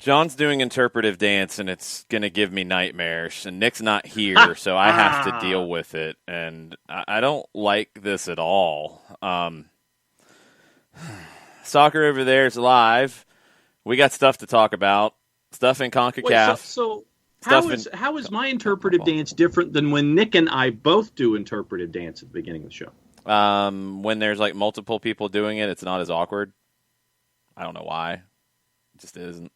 John's doing interpretive dance, and it's going to give me nightmares. And Nick's not here, so I have to deal with it. And I don't like this at all. Soccer over there is live. We got stuff to talk about. Stuff in Concacaf. Wait, so how is my interpretive dance different than when Nick and I both do interpretive dance at the beginning of the show? When there's like multiple people doing it, it's not as awkward. I don't know why. It just isn't.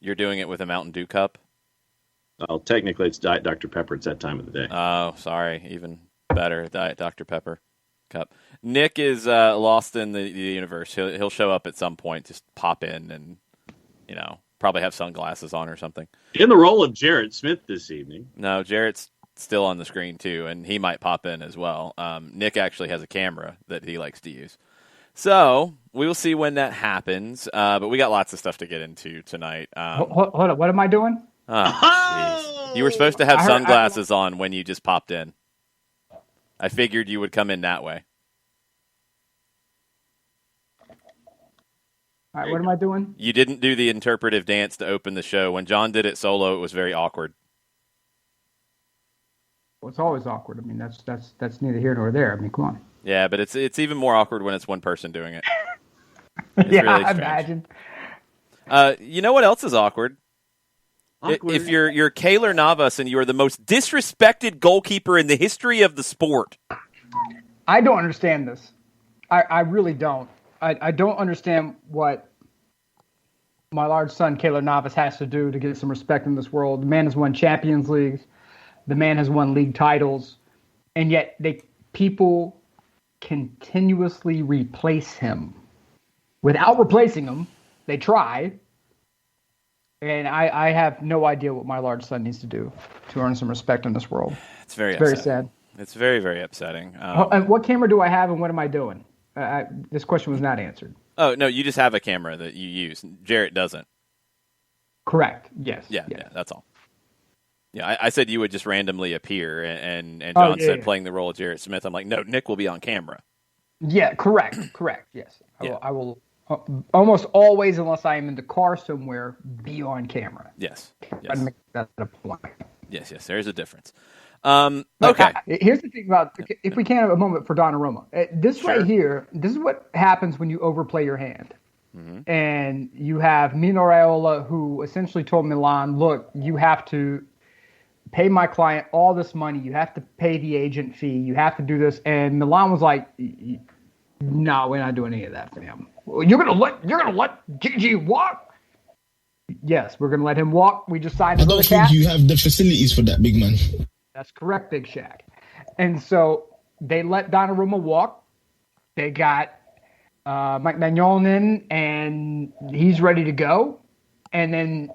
You're doing it with a Mountain Dew cup? Well, technically it's Diet Dr. Pepper. It's that time of the day. Oh, sorry. Even better, Diet Dr. Pepper cup. Nick is lost in the universe. He'll show up at some point, just pop in and, probably have sunglasses on or something. In the role of Jarrett Smith this evening. No, Jarrett's still on the screen too, and he might pop in as well. Nick actually has a camera that he likes to use. So we will see when that happens, but we got lots of stuff to get into tonight. Hold on, what am I doing? Oh, you were supposed to have sunglasses on when you just popped in. I figured you would come in that way. All right, what am I doing? You didn't do the interpretive dance to open the show. When John did it solo, it was very awkward. Well, it's always awkward. I mean, that's neither here nor there. I mean, come on. Yeah, but it's even more awkward when it's one person doing it. Yeah, really I imagine. You know what else is awkward? If you're Keylor Navas and you are the most disrespected goalkeeper in the history of the sport. I don't understand this. I really don't. I don't understand what my large son Keylor Navas has to do to get some respect in this world. The man has won Champions Leagues. The man has won league titles. And yet people continuously replace him. Without replacing him, they try. And I have no idea what my large son needs to do to earn some respect in this world. It's very sad. It's very, very upsetting. And what camera do I have and what am I doing? This question was not answered. Oh, no, you just have a camera that you use. Jarrett doesn't. Correct. Yes. Yeah, that's all. Yeah, I said you would just randomly appear, and John said playing the role of Jarrett Smith. I'm like, no, Nick will be on camera. Yeah, correct, yes. I will almost always, unless I am in the car somewhere, be on camera. Yes. I'd make that a point. Yes, there's a difference. Okay. Here's the thing about, if we can have a moment for Donnarumma. Right here, this is what happens when you overplay your hand. Mm-hmm. And you have Mino Raiola, who essentially told Milan, look, you have to pay my client all this money. You have to pay the agent fee. You have to do this. And Milan was like, no, we're not doing any of that for him. You're gonna let Gigi walk? Yes, we're gonna let him walk. We just signed another cat. I don't think you have the facilities for that, big man. That's correct, Big Shaq. And so they let Donnarumma walk. They got Mike Magnon in, and he's ready to go. And then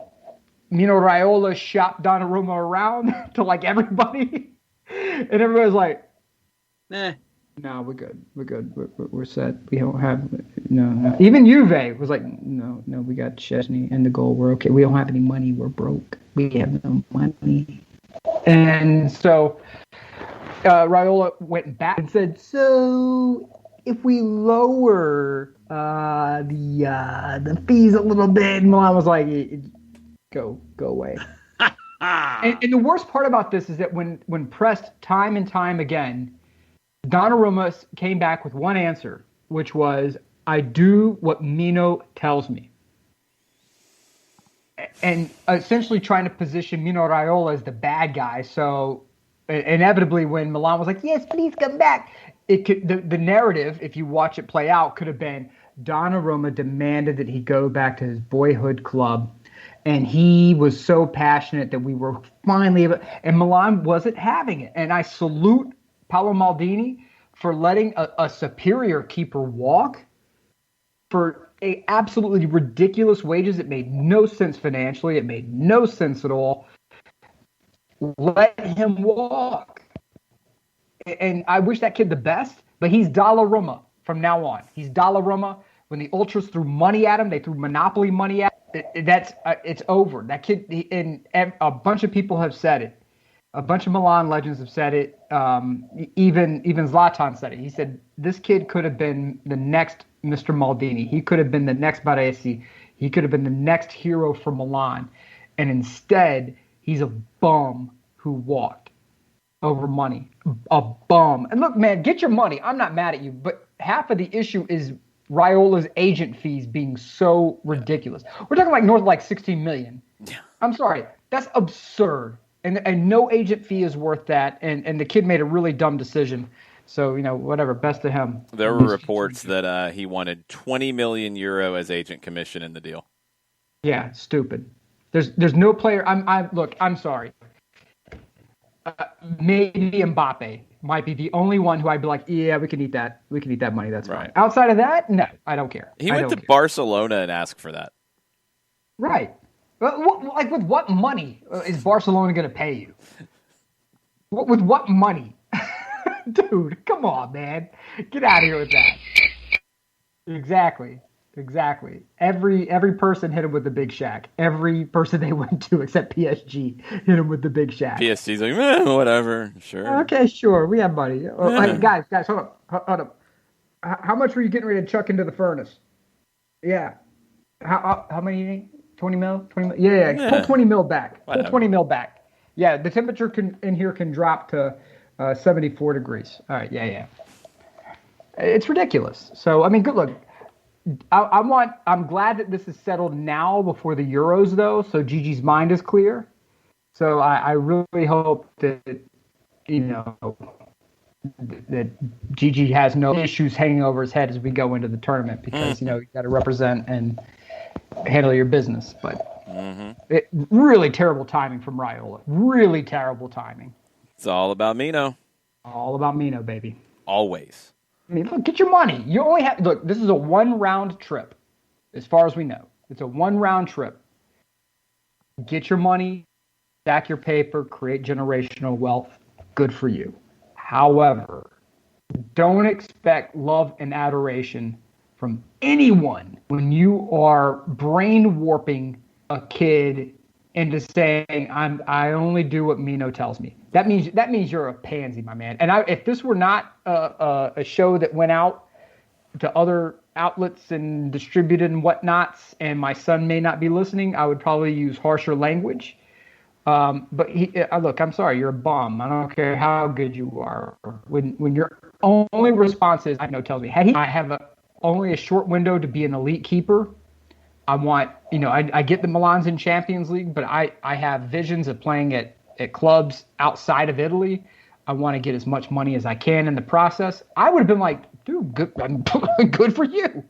Mino Raiola shopped Donnarumma around to like everybody. And everybody's like, no, we're good. We're set. We don't have no. Even Juve was like, no, we got Chesney and the goal. We're okay. We don't have any money. We're broke. We have no money. And so Raiola went back and said, so if we lower the fees a little bit, and Milan was like, go away. and the worst part about this is that when pressed time and time again, Donnarumma came back with one answer, which was, I do what Mino tells me. And essentially trying to position Mino Raiola as the bad guy. So inevitably when Milan was like, yes, please come back, the narrative, if you watch it play out, could have been Donnarumma demanded that he go back to his boyhood club. And he was so passionate that we were finally able, and Milan wasn't having it. And I salute Paolo Maldini for letting a superior keeper walk for absolutely ridiculous wages. It made no sense financially. It made no sense at all. Let him walk. And I wish that kid the best, but he's Donnarumma from now on. He's Donnarumma. When the Ultras threw money at him, they threw monopoly money at him. It's over. That kid, and a bunch of people have said it. A bunch of Milan legends have said it. Even Zlatan said it. He said this kid could have been the next Mr. Maldini. He could have been the next Baresi. He could have been the next hero for Milan. And instead, he's a bum who walked over money. A bum. And look, man, get your money. I'm not mad at you, but half of the issue is Raiola's agent fees being so ridiculous. We're talking like north of like 16 million. Yeah. I'm sorry. That's absurd. And no agent fee is worth that. And the kid made a really dumb decision. So, whatever. Best to him. There were reports that he wanted 20 million euro as agent commission in the deal. Yeah, stupid. There's no player. I'm sorry. Maybe Mbappe might be the only one who I'd be like, yeah, we can eat that. We can eat that money. That's fine. Outside of that, no, I don't care. He went to Barcelona and asked for that. Right. Like, with what money is Barcelona going to pay you? With what money? Dude, come on, man. Get out of here with that. Exactly. Every person hit him with the Big Shack. Every person they went to except PSG hit him with the Big Shack. PSG's like, whatever, sure. Okay, sure. We have money. Hey, guys, hold up. How much were you getting ready to chuck into the furnace? Yeah. How many you need? 20 mil? 20 mil? Yeah. Pull 20 mil back. Whatever. Pull 20 mil back. Yeah, the temperature in here can drop to 74 degrees. All right, yeah. It's ridiculous. So, I mean, good look. I'm glad that this is settled now before the Euros, though, so Gigi's mind is clear. So I really hope that, that Gigi has no issues hanging over his head as we go into the tournament because, you got to represent and handle your business. But really terrible timing from Raiola. Really terrible timing. It's all about Mino. All about Mino, baby. Always. I mean, look, get your money. You only have this is a one-round trip, as far as we know. It's a one-round trip. Get your money, stack your paper, create generational wealth. Good for you. However, don't expect love and adoration from anyone when you are brain warping a kid into saying I only do what Mino tells me. That means you're a pansy, my man. And if this were not a show that went out to other outlets and distributed and whatnots, and my son may not be listening, I would probably use harsher language. But look, I'm sorry, you're a bum. I don't care how good you are. When your only response is, I know, tells me, hey, I have only a short window to be an elite keeper. I want, I get the Milan's in Champions League, but I have visions of playing at clubs outside of Italy. I want to get as much money as I can in the process. I would have been like, dude, good for you.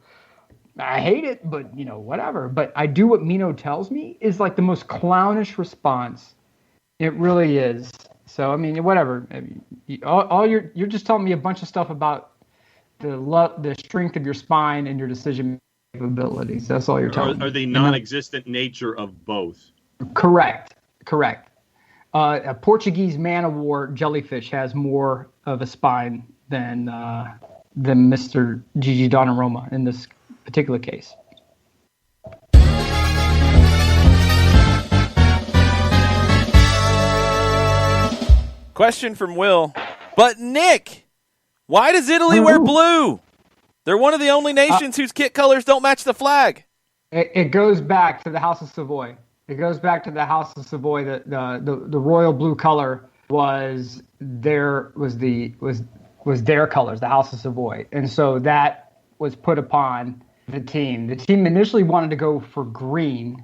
I hate it, but, whatever. But I do what Mino tells me is like the most clownish response. It really is. So, I mean, whatever. I mean, you're just telling me a bunch of stuff about the strength of your spine and your decision capabilities. That's all you're telling me. Or the non-existent nature of both. Correct. A Portuguese man-of-war jellyfish has more of a spine than Mr. Gigi Donnarumma in this particular case. Question from Will. But Nick, why does Italy wear blue? They're one of the only nations whose kit colors don't match the flag. It goes back to the House of Savoy. The royal blue color was their colors, the House of Savoy, and so that was put upon the team. The team initially wanted to go for green,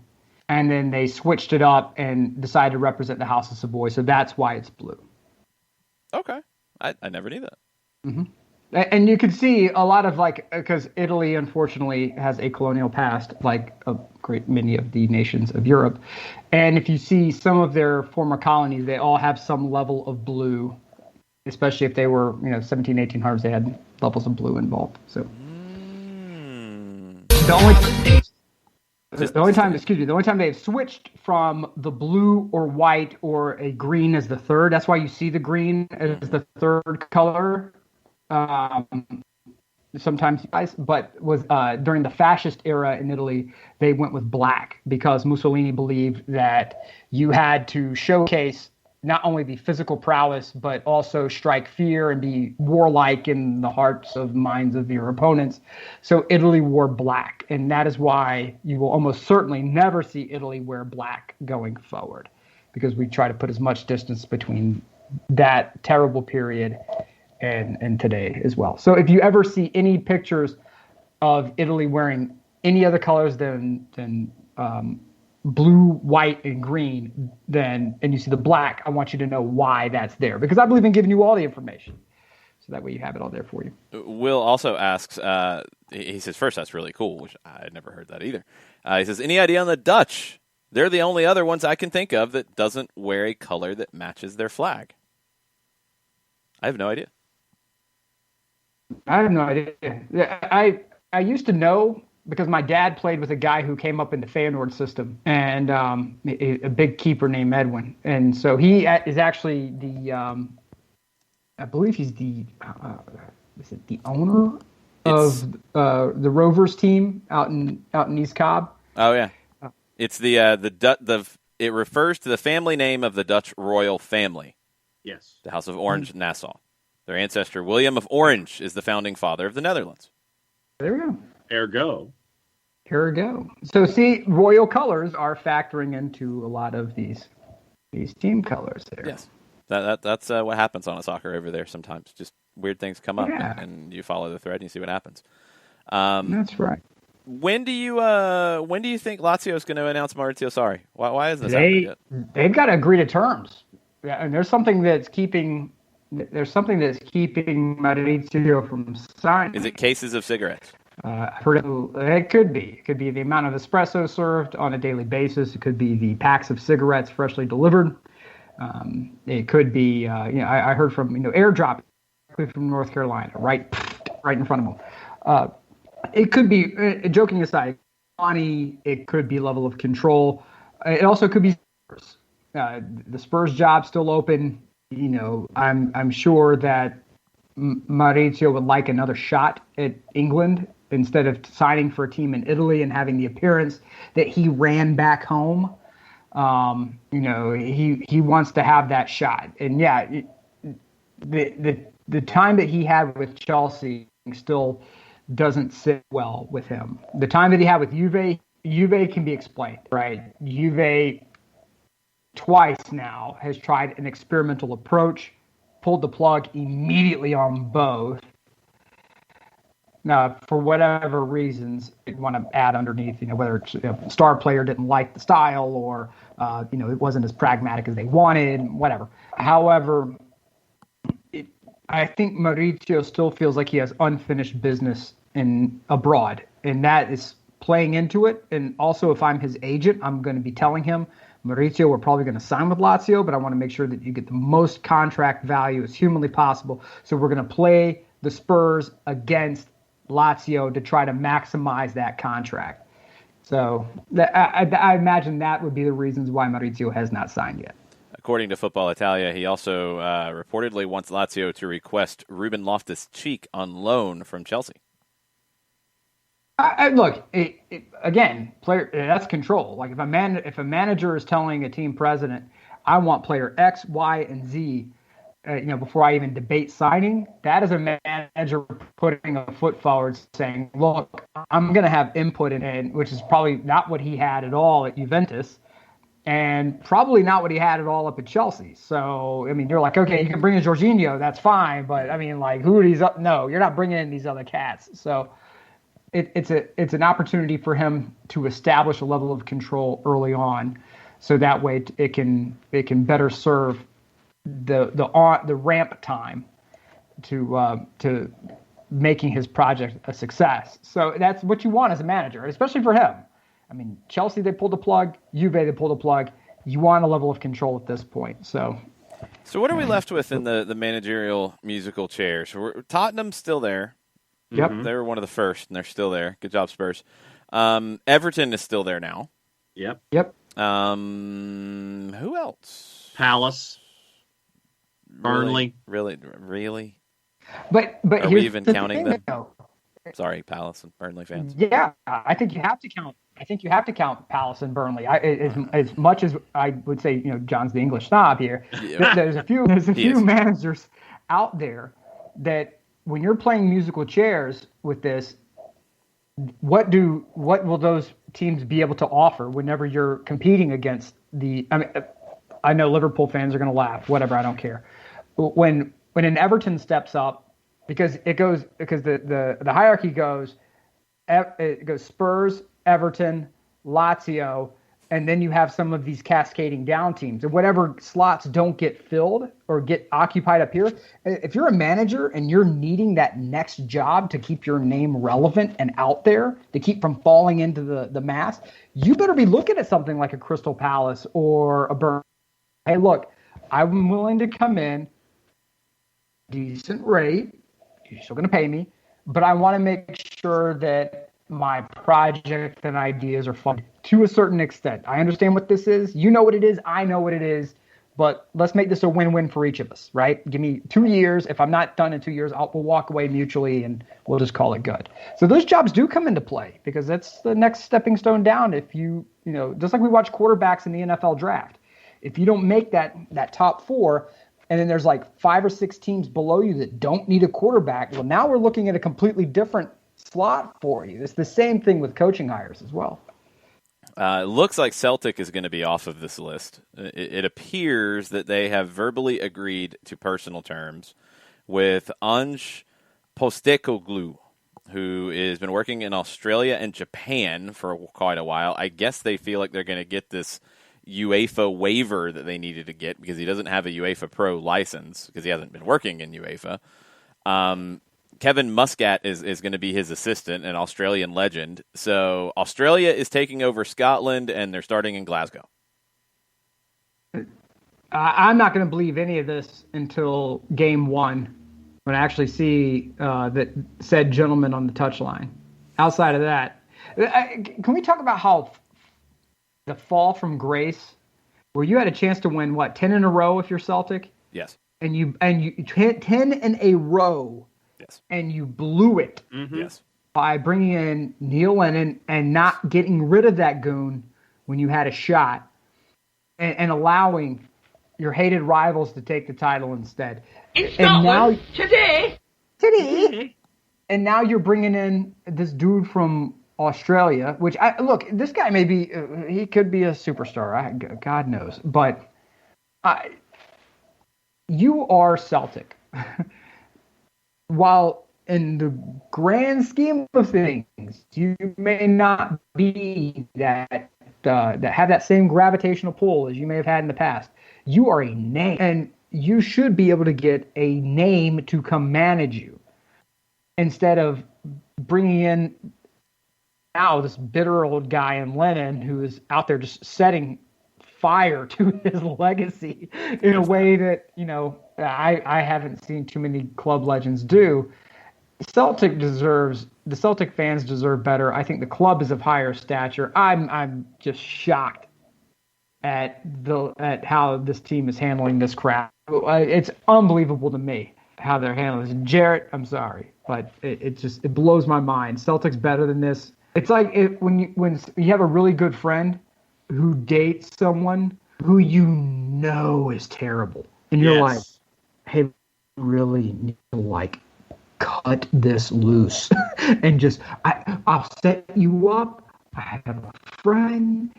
and then they switched it up and decided to represent the House of Savoy. So that's why it's blue. Okay, I never knew that. Mm-hmm. And you can see a lot of because Italy, unfortunately, has a colonial past, like a great many of the nations of Europe. And if you see some of their former colonies, they all have some level of blue, especially if they were, 17, 1800s, they had levels of blue involved. So the only time they've switched from the blue or white or a green as the third, that's why you see the green as the third color. Sometimes, but was during the fascist era in Italy, they went with black because Mussolini believed that you had to showcase not only the physical prowess, but also strike fear and be warlike in the hearts of minds of your opponents. So Italy wore black, and that is why you will almost certainly never see Italy wear black going forward, because we try to put as much distance between that terrible period and today as well. So if you ever see any pictures of Italy wearing any other colors than blue, white, and green, and you see the black, I want you to know why that's there, because I believe in giving you all the information, so that way you have it all there for you. Will also asks, he says, first, that's really cool, which I had never heard that either. He says, any idea on the Dutch? They're the only other ones I can think of that doesn't wear a color that matches their flag. I have no idea. I have no idea. I used to know, because my dad played with a guy who came up in the Feyenoord system, and a big keeper named Edwin. And so he is actually I believe he's the owner of the Rovers team out in East Cobb. Oh yeah, it's it refers to the family name of the Dutch royal family. Yes, the House of Orange Nassau. Their ancestor William of Orange is the founding father of the Netherlands. There we go. Ergo. So see, royal colors are factoring into a lot of these team colors there. Yes, that's what happens on a soccer over there sometimes. Just weird things come up, and you follow the thread and you see what happens. That's right. When do you think Lazio is going to announce Maurizio Sarri? Why isn't this happening yet? They've got to agree to terms. Yeah, and there's something that's keeping Maurizio from signing. Is it cases of cigarettes? It could be. It could be the amount of espresso served on a daily basis. It could be the packs of cigarettes freshly delivered. It could be, I heard from, airdrop from North Carolina, right in front of them. It could be, joking aside, money. It could be level of control. It also could be Spurs. The Spurs job still open. I'm sure that Maurizio would like another shot at England instead of signing for a team in Italy and having the appearance that he ran back home. He wants to have that shot. And the time that he had with Chelsea still doesn't sit well with him. The time that he had with Juve can be explained, right? Juve twice now has tried an experimental approach, pulled the plug immediately on both. Now, for whatever reasons, you want to add underneath, whether it's star player didn't like the style or, it wasn't as pragmatic as they wanted, whatever. However, I think Maurizio still feels like he has unfinished business abroad, and that is playing into it. And also, if I'm his agent, I'm going to be telling him, Maurizio, we're probably going to sign with Lazio, but I want to make sure that you get the most contract value as humanly possible. So we're going to play the Spurs against Lazio to try to maximize that contract. So I imagine that would be the reasons why Maurizio has not signed yet. According to Football Italia, he also reportedly wants Lazio to request Ruben Loftus-Cheek on loan from Chelsea. Look, again, player, that's control. Like if a manager is telling a team president, I want player X, Y, and Z, before I even debate signing, that is a manager putting a foot forward saying, look, I'm going to have input in, which is probably not what he had at all at Juventus and probably not what he had at all up at Chelsea. So, you're like, okay, you can bring in Jorginho, that's fine. But who are these? No, you're not bringing in these other cats. So it's an opportunity for him to establish a level of control early on. So that way it can better serve the ramp time to making his project a success. So that's what you want as a manager, especially for him. Chelsea, they pulled the plug. Juve, they pulled the plug. You want a level of control at this point. So what are we left with in the managerial musical chairs? So Tottenham's still there. Yep. They were one of the first, and they're still there. Good job, Spurs. Everton is still there now. Yep. Who else? Palace. Burnley. Really? But are we even the counting thing, them? though. Sorry, Palace and Burnley fans. Yeah, I think you have to count I think you have to count Palace and Burnley. As much as I would say, John's the English snob here. Yeah. There's a few managers out there that when you're playing musical chairs with this, what will those teams be able to offer whenever you're competing against the? I mean, I know Liverpool fans are going to laugh. Whatever, I don't care. When an Everton steps up, because the hierarchy goes, it goes Spurs, Everton, Lazio, and then you have some of these cascading down teams. And whatever slots don't get filled or get occupied up here, if you're a manager and you're needing that next job to keep your name relevant and out there, to keep from falling into the mass, you better be looking at something like a Crystal Palace or a Burnley. Hey, look, I'm willing to come in, decent rate, you're still going to pay me, but I want to make sure that my project and ideas are funded to a certain extent. I understand what this is. You know what it is. I know what it is. But let's make this a win-win for each of us, right? Give me 2 years. If I'm not done in 2 years, we'll walk away mutually and we'll just call it good. So those jobs do come into play because that's the next stepping stone down. If just like we watch quarterbacks in the NFL draft, if you don't make that top 4, and then there's like 5 or 6 teams below you that don't need a quarterback, well, now we're looking at a completely different slot for you. It's the same thing with coaching hires as well. It looks like Celtic is going to be off of this list. It appears that they have verbally agreed to personal terms with Ange Postecoglou, who has been working in Australia and Japan for quite a while. I guess they feel like they're going to get this UEFA waiver that they needed to get because he doesn't have a UEFA Pro license because he hasn't been working in UEFA. Kevin Muscat is going to be his assistant, an Australian legend. So Australia is taking over Scotland, and they're starting in Glasgow. I'm not going to believe any of this until game 1, when I actually see that said gentleman on the touchline. Outside of that, can we talk about how the fall from grace, where you had a chance to win 10 in a row if you're Celtic? Yes. And you 10 in a row. Yes. And you blew it. Mm-hmm. Yes. By bringing in Neil Lennon and not getting rid of that goon when you had a shot, and allowing your hated rivals to take the title instead. It's Scotland today. And now you're bringing in this dude from Australia, which this guy may be, he could be a superstar. God knows, but you are Celtic. While in the grand scheme of things, you may not be that have that same gravitational pull as you may have had in the past. You are a name, and you should be able to get a name to come manage you instead of bringing in now this bitter old guy in Lennon who is out there just setting fire to his legacy in a way that I haven't seen too many club legends do. The Celtic fans deserve better. I think the club is of higher stature. I'm just shocked at how this team is handling this crap. It's unbelievable to me how they're handling this. Jarrett, I'm sorry, but it blows my mind. Celtic's better than this. It's like when you have a really good friend who dates someone who is terrible, and you're like, hey, really need to cut this loose and just I'll set you up. I have a friend,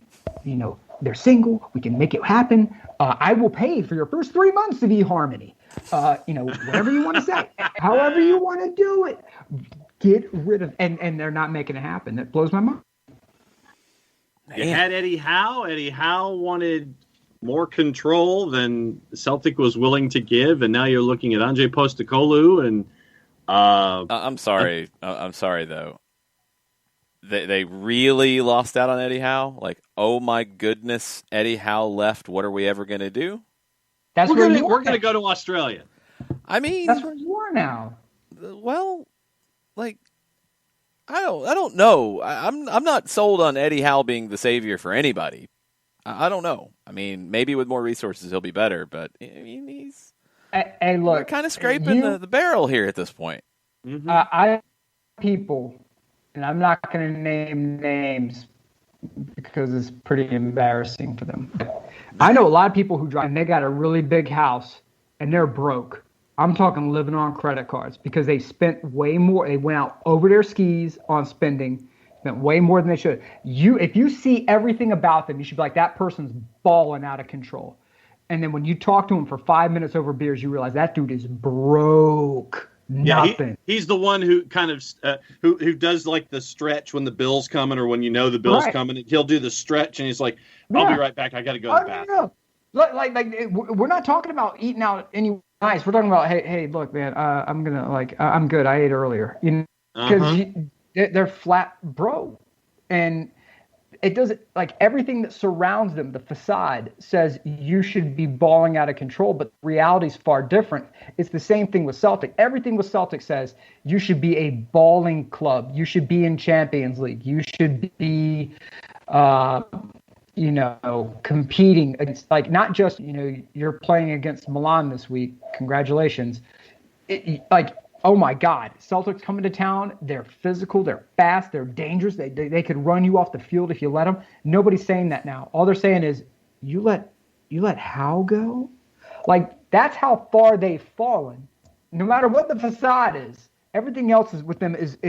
they're single, we can make it happen. I will pay for your first 3 months of eHarmony. Whatever you want to say, however you want to do it, get rid of and they're not making it happen. That blows my mind. You had Eddie Howe. Eddie Howe wanted more control than Celtic was willing to give, and now you're looking at Ange Postecoglou. And I'm sorry. I'm sorry though. They really lost out on Eddie Howe. Oh my goodness, Eddie Howe left. What are we ever going to do? We're going to go to Australia. I mean, that's where you are now. Well, I don't know. I'm not sold on Eddie Howe being the savior for anybody. I don't know. I mean, maybe with more resources he'll be better, but he's look, we're kind of scraping the barrel here at this point. Mm-hmm. I people, and I'm not going to name names, because it's pretty embarrassing for them. I know a lot of people who drive and they got a really big house and they're broke. I'm talking living on credit cards because they spent way more. They went out over their skis on spending, spent way more than they should. If you see everything about them, you should be like, that person's balling out of control. And then when you talk to him for 5 minutes over beers, you realize that dude is broke. Nothing. Yeah, he's the one who kind of who does like the stretch when the bill's coming or when you know the bill's coming. He'll do the stretch and he's like, "I'll be right back. I got to go to the bathroom." Like we're not talking about eating out any nice. We're talking about hey, look, man, I'm gonna I'm good. I ate earlier, because they're flat broke, and it doesn't everything that surrounds them, the facade says you should be balling out of control, but the reality is far different. It's the same thing with Celtic. Everything with Celtic says you should be a balling club. You should be in Champions League. You should be, competing against, not just, you're playing against Milan this week. Congratulations. Oh my God, Celtics coming to town. They're physical, they're fast, they're dangerous. They could run you off the field if you let them. Nobody's saying that now. All they're saying is, you let Howe go? That's how far they've fallen. No matter what the facade is, everything else is with them is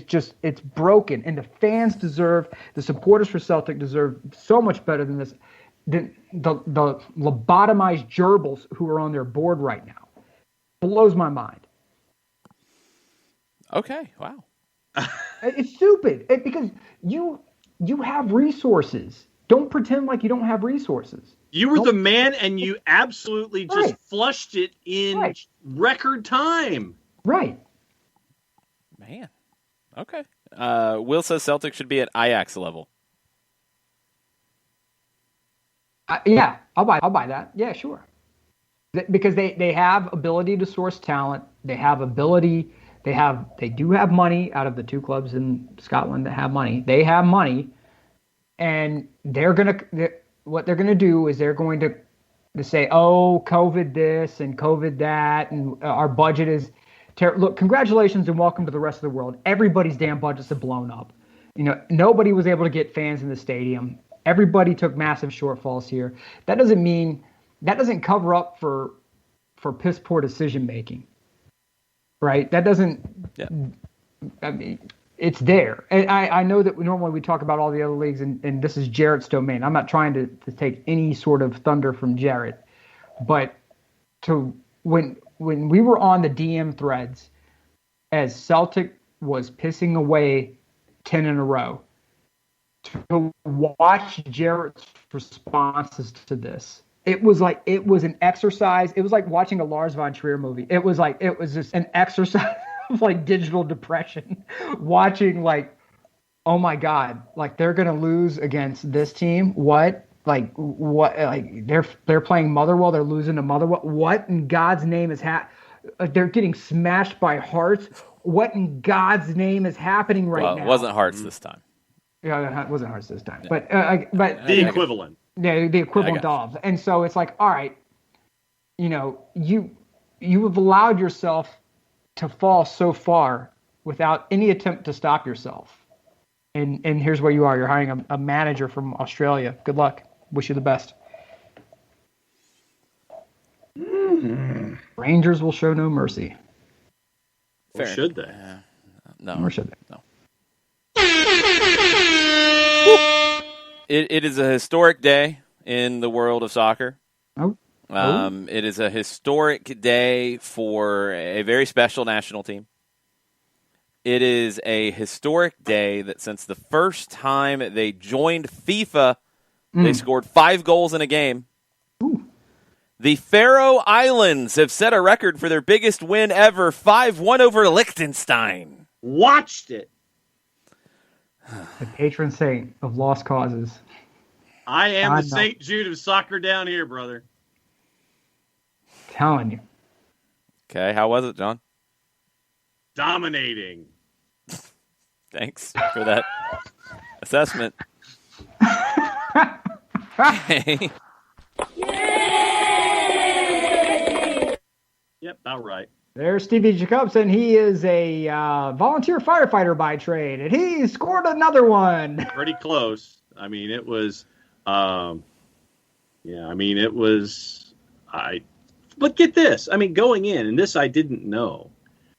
just, it's broken. And the fans the supporters for Celtic deserve so much better than this, than the lobotomized gerbils who are on their board right now. Blows my mind. Okay, wow. It's stupid because you have resources. Don't pretend like you don't have resources. You were the man, and you absolutely just flushed it in record time. Right. Man. Okay. Will says Celtic should be at Ajax level. Yeah, I'll buy that. Yeah, sure. Because they have ability to source talent. They have ability. They do have money out of the two clubs in Scotland that have money. They have money, and what they're gonna do is they're going to say, oh, COVID this and COVID that, and our budget is look, congratulations and welcome to the rest of the world. Everybody's damn budgets have blown up. Nobody was able to get fans in the stadium. Everybody took massive shortfalls here. That doesn't cover up for piss poor decision making. Right? That doesn't. Yeah. I mean, it's there. And I know that normally we talk about all the other leagues, and this is Jarrett's domain. I'm not trying to take any sort of thunder from Jarrett, but when we were on the DM threads, as Celtic was pissing away 10 in a row, to watch Jarrett's responses to this. It was an exercise. It was like watching a Lars von Trier movie. It was just an exercise of digital depression. Watching oh my God, they're gonna lose against this team. What? They're playing Motherwell. They're losing to Motherwell. What in God's name is they're getting smashed by Hearts. What in God's name is happening now? It wasn't Hearts this time. Yeah, it wasn't Hearts this time. Yeah. But the equivalent. Yeah, the equivalent of. And so it's all right, you have allowed yourself to fall so far without any attempt to stop yourself. And here's where you are. You're hiring a manager from Australia. Good luck. Wish you the best. Rangers will show no mercy. Or should they? No. Or should they? No. It is a historic day in the world of soccer. Oh. It is a historic day for a very special national team. It is a historic day that since the first time they joined FIFA, they scored 5 goals in a game. Ooh. The Faroe Islands have set a record for their biggest win ever, 5-1 over Liechtenstein. Watched it. The patron saint of lost causes. I am the St. Jude of soccer down here, brother. Telling you. Okay, how was it, John? Dominating. Thanks for that assessment. Okay. Yep, about right. There's Stevie Jacobson. He is a volunteer firefighter by trade, and he scored another one. Pretty close. I mean, it was, yeah. I mean, it was. But get this. I mean, going in, and this I didn't know,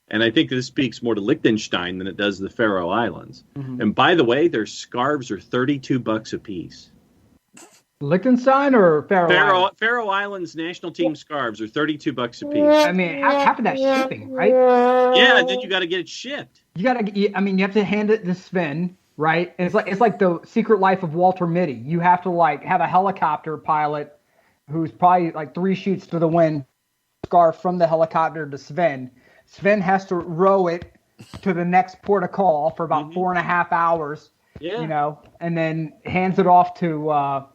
and I think this speaks more to Liechtenstein than it does the Faroe Islands. Mm-hmm. And by the way, their scarves are $32 a piece. Liechtenstein or Faroe Islands national team scarves are $32 a piece. I mean, half of that shipping, right? Yeah, and then you got to get it shipped. You have to hand it to Sven, right? And it's like the Secret Life of Walter Mitty. You have to have a helicopter pilot who's probably like 3 sheets to the wind, scarf from the helicopter to Sven. Sven has to row it to the next port of call for about 4.5 hours. Yeah. And then hands it off to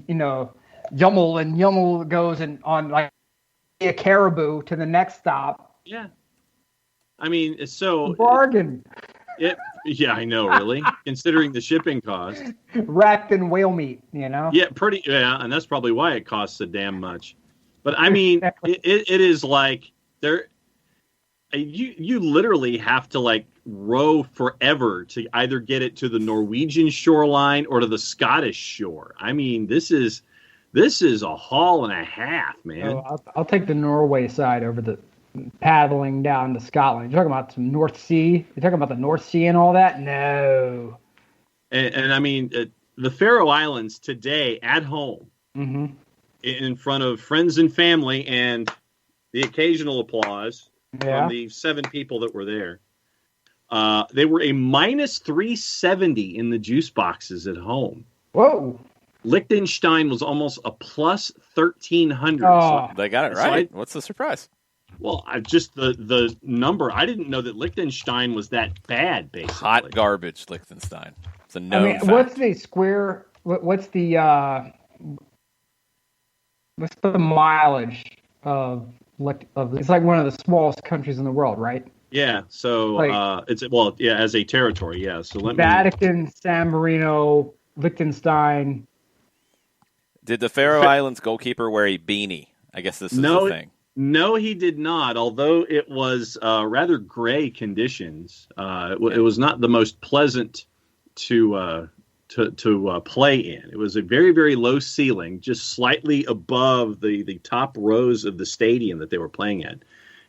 Yummel, and Yummel goes on like a caribou to the next stop. Yeah. I mean, it's so bargain. Yeah, I know, really. Considering the shipping cost. Wrapped in whale meat, Yeah, and that's probably why it costs so damn much. But I mean, it is like you literally have to like row forever to either get it to the Norwegian shoreline or to the Scottish shore. I mean, this is a haul and a half, man. Oh, I'll take the Norway side over the paddling down to Scotland. You're talking about some North Sea? You're talking about the North Sea and all that? No. And I mean, the Faroe Islands today at home, in front of friends and family and the occasional applause from the 7 people that were there. They were a minus 370 in the juice boxes at home. Whoa. Liechtenstein was almost a plus 1,300. So they got it right. What's the surprise? Well, just the number. I didn't know that Liechtenstein was that bad, basically. Hot garbage, Liechtenstein. It's a known fact. What's the square? What's the mileage of it's like one of the smallest countries in the world, right? Yeah. So as a territory, yeah. So Vatican, San Marino, Liechtenstein. Did the Faroe Islands goalkeeper wear a beanie? I guess this is the thing. No, he did not. Although it was rather gray conditions, it was not the most pleasant to play in. It was a very, very low ceiling, just slightly above the top rows of the stadium that they were playing in.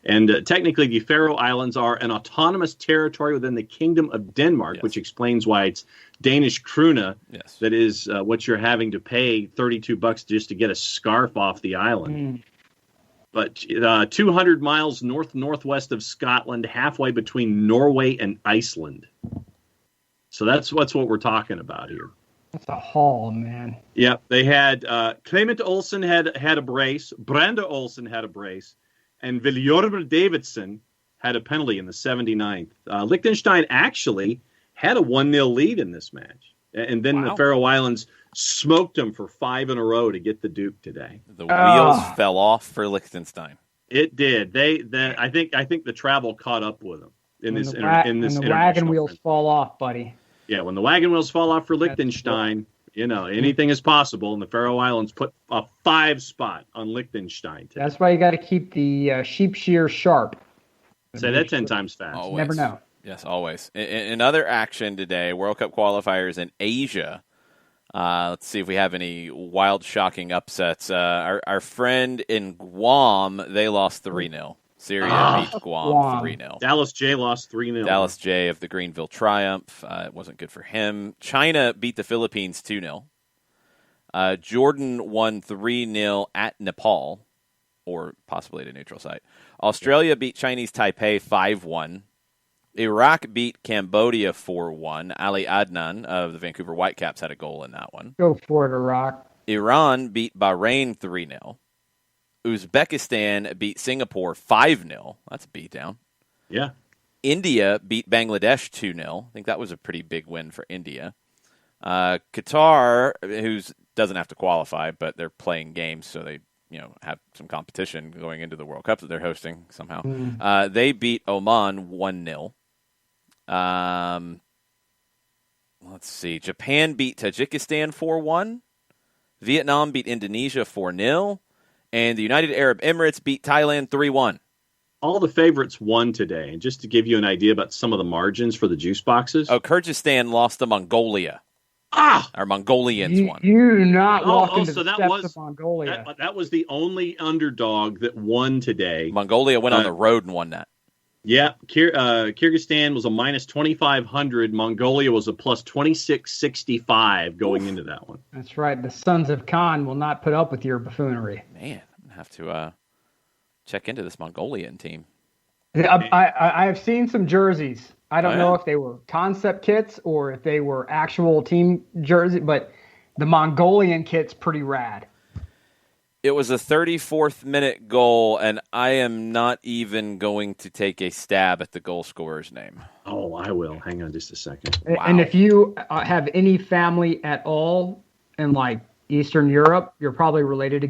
And technically, the Faroe Islands are an autonomous territory within the Kingdom of Denmark, which explains why it's Danish krone. Yes. That is what you're having to pay $32 just to get a scarf off the island. But 200 miles northwest of Scotland, halfway between Norway and Iceland. So that's what we're talking about here. That's a haul, man. Yeah, they had Clement Olsen had a brace, Brenda Olsen had a brace, and Viljormur Davidson had a penalty in the 79th. Liechtenstein actually had a 1-0 lead in this match. And then the Faroe Islands smoked them for 5 in a row to get the Duke today. The wheels fell off for Liechtenstein. It did. I think the travel caught up with them in this. When the wagon wheels fall off, buddy. Yeah, when the wagon wheels fall off for Liechtenstein, anything is possible. And the Faroe Islands put a 5 spot on Liechtenstein today. That's why you got to keep the sheep shear sharp. Say that 10 times fast. Always. Never know. Yes, always. In other action today, World Cup qualifiers in Asia. Let's see if we have any wild, shocking upsets. Our friend in Guam, they lost 3-0. Syria beat Guam 3-0. Dallas J lost 3-0. Dallas J of the Greenville Triumph. It wasn't good for him. China beat the Philippines 2-0. Jordan won 3-0 at Nepal, or possibly at a neutral site. Australia beat Chinese Taipei 5-1. Iraq beat Cambodia 4-1. Ali Adnan of the Vancouver Whitecaps had a goal in that one. Go for it, Iraq. Iran beat Bahrain 3-0. Uzbekistan beat Singapore 5-0. That's a beatdown. Yeah. India beat Bangladesh 2-0. I think that was a pretty big win for India. Qatar, who doesn't have to qualify, but they're playing games, so they have some competition going into the World Cup that they're hosting somehow. They beat Oman 1-0. Let's see. Japan beat Tajikistan 4-1. Vietnam beat Indonesia 4-0. And the United Arab Emirates beat Thailand 3-1. all the favorites won today. And just to give you an idea about some of the margins for the juice boxes. Oh, Kyrgyzstan lost to Mongolia. Or Mongolians won. You do not walk into so the that steps was of Mongolia. That was the only underdog that won today. Mongolia went on the road and won that. Yeah, Kyrgyzstan was a minus 2,500. Mongolia was a plus 2,665 going into that one. That's right. The Sons of Khan will not put up with your buffoonery. Man, I'm going to have to check into this Mongolian team. I have seen some jerseys. I don't know if they were concept kits or if they were actual team jersey, but the Mongolian kit's pretty rad. It was a 34th minute goal, and I am not even going to take a stab at the goal scorer's name. Oh, I will. Hang on just a second. Wow. And if you have any family at all in like Eastern Europe, you're probably related to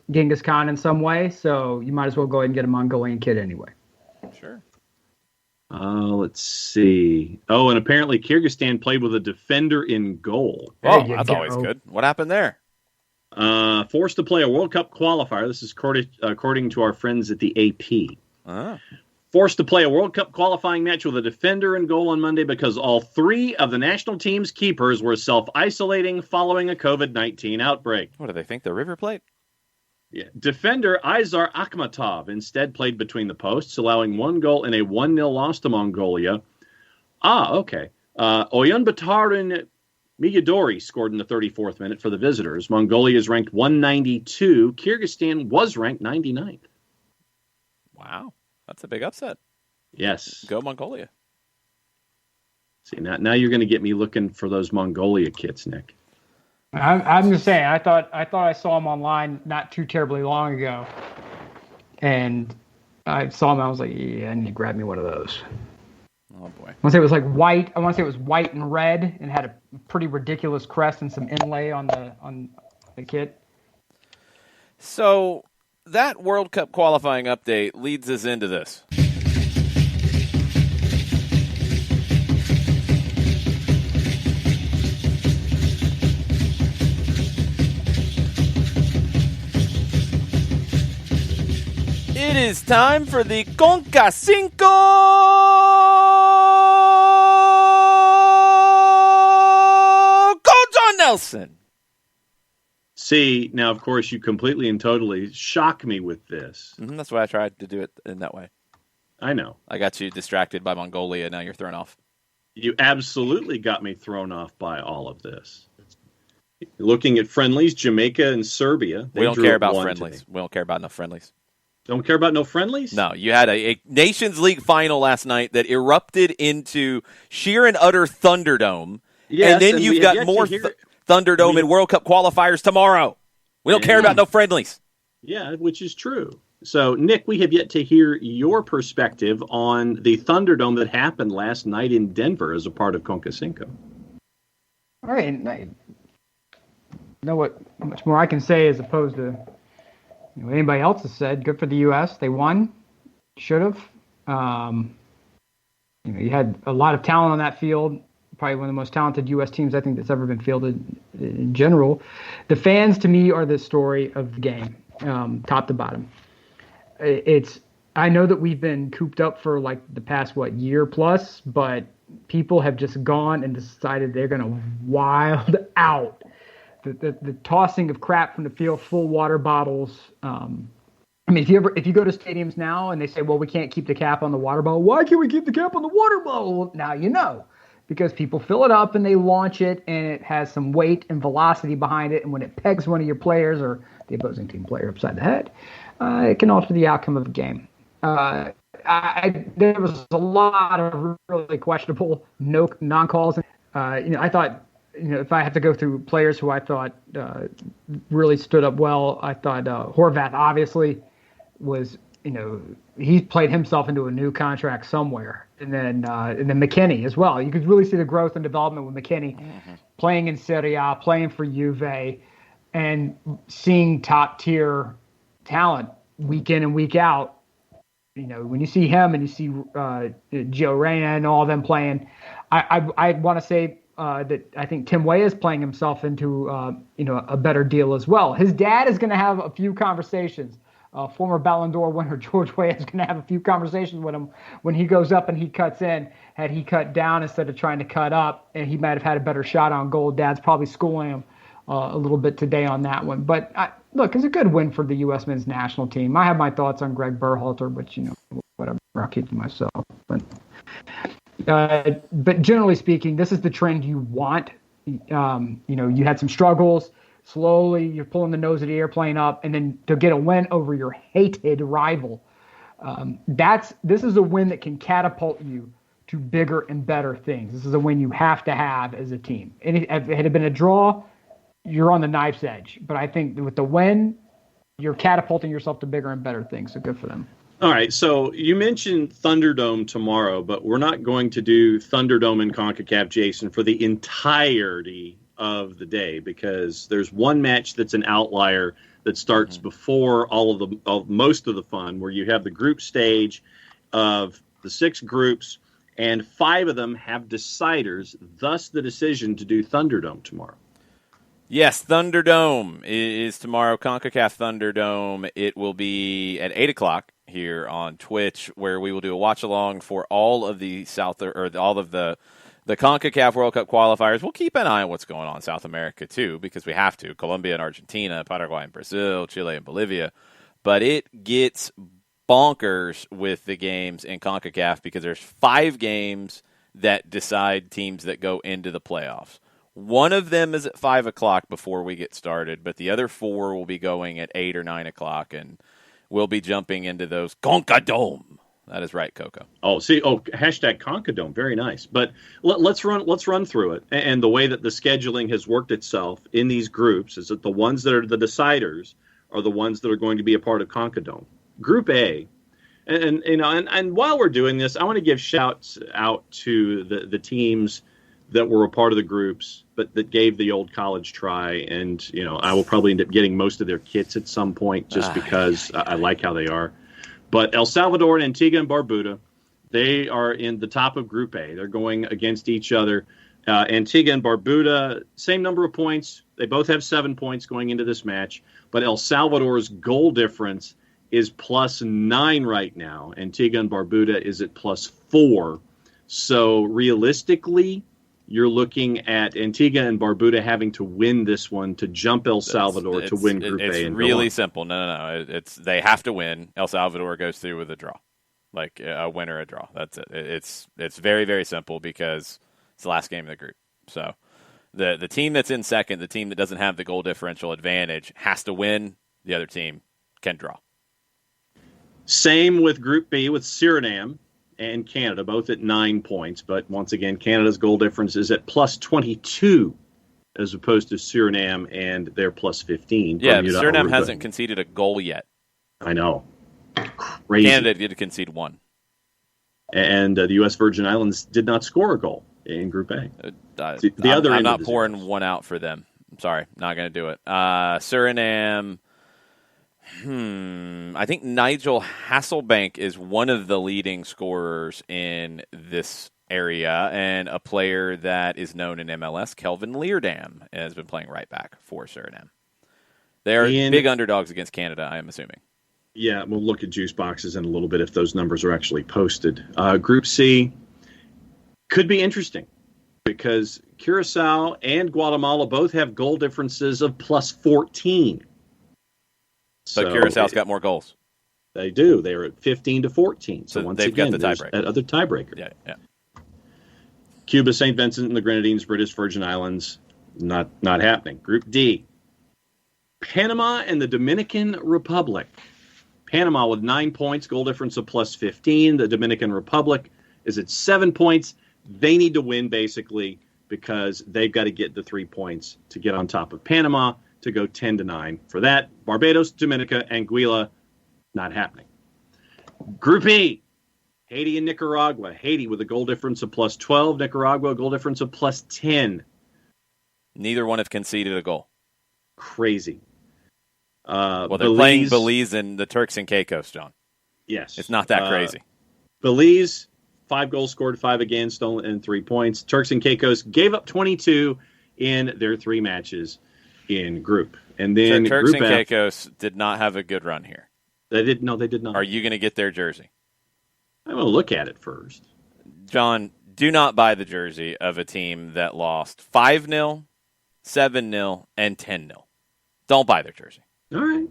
Genghis Khan in some way, so you might as well go ahead and get a Mongolian kit anyway. Sure. Let's see. Oh, and apparently Kyrgyzstan played with a defender in goal. Oh, that's always good. What happened there? Forced to play a World Cup qualifier. This is according to our friends at the AP. Forced to play a World Cup qualifying match with a defender in goal on Monday because all three of the national team's keepers were self-isolating following a COVID-19 outbreak. What do they think? The River Plate? Yeah. Defender Izar Akhmatov instead played between the posts, allowing one goal in a 1-0 loss to Mongolia. Okay. Oyunbatarin Miyadori scored in the 34th minute for the visitors. Mongolia is ranked 192. Kyrgyzstan was ranked 99th. Wow. That's a big upset. Yes. Go Mongolia. See, now you're going to get me looking for those Mongolia kits, Nick. I'm just saying. I thought I saw them online not too terribly long ago, and I saw them. I was like, yeah, I need to grab me one of those. Oh boy! I want to say it was like white. I want to say it was white and red, and had a pretty ridiculous crest and some inlay on the kit. So that World Cup qualifying update leads us into this. It is time for the Concacaf Coach on Nelson. See, now, of course, you completely and totally shock me with this. That's why I tried to do it in that way. I know. I got you distracted by Mongolia. Now you're thrown off. You absolutely got me thrown off by all of this. Looking at friendlies, Jamaica and Serbia. We don't care about friendlies. Today. We don't care about enough friendlies. Don't care about no friendlies? No, you had a Nations League final last night that erupted into sheer and utter Thunderdome. Yes, and then you've got more Thunderdome and World Cup qualifiers tomorrow. We don't care about no friendlies. Yeah, which is true. So, Nick, we have yet to hear your perspective on the Thunderdome that happened last night in Denver as a part of Concacaf. All right. I know what much more I can say as opposed to what anybody else has said. Good for the U.S. They won. Should have. You had a lot of talent on that field. Probably one of the most talented U.S. teams I think that's ever been fielded in general. The fans, to me, are the story of the game, top to bottom. I know that we've been cooped up for like the past, year plus, but people have just gone and decided they're going to wild out. The tossing of crap from the field, full water bottles. I mean, if you go to stadiums now and they say, well, we can't keep the cap on the water bottle. Why can't we keep the cap on the water bottle? Well, now you know. Because people fill it up and they launch it, and it has some weight and velocity behind it. And when it pegs one of your players or the opposing team player upside the head, it can alter the outcome of the game. There was a lot of really questionable non-calls. I thought, if I have to go through players who I thought really stood up well, I thought Horvath obviously was, he played himself into a new contract somewhere. And then McKinney as well. You could really see the growth and development with McKinney playing in Serie A, playing for Juve, and seeing top-tier talent week in and week out. When you see him and you see Gio Reyna and all of them playing, I want to say that I think Tim Weah is playing himself into a better deal as well. His dad is going to have a few conversations Former Ballon d'Or winner George Weah is going to have a few conversations with him when he goes up and he cuts in. Had he cut down instead of trying to cut up, and he might have had a better shot on goal. Dad's probably schooling him a little bit today on that one. But look, it's a good win for the U.S. men's national team. I have my thoughts on Greg Berhalter, but whatever, I'll keep to myself. But generally speaking, this is the trend you want. You had some struggles. Slowly, you're pulling the nose of the airplane up, and then to get a win over your hated rival. This is a win that can catapult you to bigger and better things. This is a win you have to have as a team. And if it had been a draw, you're on the knife's edge. But I think with the win, you're catapulting yourself to bigger and better things. So good for them. All right, so you mentioned Thunderdome tomorrow, but we're not going to do Thunderdome and CONCACAF, Jason, for the entirety of the day, because there's one match that's an outlier that starts before most of the fun, where you have the group stage of the 6 groups, and 5 of them have deciders, thus the decision to do Thunderdome tomorrow. Yes, Thunderdome is tomorrow. CONCACAF Thunderdome. It will be at 8 o'clock here on Twitch, where we will do a watch along for all of the the CONCACAF World Cup qualifiers. We'll keep an eye on what's going on in South America, too, because we have to. Colombia and Argentina, Paraguay and Brazil, Chile and Bolivia. But it gets bonkers with the games in CONCACAF because there's 5 games that decide teams that go into the playoffs. One of them is at 5 o'clock before we get started, but the other 4 will be going at 8 or 9 o'clock, and we'll be jumping into those CONCADOME. That is right, Coco. Hashtag CONCADOME. Very nice. But let's run through it. And the way that the scheduling has worked itself in these groups is that the ones that are the deciders are the ones that are going to be a part of CONCADOME. Group A, and while we're doing this, I want to give shouts out to the teams that were a part of the groups, but that gave the old college try. And, I will probably end up getting most of their kits at some point just because I like how they are. But El Salvador and Antigua and Barbuda, they are in the top of Group A. They're going against each other. Antigua and Barbuda, same number of points. They both have 7 points going into this match. But El Salvador's goal difference is +9 right now. Antigua and Barbuda is at +4. So realistically, you're looking at Antigua and Barbuda having to win this one to jump El Salvador to win Group A. It's really simple. No. They have to win. El Salvador goes through with a draw, like a win or a draw. That's it. It's very, very simple because it's the last game of the group. So the team that's in second, the team that doesn't have the goal differential advantage, has to win. The other team can draw. Same with Group B with Suriname and Canada, both at 9 points. But once again, Canada's goal difference is at +22 as opposed to Suriname and their +15. Yeah, Suriname hasn't conceded a goal yet. I know. Crazy. Canada did concede 1. And the U.S. Virgin Islands did not score a goal in Group A. I'm not pouring one out for them. I'm sorry, not going to do it. Suriname... I think Nigel Hasselbank is one of the leading scorers in this area, and a player that is known in MLS, Kelvin Leerdam, has been playing right back for Suriname. They are big underdogs against Canada, I am assuming. Yeah, we'll look at juice boxes in a little bit if those numbers are actually posted. Group C could be interesting because Curacao and Guatemala both have goal differences of +14. But Curaçao's got more goals. They do. They're at 15-14. So once they've again, got the tiebreaker. That other tiebreaker. Yeah. Cuba, St. Vincent and the Grenadines, British Virgin Islands, not happening. Group D, Panama and the Dominican Republic. Panama with 9 points, goal difference of +15. The Dominican Republic is at 7 points. They need to win, basically, because they've got to get the 3 points to get on top of Panama to go 10-9. For that, Barbados, Dominica, Anguilla, not happening. Group E, Haiti and Nicaragua. Haiti with a goal difference of +12. Nicaragua, a goal difference of +10. Neither one have conceded a goal. Crazy. They're playing Belize and the Turks and Caicos, John. Yes. It's not that crazy. Belize, 5 goals scored, 5 against, and 3 points. Turks and Caicos gave up 22 in their 3 matches in group. And then Turks and Group F, Caicos did not have a good run here. They did. No, they did not. Are you going to get their jersey? I'm going to look at it first. John, do not buy the jersey of a team that lost 5-0, 7-0, and 10-0. Don't buy their jersey. All right.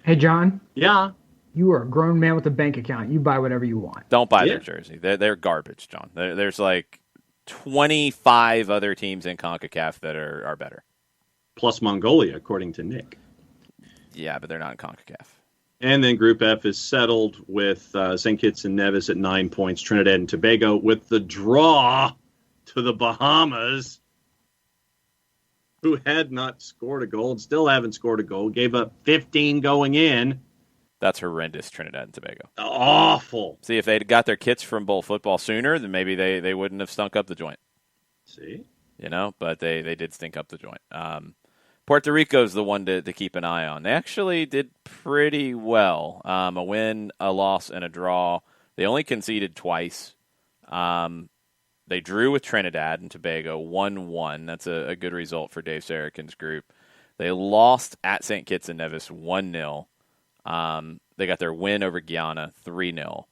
Hey, John. Yeah. You are a grown man with a bank account. You buy whatever you want. Don't buy their jersey. They're garbage, John. There's like 25 other teams in CONCACAF that are better. Plus Mongolia, according to Nick. Yeah, but they're not in CONCACAF. And then Group F is settled with St. Kitts and Nevis at 9 points. Trinidad and Tobago with the draw to the Bahamas, who had not scored a goal and still haven't scored a goal. Gave up 15 going in. That's horrendous, Trinidad and Tobago. Awful. See, if they'd got their kits from bowl football sooner, then maybe they wouldn't have stunk up the joint. See? But they did stink up the joint. Puerto Rico's the one to keep an eye on. They actually did pretty well. A win, a loss, and a draw. They only conceded twice. They drew with Trinidad and Tobago 1-1. That's a good result for Dave Sarakin's group. They lost at St. Kitts and Nevis 1-0. They got their win over Guyana 3-0.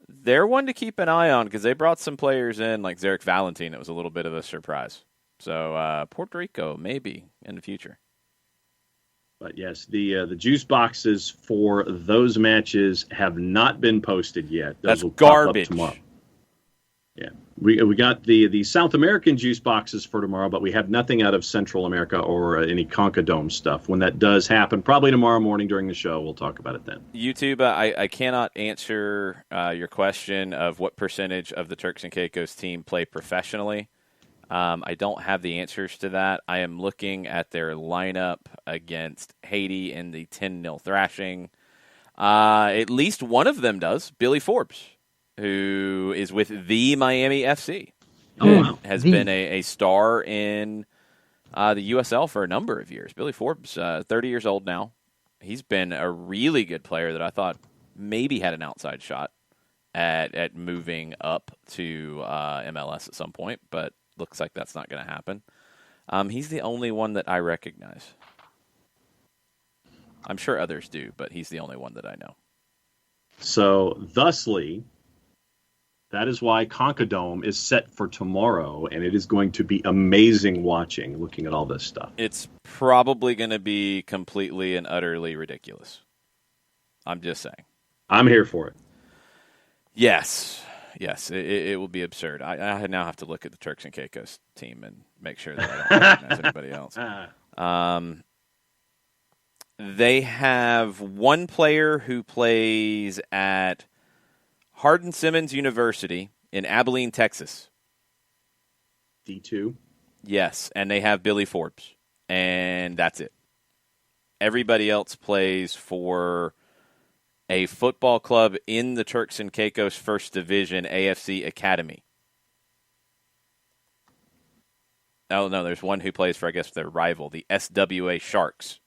They're one to keep an eye on because they brought some players in, like Zarek Valentin. It was a little bit of a surprise. So Puerto Rico, maybe, in the future. But yes, the juice boxes for those matches have not been posted yet. Those That's will garbage. Pop up tomorrow. Yeah, we got the South American juice boxes for tomorrow, but we have nothing out of Central America or any Concadome stuff. When that does happen, probably tomorrow morning during the show, we'll talk about it then. YouTube, I cannot answer your question of what percentage of the Turks and Caicos team play professionally. I don't have the answers to that. I am looking at their lineup against Haiti in the 10-0 thrashing. At least one of them does, Billy Forbes, who is with the Miami FC. Has been a star in the USL for a number of years. Billy Forbes, 30 years old now. He's been a really good player that I thought maybe had an outside shot at moving up to MLS at some point, but looks like that's not going to happen. He's the only one that I recognize. I'm sure others do, but he's the only one that I know. So, thusly, that is why Concadome is set for tomorrow, and it is going to be amazing watching, looking at all this stuff. It's probably going to be completely and utterly ridiculous. I'm just saying. I'm here for it. Yes, it will be absurd. I now have to look at the Turks and Caicos team and make sure that I don't recognize anybody else. They have one player who plays at Hardin-Simmons University in Abilene, Texas. D2? Yes, and they have Billy Forbes, and that's it. Everybody else plays for a football club in the Turks and Caicos First Division AFC Academy. Oh, no, there's one who plays for, I guess, their rival, the SWA Sharks.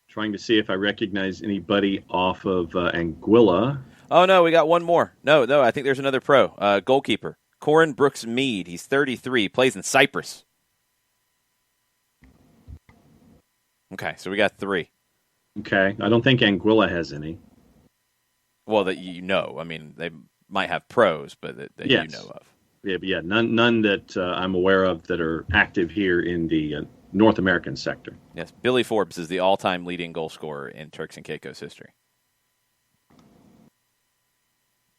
Trying to see if I recognize anybody off of Anguilla. Oh, no, we got one more. No, I think there's another pro. Goalkeeper, Corin Brooks Mead. He's 33, plays in Cyprus. Okay, so we got 3. Okay, I don't think Anguilla has any. Well, that you know. I mean, they might have pros, but that yes. you know of. Yeah, none that I'm aware of that are active here in the North American sector. Yes, Billy Forbes is the all-time leading goal scorer in Turks and Caicos history.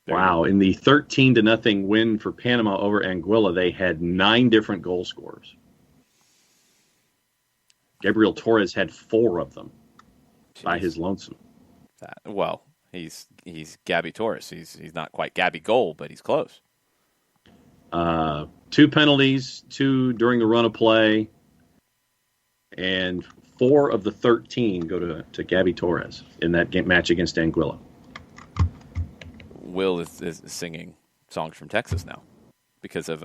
Wow, in the 13-0 win for Panama over Anguilla, they had 9 different goal scorers. Gabriel Torres had 4 of them. Jeez. By his lonesome. Well, he's Gabby Torres. He's not quite Gabby Goal, but he's close. 2 penalties, 2 during the run of play, and 4 of the 13 go to Gabby Torres in that match against Anguilla. Will is singing songs from Texas now because of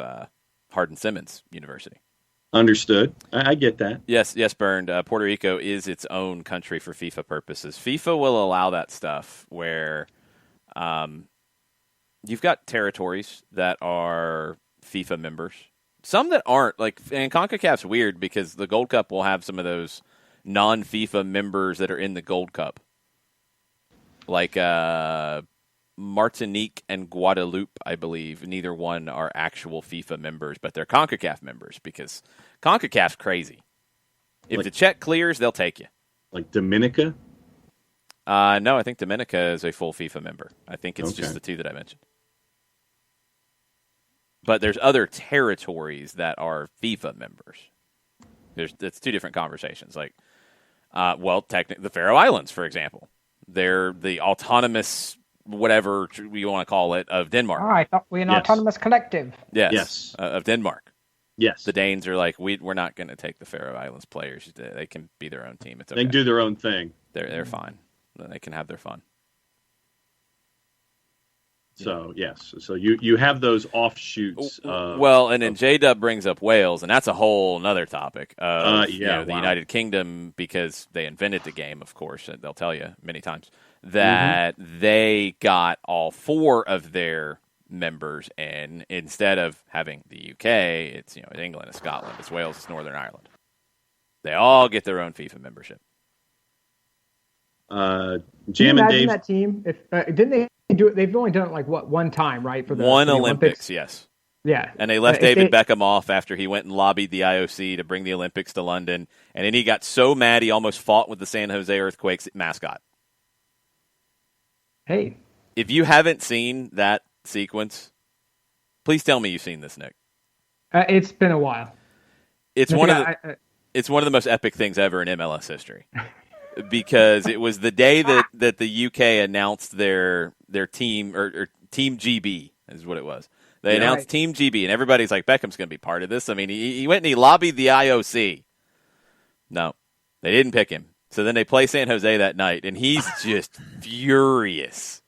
Hardin-Simmons University. Understood. I get that. Yes, Bernd. Puerto Rico is its own country for FIFA purposes. FIFA will allow that stuff where you've got territories that are FIFA members. Some that aren't. And CONCACAF's weird because the Gold Cup will have some of those non-FIFA members that are in the Gold Cup. Like Martinique and Guadeloupe, I believe. Neither one are actual FIFA members, but they're CONCACAF members because CONCACAF's crazy. If the check clears, they'll take you. Like Dominica? No, I think Dominica is a full FIFA member. I think it's just the two that I mentioned. But there's other territories that are FIFA members. It's two different conversations. Like, technically, the Faroe Islands, for example. They're the autonomous, whatever we want to call it, of Denmark. All right, we're an autonomous collective. Yes. Of Denmark. Yes. The Danes are like, we're not going to take the Faroe Islands players. They can be their own team. It's okay. They can do their own thing. They're fine. They can have their fun. So, yes. So you have those offshoots. And then J-Dub brings up Wales, and that's a whole other topic. The wow. United Kingdom, because they invented the game, of course, and they'll tell you many times, that they got all 4 of their members in. Instead of having the UK, it's England, it's Scotland, it's Wales, it's Northern Ireland. They all get their own FIFA membership. Jam and Dave. That team, if didn't they do it? They've only done it like one time, right? For the Olympics, yes. Yeah, and they left David Beckham off after he went and lobbied the IOC to bring the Olympics to London, and then he got so mad he almost fought with the San Jose Earthquakes mascot. Hey, if you haven't seen that sequence, please tell me you've seen this, Nick. It's been a while. It's one of the most epic things ever in MLS history. Because it was the day that the UK announced their team, or Team GB is what it was. They announced Team GB, and everybody's like, Beckham's going to be part of this. I mean, he went and he lobbied the IOC. No, they didn't pick him. So then they play San Jose that night, and he's just furious.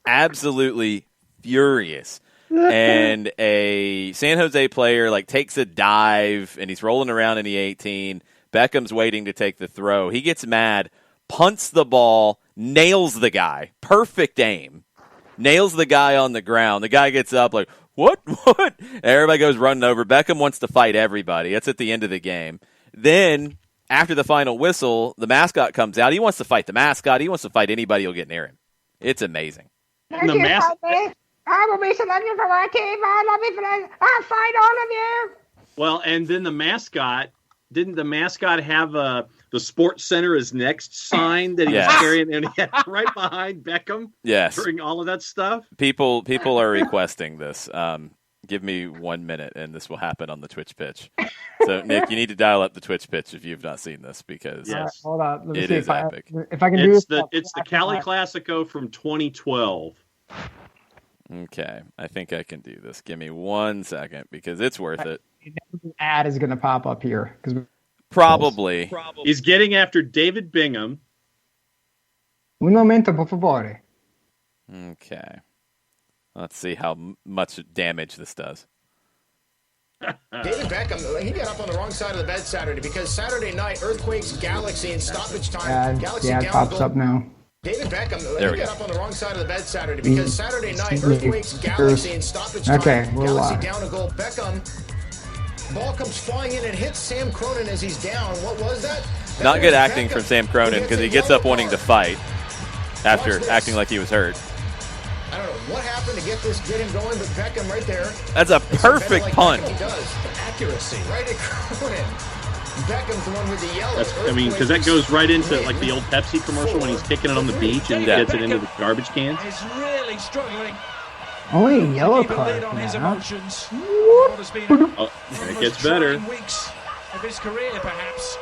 Absolutely furious. And a San Jose player takes a dive, and he's rolling around in the 18. Beckham's waiting to take the throw. He gets mad, punts the ball, nails the guy. Perfect aim. Nails the guy on the ground. The guy gets up like, what? And everybody goes running over. Beckham wants to fight everybody. That's at the end of the game. Then, after the final whistle, the mascot comes out. He wants to fight the mascot. He wants to fight anybody who'll get near him. It's amazing. I will be selected for my team. I love you, friends. I'll fight all of you. Well, and then the mascot, didn't the mascot have the Sports Center is next sign that he was carrying, and he had right behind Beckham? Yes. During all of that stuff? People are requesting this. Give me 1 minute, and this will happen on the Twitch pitch. So, Nick, you need to dial up the Twitch pitch if you've not seen this, because hold on. Let me it see is epic. If I can do it. It's the Cali Classico from 2012. Okay, I think I can do this. Give me 1 second, because it's worth it. The ad is going to pop up here. Probably. He's getting after David Bingham. Un momento, por favor. Okay. Let's see how much damage this does. David Beckham, he got up on the wrong side of the bed Saturday because Saturday night, Earthquakes, Galaxy, and stoppage time. It pops up now. David Beckham, he got up on the wrong side of the bed Saturday because Saturday night, Earthquakes, Galaxy, and stoppage time. Galaxy down a goal. Beckham, ball comes flying in and hits Sam Cronin as he's down. What was that? Not good acting from Sam Cronin, because he gets up wanting to fight after acting like he was hurt. I don't know what happened to get him going, but Beckham right there. That's a perfect punt. He does. Accuracy. Right at Cronin. Beckham's the one with the yellow. Because that goes right into the old Pepsi commercial when he's kicking it on the beach and he gets it into the garbage cans. He's really struggling. Only a yellow card. On his emotions. It gets better. Weeks of his career, perhaps.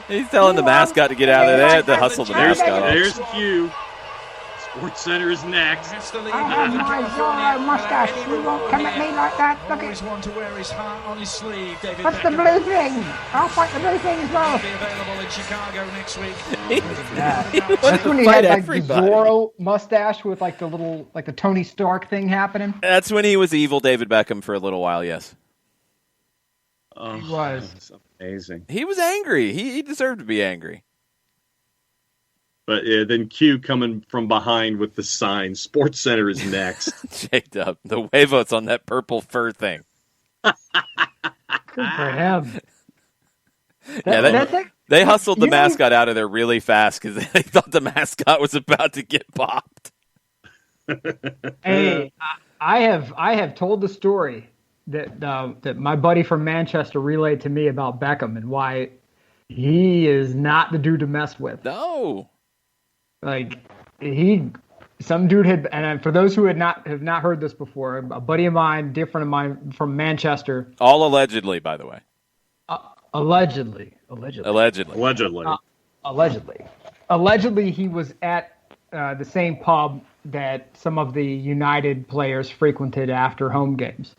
He's telling the mascot to get out of there. They had to hustle the mascot. There's Q. Sports Center is next. My mustache. You won't come at me like that. Look Always want to wear his heart on his sleeve, David What's Beckham. the blue thing? I'll fight the blue thing as well. Be available in Chicago next week. That's when he had the Zorro mustache with the little the Tony Stark thing happening. That's when he was evil David Beckham for a little while, yes. Oh, he was. That's amazing. He was angry. He deserved to be angry. But then Q coming from behind with the sign, Sports Center is next. J-Dub, the huevos on that purple fur thing. Good for him. That They hustled the You know- mascot out of there really fast because they thought the mascot was about to get popped. Hey, I have told the story that my buddy from Manchester relayed to me about Beckham and why he is not the dude to mess with. No. Like some dude had, and for those who have not heard this before, a buddy of mine, dear friend of mine from Manchester, All allegedly, by the way. allegedly, he was at the same pub that some of the United players frequented after home games.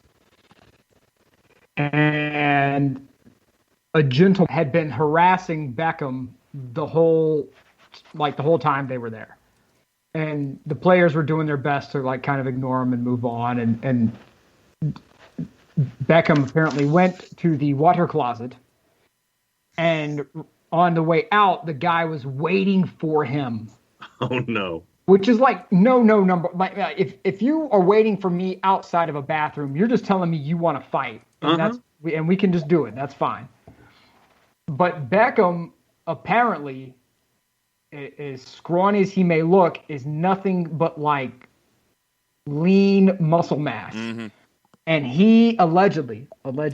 And a gentleman had been harassing Beckham the whole time they were there. And the players were doing their best to like kind of ignore him and move on. And Beckham apparently went to the water closet, and on the way out, the guy was waiting for him. Oh no. Which is like no number. Like if you are waiting for me outside of a bathroom, you're just telling me you want to fight, and we can just do it. That's fine. But Beckham apparently, as scrawny as he may look, is nothing but like lean muscle mass. Mm-hmm. And he allegedly. You like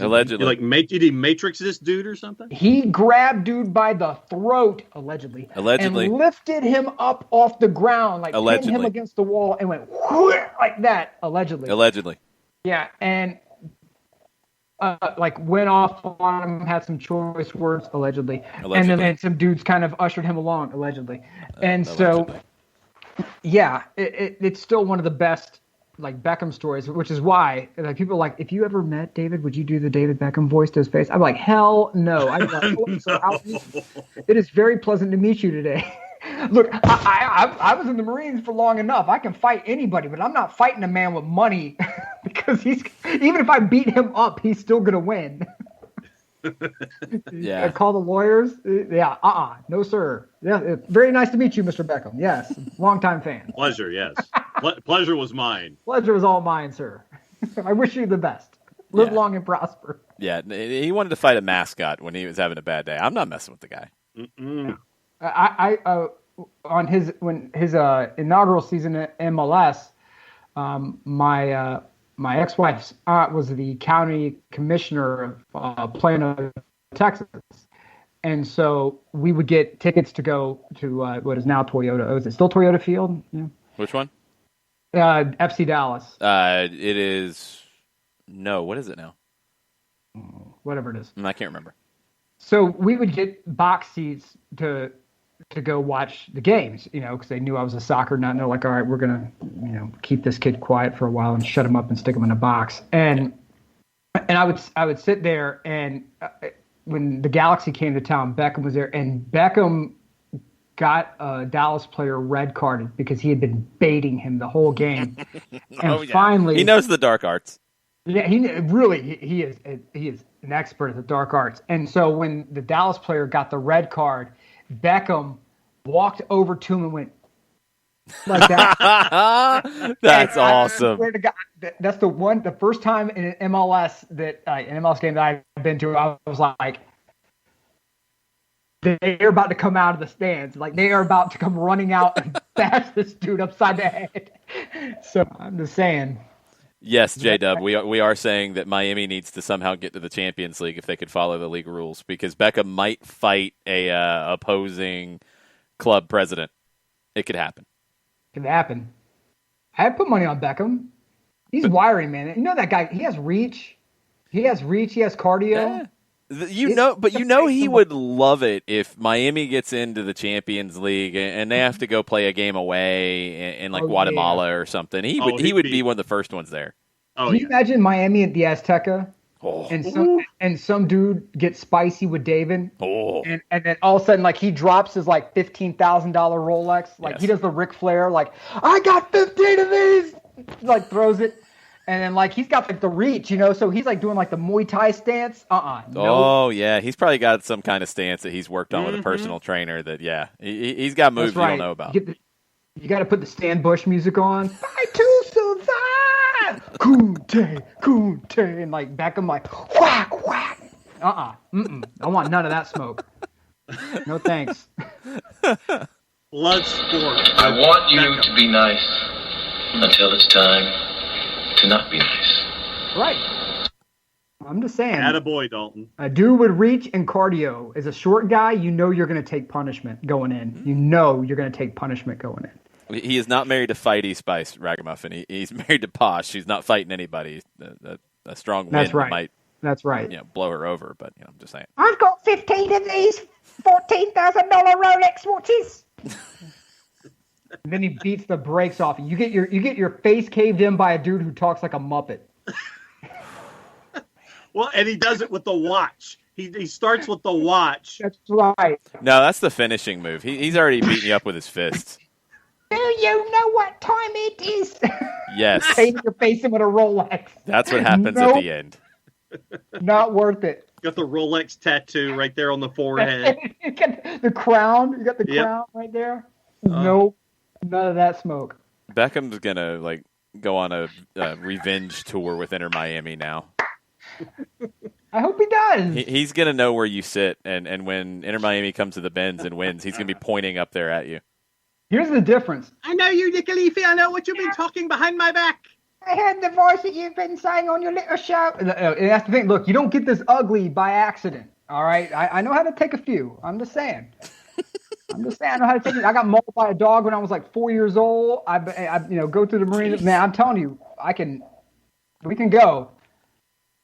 did he matrix this dude or something? He grabbed dude by the throat, allegedly, and lifted him up off the ground, like pinned him against the wall, and went like that, allegedly. Yeah, and like went off on him, had some choice words, allegedly. And then some dudes kind of ushered him along, allegedly. And so, yeah, it's still one of the best like Beckham stories, which is why like people are like, if you ever met David, would you do the David Beckham voice to his face? I'm like, hell no. I'm like, oh, sir, it is very pleasant to meet you today. Look, I was in the Marines for long enough. I can fight anybody, but I'm not fighting a man with money because even if I beat him up, he's still gonna win. Yeah. Call the lawyers. Yeah. No, sir. Yeah. Very nice to meet you, Mr. Beckham. Yes. Longtime fan. Pleasure. Yes. Pleasure was mine. Pleasure was all mine, sir. I wish you the best. Live long and prosper. Yeah. He wanted to fight a mascot when he was having a bad day. I'm not messing with the guy. Mm-mm. On his inaugural season at MLS, my ex-wife's aunt was the county commissioner of Plano, Texas. And so we would get tickets to go to what is now Toyota. Oh, is it still Toyota Field? Yeah. Which one? FC Dallas. It is. No, what is it now? Whatever it is. I can't remember. So we would get box seats to go watch the games, because they knew I was a soccer nut. And they're like, all right, we're going to, keep this kid quiet for a while and shut him up and stick him in a box. And I would sit there, and when the Galaxy came to town, Beckham was there, and Beckham got a Dallas player red carded because he had been baiting him the whole game. And finally, he knows the dark arts. Yeah, he is an expert at the dark arts. And so when the Dallas player got the red card, Beckham walked over to him and went like that. That's awesome. I swear to God, that's the first time in an MLS game that I've been to, I was like, they're about to come out of the stands. Like, they are about to come running out and bash this dude upside the head. So I'm just saying. Yes, J-Dub, we are saying that Miami needs to somehow get to the Champions League if they could follow the league rules, because Beckham might fight a opposing club president. It could happen. Could happen. I'd put money on Beckham. He's wiry, man. You know that guy, he has reach. He has cardio. Yeah. He would love it if Miami gets into the Champions League and they have to go play a game away in Guatemala or something. He would be one of the first ones there. Can you imagine Miami at the Azteca? Oh. And some dude gets spicy with David. Oh. And then all of a sudden, like, he drops his like $15,000 Rolex. Like, He does the Ric Flair, like, I got 15 of these. Like, throws it. And then, like, he's got, like, the reach, so he's, like, doing, like, the Muay Thai stance. No. Oh, yeah. He's probably got some kind of stance that he's worked on with a personal trainer that, he's got moves you don't know about. You got to put the Stan Bush music on. Fight to survive! Kunte. And, like, Beckham, like, whack, whack. I want none of that smoke. No thanks. Blood sport. I want you to be nice until it's time to not be nice. Right. I'm just saying. Attaboy, Dalton. A dude with reach and cardio is a short guy. You know you're going to take punishment going in. You know you're going to take punishment going in. He is not married to Fighty Spice Ragamuffin. He's married to Posh. She's not fighting anybody. A strong wind That's right. might blow her over, but I'm just saying. I've got 15 of these $14,000 Rolex watches. And then he beats the brakes off. You get your face caved in by a dude who talks like a Muppet. Well, and he does it with the watch. He starts with the watch. That's right. No, that's the finishing move. He's already beating you up with his fists. Do you know what time it is? Yes. Paint your face in with a Rolex. That's what happens at the end. Not worth it. Got the Rolex tattoo right there on the forehead. You got the crown. You got the crown right there. Nope. None of that smoke. Beckham's gonna go on a revenge tour with Inter Miami now. I hope he does. He's gonna know where you sit, and when Inter Miami comes to the Benz and wins, he's gonna be pointing up there at you. Here's the difference. I know you, Nick Leafy. I know what you've been talking behind my back. I heard the voice that you've been saying on your little show. And that's the thing. Look, you don't get this ugly by accident. All right? I know how to take a few. I'm just saying. I know how to take it. I got mauled by a dog when I was like 4 years old. I go through the Marine. Man, I'm telling you, we can go.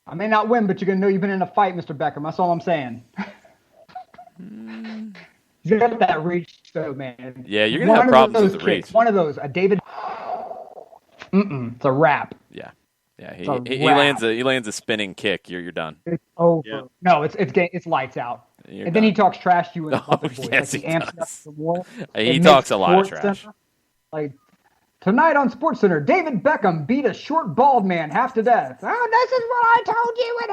I may not win, but you're going to know you've been in a fight, Mr. Beckham. That's all I'm saying. You got that reach, though, man. Yeah, you're going to have problems with the reach. One of those, a David. It's a wrap. Yeah. He lands a spinning kick. You're done. It's over. Yeah. No, it's lights out. You're and done. then he talks trash to you in the Muppet voice. Yes, like he amps does. up the war. He talks a lot of trash. Center, like tonight on SportsCenter, David Beckham beat a short bald man half to death. Oh, this is what I told you would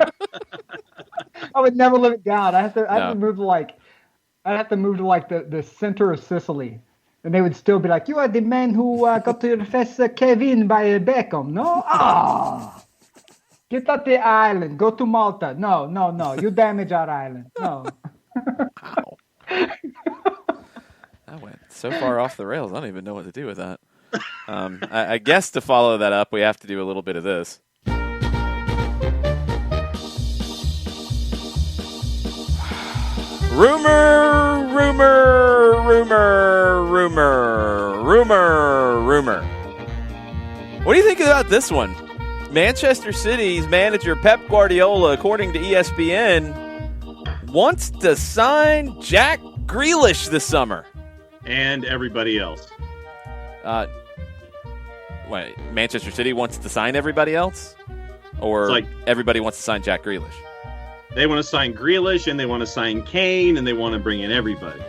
happen. I would never live it down. I have to move to the center of Sicily. And they would still be like, you are the man who got to confess Kevin by Beckham, no? Get off the island. Go to Malta. No. You damage our island. No. Wow. That went so far off the rails, I don't even know what to do with that. I guess to follow that up, we have to do a little bit of this. Rumor. What do you think about this one? Manchester City's manager Pep Guardiola, according to ESPN, wants to sign Jack Grealish this summer. And everybody else. Wait, Manchester City wants to sign everybody else? Or everybody wants to sign Jack Grealish? They want to sign Grealish, and they want to sign Kane, and they want to bring in everybody.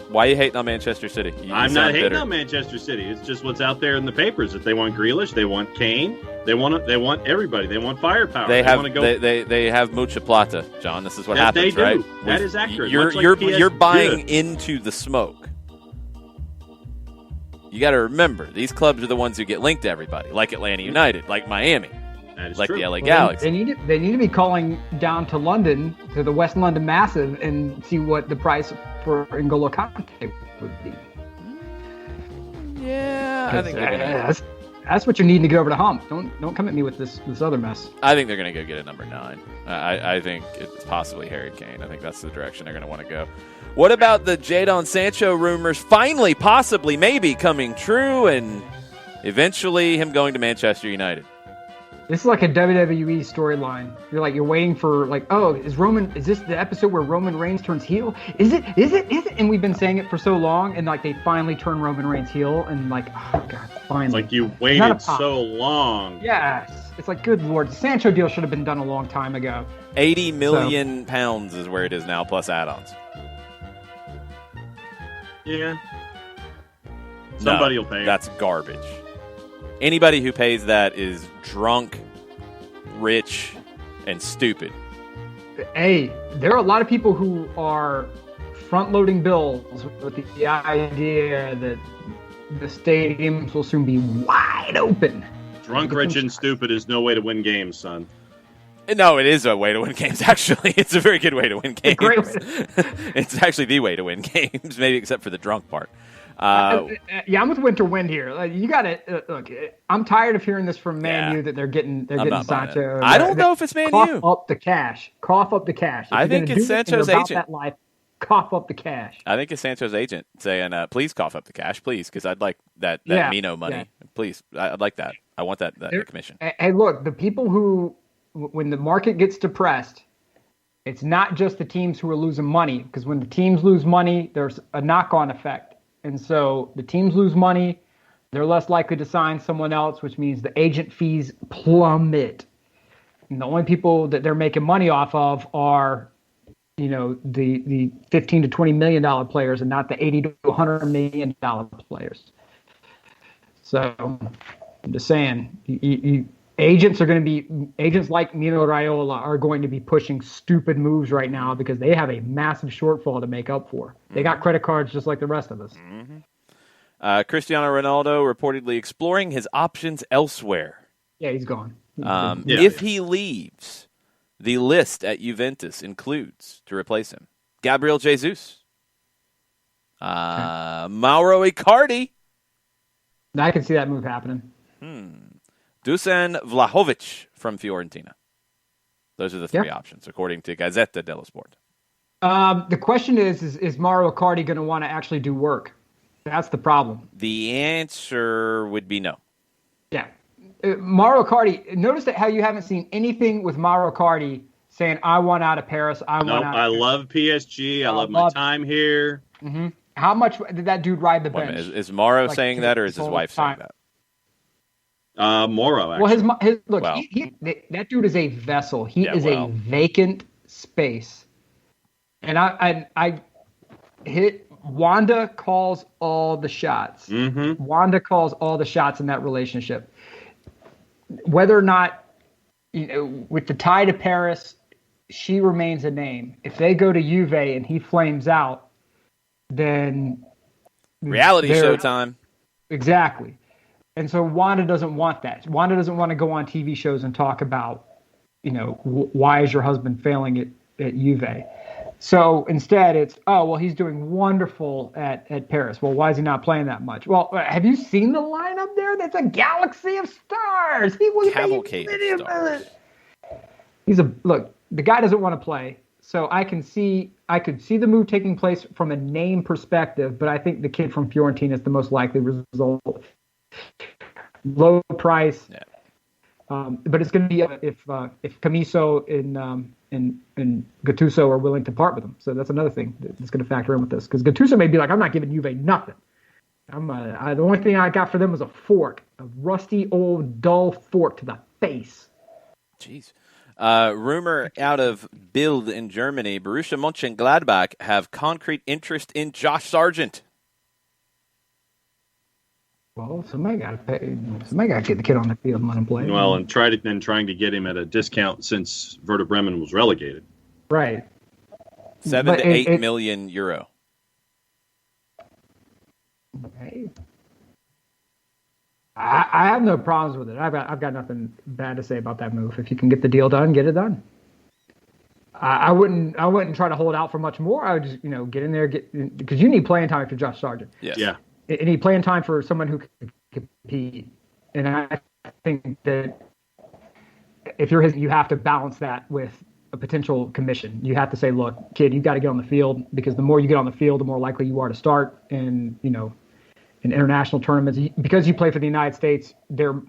Why are you hating on Manchester City? I'm not hating on Manchester City. It's just what's out there in the papers. That they want Grealish, they want Kane, they want everybody. They want firepower. They have mucha plata, John. This is what happens, they do. right? That is accurate. You're buying into the smoke. You got to remember, these clubs are the ones who get linked to everybody, like Atlanta United, like Miami, like true. the LA Galaxy. They need to be calling down to London, to the West London Massive, and see what the price for N'Golo Kante would be. Yeah, I think they're gonna. That's what you're needing to get over the hump. Don't come at me with this other mess. I think they're going to go get a number 9. I think it's possibly Harry Kane. I think that's the direction they're going to want to go. What about the Jadon Sancho rumors finally, possibly, maybe coming true, and eventually him going to Manchester United? This is like a WWE storyline. You're waiting for is this the episode where Roman Reigns turns heel? Is it? And we've been saying it for so long, and they finally turn Roman Reigns heel, and oh God, finally. It's you waited so long. Yes. It's good Lord. Sancho deal should have been done a long time ago. 80 million pounds is where it is now, plus add-ons. Yeah. Somebody will pay. That's garbage. Anybody who pays that is drunk, rich, and stupid. Hey, there are a lot of people who are front-loading bills with the idea that the stadiums will soon be wide open. Drunk, rich, and stupid is no way to win games, son. No, it is a way to win games, actually. It's a very good way to win games. Great way. It's actually the way to win games, maybe except for the drunk part. Yeah, I'm with Winter Wind here. Like, you got to look. I'm tired of hearing this from Man Yeah. U that they're getting not buying Sancho. it. I don't know if it's Man Cough U. up the cash. Cough up the cash. If I you're think gonna it's do anything Sancho's about agent. That life, cough up the cash. I think it's Sancho's agent saying, please cough up the cash, please, because I'd like that Yeah, Mino money. yeah. Please, I'd like that. I want that commission. Hey, look, the people who, when the market gets depressed, it's not just the teams who are losing money, because when the teams lose money, there's a knock-on effect. And so the teams lose money, they're less likely to sign someone else, which means the agent fees plummet. And the only people that they're making money off of are, the $15 to $20 million players, and not the $80 to $100 million players. So I'm just saying, agents like Mino Raiola are going to be pushing stupid moves right now because they have a massive shortfall to make up for. They got credit cards just like the rest of us. Mm-hmm. Cristiano Ronaldo reportedly exploring his options elsewhere. Yeah, he's gone. If he leaves, the list at Juventus includes, to replace him, Gabriel Jesus, Mauro Icardi. I can see that move happening. Dusan Vlahovic from Fiorentina. Those are the three options, according to Gazzetta dello Sport. The question is Mauro Icardi going to want to actually do work? That's the problem. The answer would be no. Yeah. Mauro Icardi, notice that how you haven't seen anything with Mauro Icardi saying, I want out of Paris. I love PSG. I love my time here. Mm-hmm. How much did that dude ride the bench? Is Mauro saying that, or is his wife saying that? Moro, actually. Well, that dude is a vessel. He is a vacant space. And I hit Wanda calls all the shots. Mm-hmm. Wanda calls all the shots in that relationship. Whether or not, with the tie to Paris, she remains a name. If they go to Juve and he flames out, then reality show time. Exactly. And so Wanda doesn't want that. Wanda doesn't want to go on TV shows and talk about, why is your husband failing at Juve? So instead it's, he's doing wonderful at Paris. Well, why is he not playing that much? Well, have you seen the lineup there? That's a galaxy of stars. He was cavalcade of stars. The guy doesn't want to play. So I could see the move taking place from a name perspective, but I think the kid from Fiorentina is the most likely result. Low price, but it's going to be if Camiso and Gattuso are willing to part with him. So that's another thing that's going to factor in with this, because Gattuso may be like, I'm not giving Juve nothing. The only thing I got for them was a fork, a rusty old dull fork to the face. Jeez. Rumor out of Bild in Germany, Borussia Mönchengladbach have concrete interest in Josh Sargent. Well, somebody got to pay. Somebody got to get the kid on the field and let him play. Well, and trying to get him at a discount since Werder Bremen was relegated. Right. 7 to 8 million euro. Okay. I have no problems with it. I've got nothing bad to say about that move. If you can get the deal done, get it done. I wouldn't try to hold out for much more. I would just get in there, because you need playing time for Josh Sargent. Yes. Yeah. And need playing time for someone who can compete. And I think that if you're you have to balance that with a potential commission. You have to say, look, kid, you've got to get on the field, because the more you get on the field, the more likely you are to start. And, in international tournaments, because you play for the United States, they're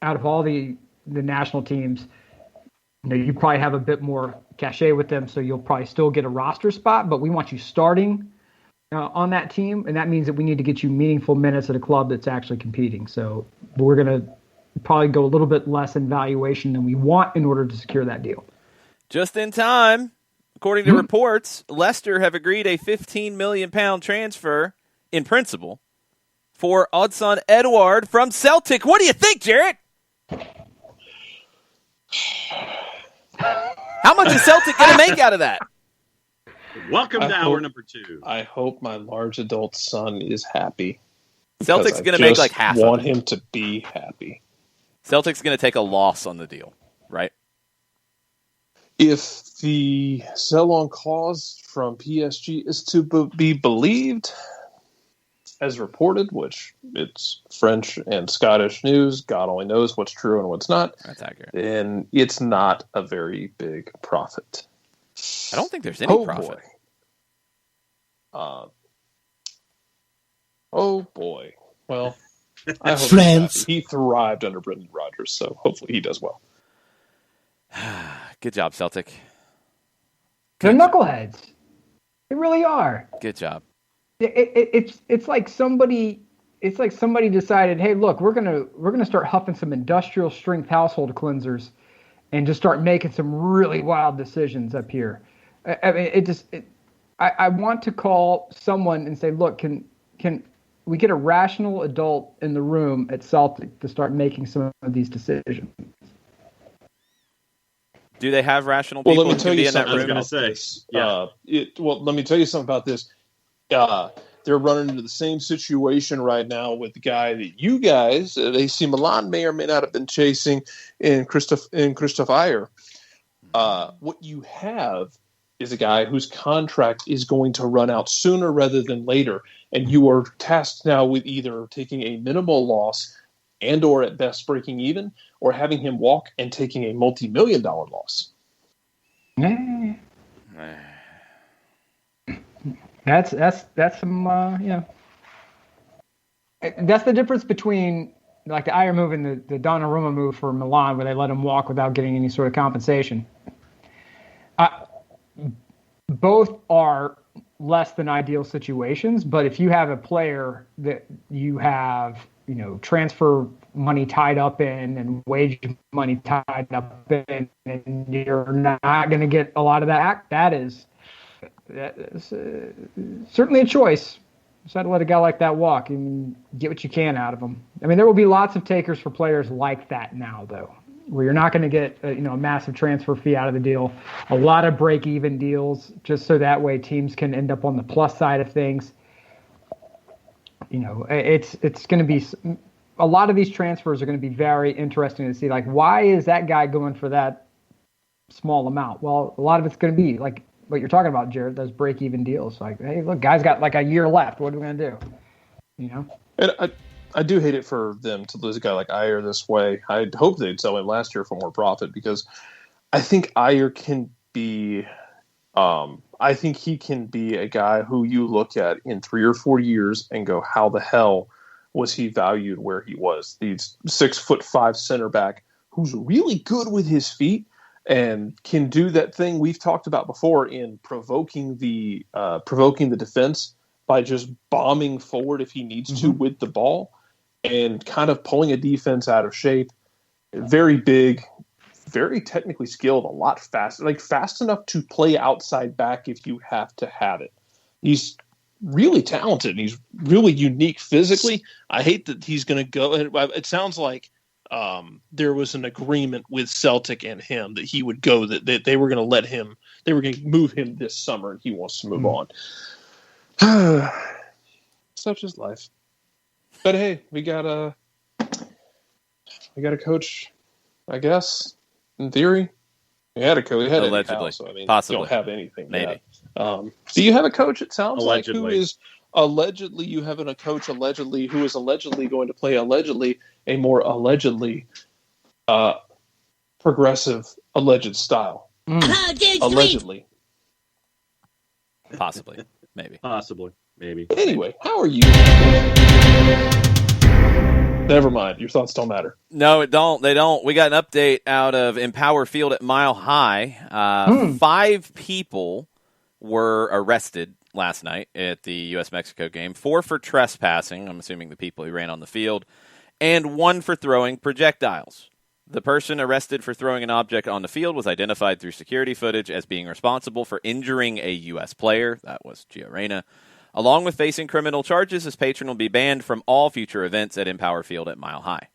out of all the national teams, you probably have a bit more cachet with them. So you'll probably still get a roster spot, but we want you starting on that team, and that means that we need to get you meaningful minutes at a club that's actually competing. So we're going to probably go a little bit less in valuation than we want in order to secure that deal. Just in time, according to reports, Leicester have agreed a £15 million transfer in principle for Odsonne Edouard from Celtic. What do you think, Jarrett? How much is Celtic going to make out of that? Welcome to hour number 2. I hope my large adult son is happy. Celtic's going to make like half of it. I want him to be happy. Celtic's going to take a loss on the deal, right? If the sell-on clause from PSG is to be believed, as reported, which it's French and Scottish news, God only knows what's true and what's not. That's accurate. And it's not a very big profit. I don't think there's any profit. Boy. Well, I hope Friends. he thrived under Brendan Rodgers, so hopefully he does well. Good job, Celtic. They're knuckleheads. They really are. Good job. It's like somebody decided, hey, look, we're gonna start huffing some industrial strength household cleansers, and just start making some really wild decisions up here. I mean, I want to call someone and say, look, can we get a rational adult in the room at Celtic to start making some of these decisions? Do they have rational people Well, let me tell you something. I was going to say, yeah. Let me tell you something about this. They're running into the same situation right now with the guy that you guys at AC Milan may or may not have been chasing in Christoph Ayer. What you have is a guy whose contract is going to run out sooner rather than later, and you are tasked now with either taking a minimal loss and or at best breaking even, or having him walk and taking a multi-million-dollar loss. That's some That's the difference between like the Ayer move and the Donnarumma move for Milan, where they let him walk without getting any sort of compensation. Both are less than ideal situations, but if you have a player that you have, transfer money tied up in and wage money tied up in, and you're not going to get a lot of that is certainly a choice. Decide to let a guy like that walk and get what you can out of him. I mean, there will be lots of takers for players like that now, though, where you're not going to get a massive transfer fee out of the deal, a lot of break-even deals, just so that way teams can end up on the plus side of things. It's going to be a lot of these transfers are going to be very interesting to see. Like, why is that guy going for that small amount? Well, a lot of it's going to be like what you're talking about, Jared, those break-even deals. Like, hey, look, guy's got like a year left. What are we going to do? And I do hate it for them to lose a guy like Ayer this way. I hope they'd sell him last year for more profit, because I think Ayer can be I think he can be a guy who you look at in 3 or 4 years and go, how the hell was he valued where he was? He's 6'5" center back who's really good with his feet and can do that thing we've talked about before in provoking the defense by just bombing forward if he needs to with the ball and kind of pulling a defense out of shape. Very big, very technically skilled, a lot fast, like fast enough to play outside back if you have to have it. He's really talented and he's really unique physically. I hate that he's going to go. It sounds like there was an agreement with Celtic and him that he would go, that they were going to let him, they were going to move him this summer and he wants to move on. Such is life. But hey, we got a coach, I guess. In theory, we had a coach. We had allegedly, so, I mean, possibly, don't have anything. Maybe. Do you have a coach? It sounds allegedly. like who is allegedly you have a coach allegedly who is allegedly going to play allegedly a more allegedly progressive alleged style. Allegedly, possibly, maybe, maybe. Anyway, how are you? Never mind. Your thoughts don't matter. No, it don't. They don't. We got an update out of Empower Field at Mile High. 5 people were arrested last night at the U.S.-Mexico game. 4 for trespassing, I'm assuming the people who ran on the field, and 1 for throwing projectiles. The person arrested for throwing an object on the field was identified through security footage as being responsible for injuring a U.S. player. That was Gio Reyna. Along with facing criminal charges, his patron will be banned from all future events at Empower Field at Mile High.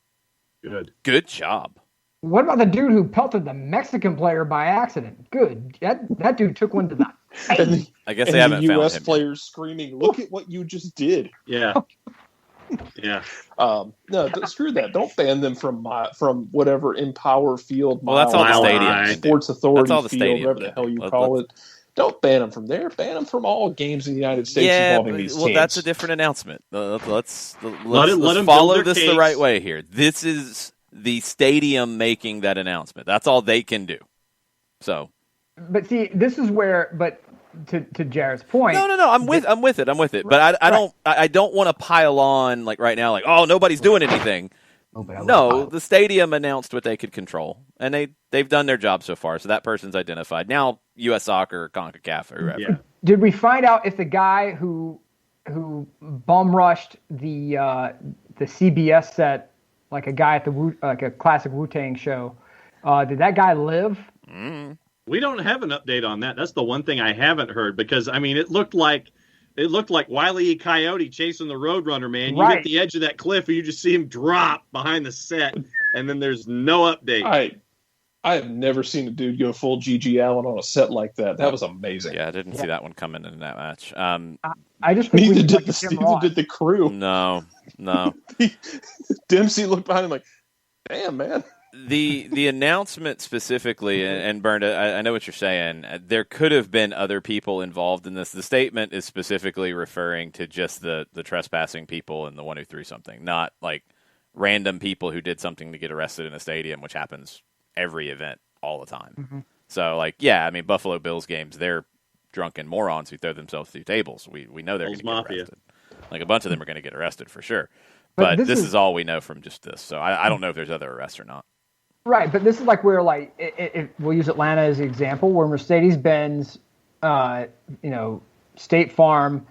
Good job. What about the dude who pelted the Mexican player by accident? Good. That dude took one to the face. I guess they haven't the found U.S. him. players screaming, "Look at what you just did!" Yeah. Yeah. Screw that. Don't ban them from whatever Empower Field. Well, that's all the stadium. Sports Authority that's all the Field, stadium whatever the hell you call it. Don't ban them from there. Ban them from all games in the United States involving these teams. Well, that's a different announcement. Let's them follow this case. the right way here. This is the stadium making that announcement. That's all they can do. So, but see, this is where, but to Jared's point, no, I'm with it. But I don't want to pile on like right now, like, oh, nobody's doing anything. No, the stadium announced what they could control, and they've done their job so far. So that person's identified. Now, U.S. Soccer, Concacaf, or whoever. Yeah. Did we find out if the guy who bum rushed the CBS set like a guy at like a classic Wu-Tang show? Did that guy live? We don't have an update on that. That's the one thing I haven't heard because I mean it looked like Wile E. Coyote chasing the Roadrunner, man. You hit the edge of that cliff and you just see him drop behind the set, and then there's no update. I have never seen a dude go full G.G. Allen on a set like that. That was amazing. Yeah, I didn't see that one coming in that match. I just think neither did the crew. No. Dempsey looked behind him like, damn, man. The announcement specifically, and Bernda, I know what you're saying. There could have been other people involved in this. The statement is specifically referring to just the trespassing people and the one who threw something, not like random people who did something to get arrested in a stadium, which happens every event all the time. Mm-hmm. So, like, yeah, I mean, Buffalo Bills games, they're drunken morons who throw themselves through tables. We know they're going to get arrested. Like, a bunch of them are going to get arrested for sure. But this is all we know from just this. So I don't know if there's other arrests or not. Right, but this is like where, like, we'll use Atlanta as an example, where Mercedes-Benz, State Farm,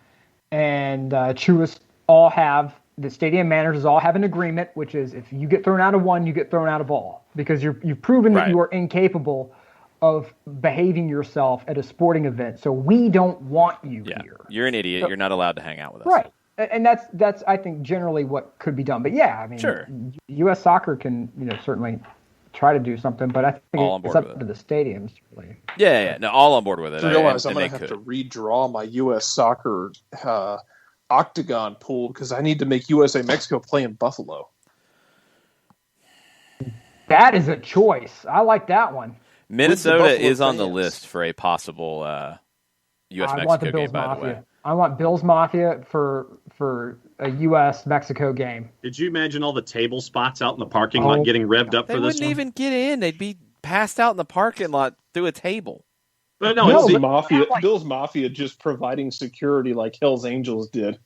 and Truist all have, the stadium managers all have an agreement, which is if you get thrown out of one, you get thrown out of all. Because you've proven that you are incapable of behaving yourself at a sporting event. So we don't want you here. You're an idiot. You're not allowed to hang out with us. Right. And that's I think, generally what could be done. But, yeah, I mean, sure. U.S. Soccer can, certainly try to do something, but I think it's up to the stadiums. Really. Yeah. No, all on board with it. I realize I'm going to have to redraw my U.S. Soccer octagon pool because I need to make USA Mexico play in Buffalo. That is a choice. I like that one. Minnesota is on the list for a possible U.S. Mexico game, by the way. I want Bills Mafia for a U.S. Mexico game. Did you imagine all the table spots out in the parking lot getting revved up for this one? They wouldn't even get in. They'd be passed out in the parking lot through a table. But Bills Mafia just providing security like Hell's Angels did.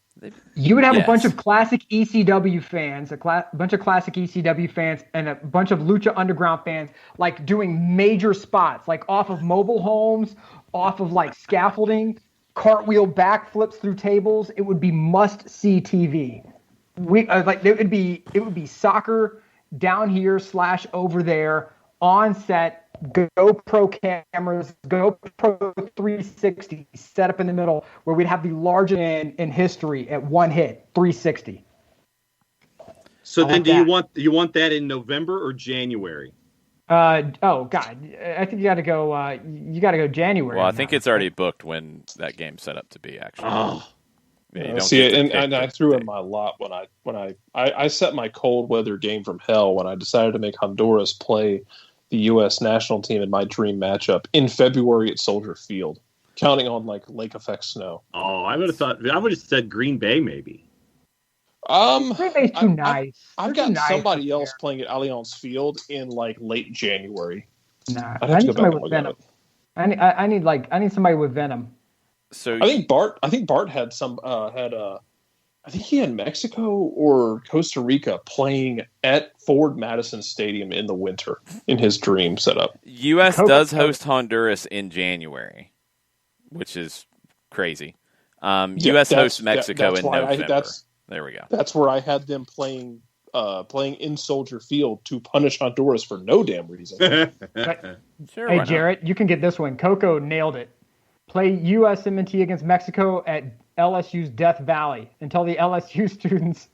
You would have a bunch of classic ECW fans, bunch of classic ECW fans, and a bunch of Lucha Underground fans, like doing major spots, like off of mobile homes, off of like scaffolding, cartwheel backflips through tables. It would be must-see TV. It would be soccer down here / over there on set. GoPro cameras, GoPro 360 set up in the middle where we'd have the largest in history at one hit, 360. So then you want that in November or January? Oh God, I think you got to go January. Well, I think it's already booked when that game's set up to be actually. Oh. Yeah, and I threw in my lot when I set my cold weather game from hell when I decided to make Honduras play the U.S. national team in my dream matchup in February at Soldier Field, counting on like lake effect snow. Oh, I would have said Green Bay maybe. Green Bay's too nice. I've got somebody else playing at Allianz Field in like late January. Nah, I need somebody with venom. I need somebody with venom. So I think Bart had I think he had Mexico or Costa Rica playing at Ford Madison Stadium in the winter in his dream setup. U.S. does host Honduras in January, which is crazy. U.S. hosts Mexico in November. There we go. That's where I had them playing in Soldier Field to punish Honduras for no damn reason. Sure, hey, Jarrett, you can get this one. Coco nailed it. Play USMNT against Mexico at LSU's Death Valley and tell the LSU students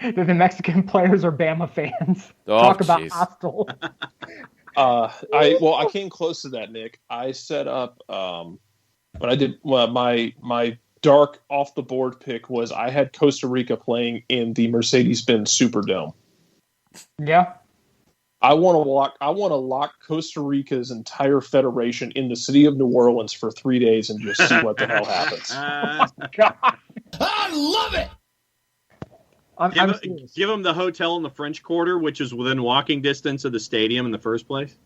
that the Mexican players are Bama fans. Talk about hostile. I came close to that, Nick. I set up when I did my dark off the board pick was I had Costa Rica playing in the Mercedes-Benz Superdome. Yeah. I want to lock Costa Rica's entire federation in the city of New Orleans for 3 days and just see what the hell happens. Oh my God. I love it. Give them the hotel in the French Quarter, which is within walking distance of the stadium in the first place.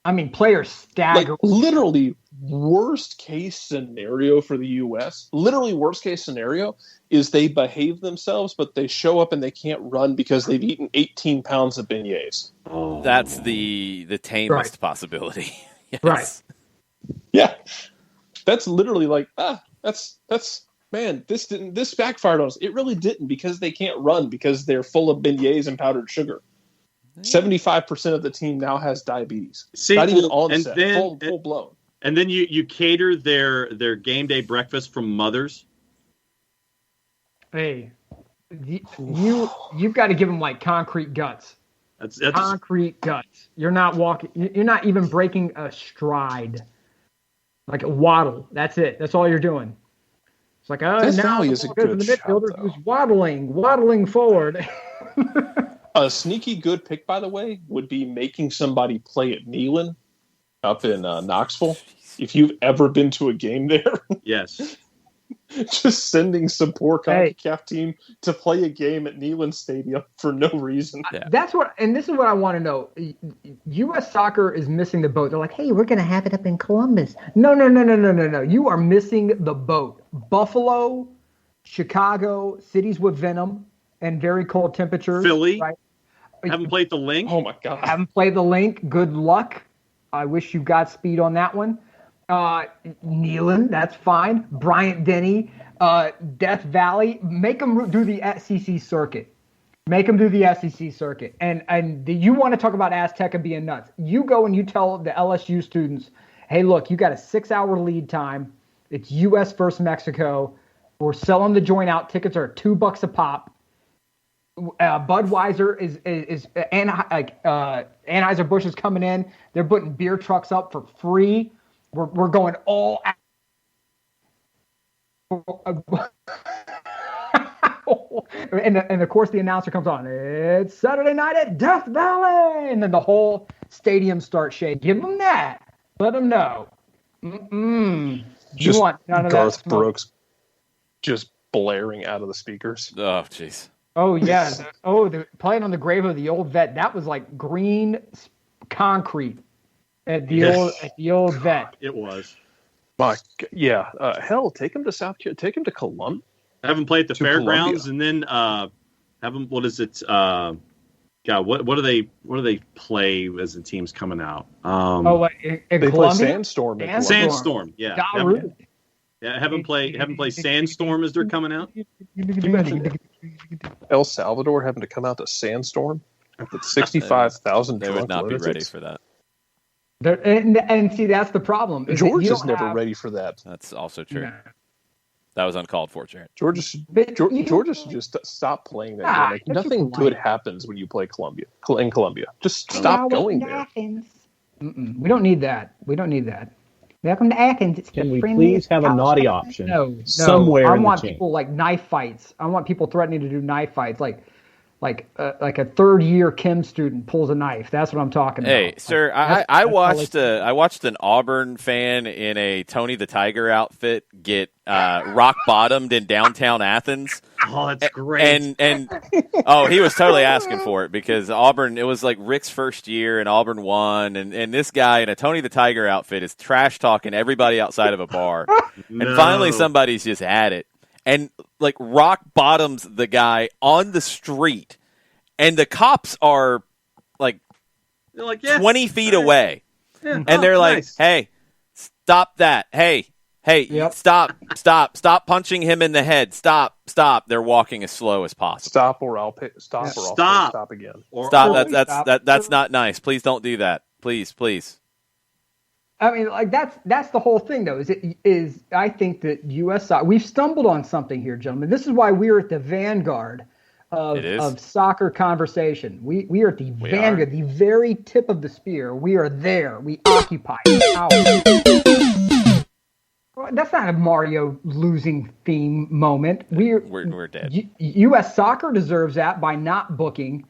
I mean, players stagger. Like, literally, worst case scenario for the U.S., literally worst case scenario is they behave themselves, but they show up and they can't run because they've eaten 18 pounds of beignets. Oh. That's the tamest possibility. Yes. Right. Yeah. That's literally like, man, this backfired on us. It really didn't, because they can't run because they're full of beignets and powdered sugar. 75% of the team now has diabetes. See, not even onset, then, full blown. And then you cater their game day breakfast from Mother's. Hey, you've got to give them like concrete guts. That's concrete guts. You're not walking. You're not even breaking a stride, like a waddle. That's it. That's all you're doing. It's like, this now Valley is a good the shot, midfielder though. who's waddling forward. A sneaky good pick, by the way, would be making somebody play at Neyland up in Knoxville. If you've ever been to a game there, yes. Just sending some poor Concacaf team to play a game at Neyland Stadium for no reason. Yeah. That's what, and this is what I want to know. U.S. soccer is missing the boat. They're like, hey, we're going to have it up in Columbus. No. You are missing the boat. Buffalo, Chicago, cities with venom and very cold temperatures. Philly. Right? Haven't played the Link. Oh, my God. Haven't played the Link. Good luck. I wish you got speed on that one. Neyland, that's fine. Bryant Denny, Death Valley. Make them do the SEC circuit. Make them do the SEC circuit. And you want to talk about Azteca being nuts. You go and you tell the LSU students, hey, look, you got a 6-hour lead time. It's U.S. versus Mexico. We're selling the joint out. Tickets are $2 a pop. Budweiser is Anheuser-Busch is coming in. They're putting beer trucks up for free. We're going all out. and of course the announcer comes on. It's Saturday night at Death Valley, and then the whole stadium starts shaking. Give them that. Let them know. You want none of Garth that smoke. Brooks just blaring out of the speakers. Oh, jeez. Oh yeah. They're playing on the grave of the old vet. That was like green concrete at the old vet. It was. Hell, take him to South Carolina. Take him to Columbia. Have them play at the fairgrounds, Columbia. and then have them. What is it? God, what do they play as the team's coming out? They Columbia? play Sandstorm. Sandstorm. Yeah. Have them play Rude. Sandstorm as they're coming out. El Salvador having to come out to Sandstorm with 65,000 They would not be ready for that. And see, that's the problem. Georgia's never ready for that. That's also true. No. That was uncalled for, Jared. Georgia should just stop playing that game. Like, nothing good happens when you play in Columbia. Just stop going there. We don't need that. Welcome to Athens. Can we please have a naughty option? No. Somewhere I in want the chain. people like knife fights. I want people threatening to do knife fights, like a third-year chem student pulls a knife. That's what I'm talking about. Hey, sir, I watched an Auburn fan in a Tony the Tiger outfit get rock bottomed in downtown Athens. Oh, that's great. And he was totally asking for it because Auburn, it was like Rick's first year and Auburn won, and this guy in a Tony the Tiger outfit is trash talking everybody outside of a bar. No. And finally somebody's just at it. And like rock bottoms the guy on the street, and the cops are like, They're like 20 feet away. Yeah. And they're like, nice. hey, stop that. Hey, Yep. stop punching him in the head. Stop. They're walking as slow as possible. Stop or I'll pay. Stop again. That's not nice. Please don't do that. Please. I mean, like that's the whole thing, though. Is I think that U.S. soccer, we've stumbled on something here, gentlemen. This is why we're at the vanguard of soccer conversation. We are at the vanguard, the very tip of the spear. We are there. We occupy power. Well, that's not a Mario losing theme moment. We're dead. U.S. Soccer deserves that by not booking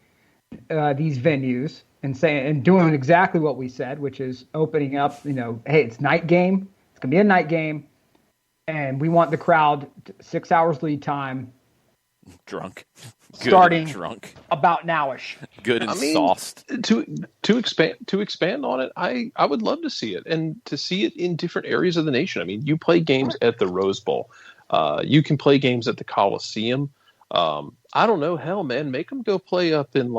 these venues and doing exactly what we said, which is opening up. Hey, it's night game. It's gonna be a night game, and we want the crowd 6 hours lead time. Drunk. Starting drunk. About nowish. Good and sauced. To expand on it, I would love to see it, and to see it in different areas of the nation. I mean, you play games at the Rose Bowl. You can play games at the Coliseum. I don't know. Hell, man, make them go play up in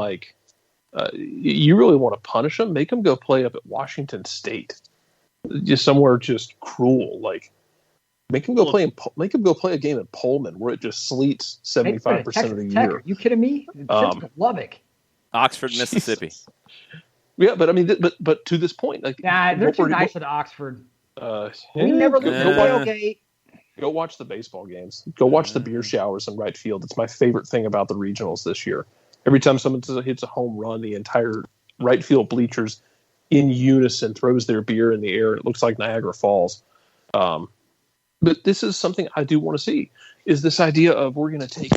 you really want to punish them? Make them go play up at Washington State, just somewhere just cruel. Make them go play a game in Pullman where it just sleets 75% of the year. Are you kidding me? Lubbock, Oxford, Mississippi. Yeah, but I mean, but to this point, they're too nice at Oxford. We never looked at tailgate. Go watch the baseball games. Go watch the beer showers in right field. It's my favorite thing about the regionals this year. Every time someone hits a home run, the entire right field bleachers in unison throws their beer in the air. It looks like Niagara Falls. But this is something I do want to see, is this idea of we're going to take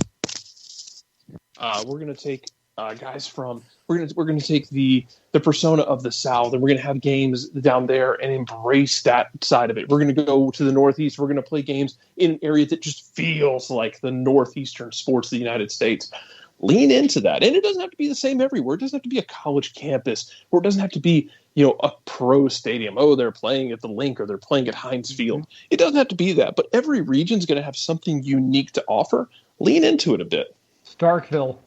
guys from, we're going to take the persona of the South, and we're going to have games down there and embrace that side of it. We're going to go to the Northeast. We're going to play games in an area that just feels like the Northeastern sports of the United States. Lean into that. And it doesn't have to be the same everywhere. It doesn't have to be a college campus, or it doesn't have to be, a pro stadium. Oh, they're playing at the Link or they're playing at Heinz Field. It doesn't have to be that, but every region's going to have something unique to offer. Lean into it a bit. Starkville.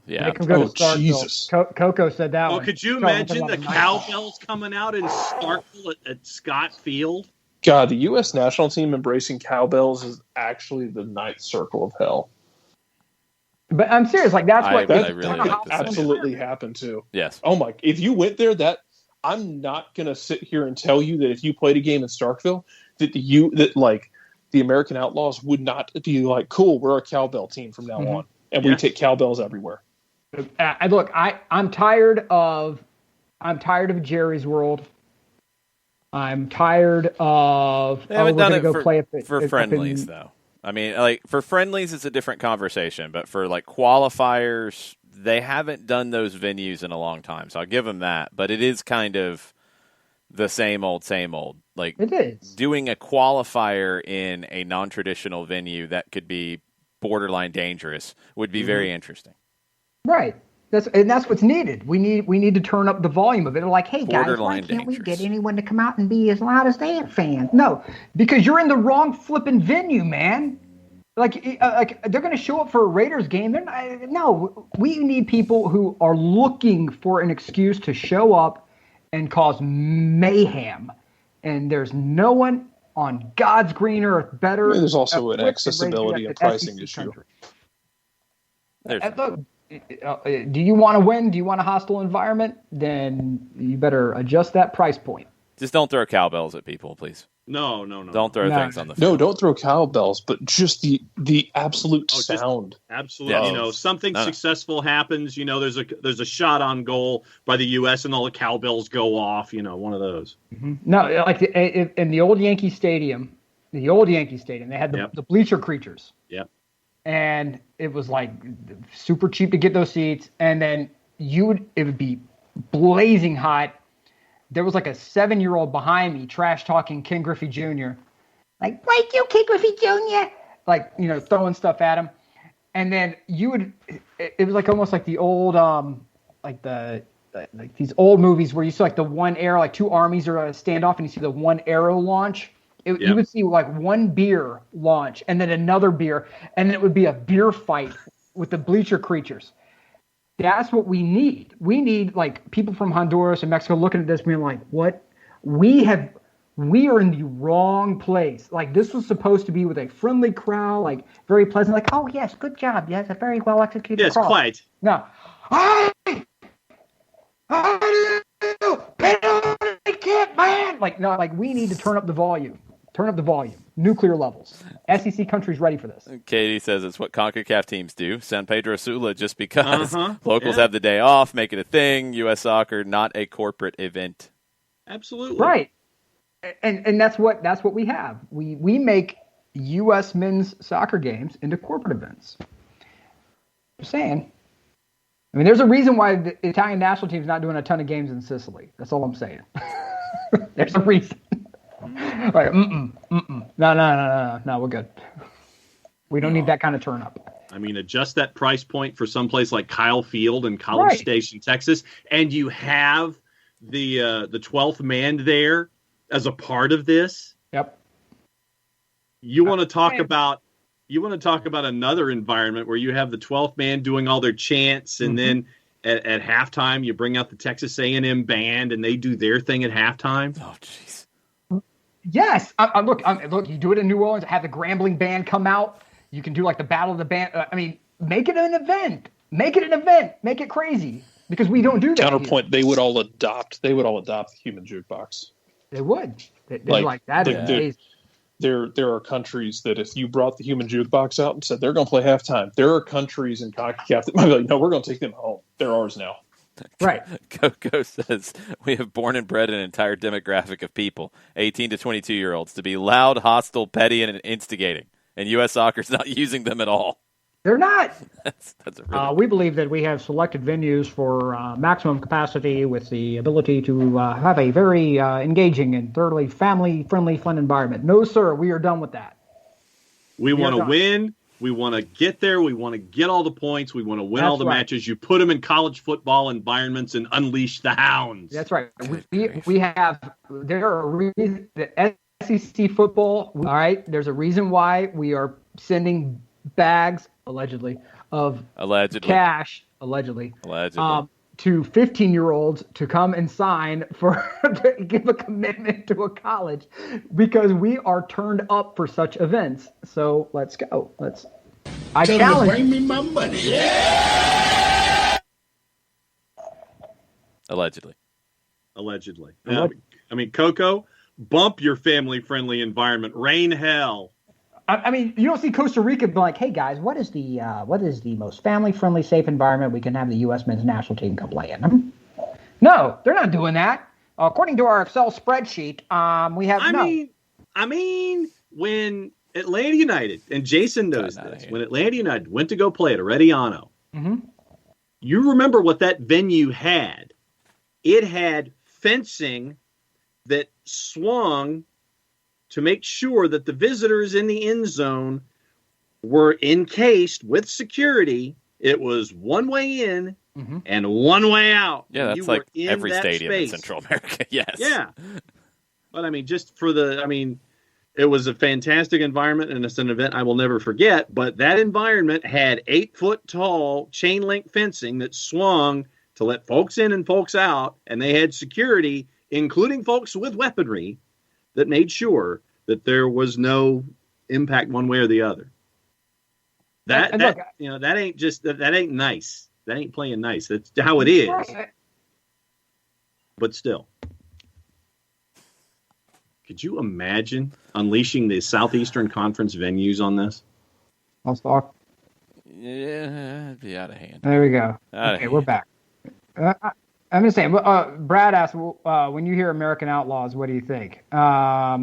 Yeah. Make them go to Starkville. Jesus. Coco said that one. Well, could you imagine the cowbells coming out in Starkville at Scott Field? God, the U.S. national team embracing cowbells is actually the ninth circle of hell. But I'm serious. That's what I really like this absolutely happened too. Yes. Oh my! If you went there, I'm not gonna sit here and tell you that if you played a game in Starkville, that the American Outlaws would not be like, cool, we're a cowbell team from now on, and we take cowbells everywhere. Look, I'm tired of Jerry's World. I'm tired of. They haven't done it for friendlies, though. I mean, for friendlies, it's a different conversation. But for qualifiers, they haven't done those venues in a long time. So I'll give them that. But it is kind of the same old, same old. It is. Doing a qualifier in a non-traditional venue that could be borderline dangerous would be very interesting. Right. That's what's needed. We need to turn up the volume of it. Hey guys, why can't dangerous. we get anyone to come out and be as loud as they are fans? No, because you're in the wrong flipping venue, man. They're going to show up for a Raiders game. No, we need people who are looking for an excuse to show up and cause mayhem. And there's no one on God's green earth better. There's also an accessibility and pricing issue. Look, do you want to win? Do you want a hostile environment? Then you better adjust that price point. Just don't throw cowbells at people, please. No. Don't throw things on the field. No, don't throw cowbells, but just the absolute sound. Absolutely. Yeah. Something successful happens. There's a shot on goal by the U.S. and all the cowbells go off. One of those. Mm-hmm. No, in the old Yankee Stadium, they had the bleacher creatures. Yep. And it was super cheap to get those seats, and then it would be blazing hot. There was a 7-year-old behind me trash talking Ken Griffey Jr. Wake you, Ken Griffey Jr. Throwing stuff at him, and then it was almost like the old these old movies where you see the one arrow, two armies are a standoff, and you see the one arrow launch. You would see one beer launch and then another beer, and then it would be a beer fight with the bleacher creatures. That's what we need. We need people from Honduras and Mexico looking at this being what? We are in the wrong place. This was supposed to be with a friendly crowd, very pleasant, oh yes, good job. Yes, a very well executed Yes, cross. quite. No. We need to turn up the volume. Turn up the volume. Nuclear levels. SEC countries ready for this. Katie says it's what Concacaf teams do. San Pedro Sula just because locals have the day off, make it a thing. U.S. Soccer, not a corporate event. Absolutely. Right. and that's what we have. We make U.S. men's soccer games into corporate events. Just saying. I mean, there's a reason why the Italian national team is not doing a ton of games in Sicily. That's all I'm saying. There's a reason. Like, no, we're good. We don't need that kind of turn up. I mean, adjust that price point for someplace like Kyle Field in College Station, Texas, and you have the 12th man there as a part of this. Yep. You want to talk about another environment where you have the 12th man doing all their chants, and then at halftime you bring out the Texas A&M band and they do their thing at halftime. Oh, jeez. Yes. Look, you do it in New Orleans. Have the Grambling band come out. You can do like the Battle of the Band. Make it an event. Make it an event. Make it crazy, because we don't do that. Counterpoint: They would all adopt the human jukebox. They would. They're like that. There are countries that if you brought the human jukebox out and said they're going to play halftime, there are countries in Concacaf that might be like, no, we're going to take them home. They're ours now. Right. Coco says, we have born and bred an entire demographic of people, 18 to 22-year-olds, to be loud, hostile, petty, and instigating. And U.S. soccer's not using them at all. They're not. That's a really we believe that we have selected venues for maximum capacity with the ability to have a very engaging and thoroughly family-friendly, fun environment. No, sir, we are done with that. We want to win. We want to get there. We want to get all the points. We want to win all the matches. You put them in college football environments and unleash the hounds. That's right. There are reasons that SEC football, all right, there's a reason why we are sending bags, allegedly, of cash, allegedly. To 15-year-olds to come and sign to give a commitment to a college, because we are turned up for such events. So let's go. I challenge. Bring me my money. Yeah! Allegedly. I mean, Coco, bump your family-friendly environment. Rain hell. I mean, you don't see Costa Rica be like, hey, guys, what is the most family-friendly, safe environment we can have the U.S. men's national team come play in? No, they're not doing that. According to our Excel spreadsheet, we have I mean, when Atlanta United, and Jason knows this, when Atlanta United went to go play at Arellano, you remember what that venue had. It had fencing that swung to make sure that the visitors in the end zone were encased with security. It was one way in and one way out. Yeah, that's like every stadium in Central America. Yes. Yeah. But I mean, it was a fantastic environment, and it's an event I will never forget. But that environment had 8-foot-tall chain link fencing that swung to let folks in and folks out, and they had security, including folks with weaponry, that made sure that there was no impact one way or the other. That ain't nice. That ain't playing nice. That's how it is. But still, could you imagine unleashing the Southeastern Conference venues on this? I'll start. Yeah, it'd be out of hand. There we go. Okay, we're back. I'm just saying. Brad asked, when you hear American Outlaws, what do you think? I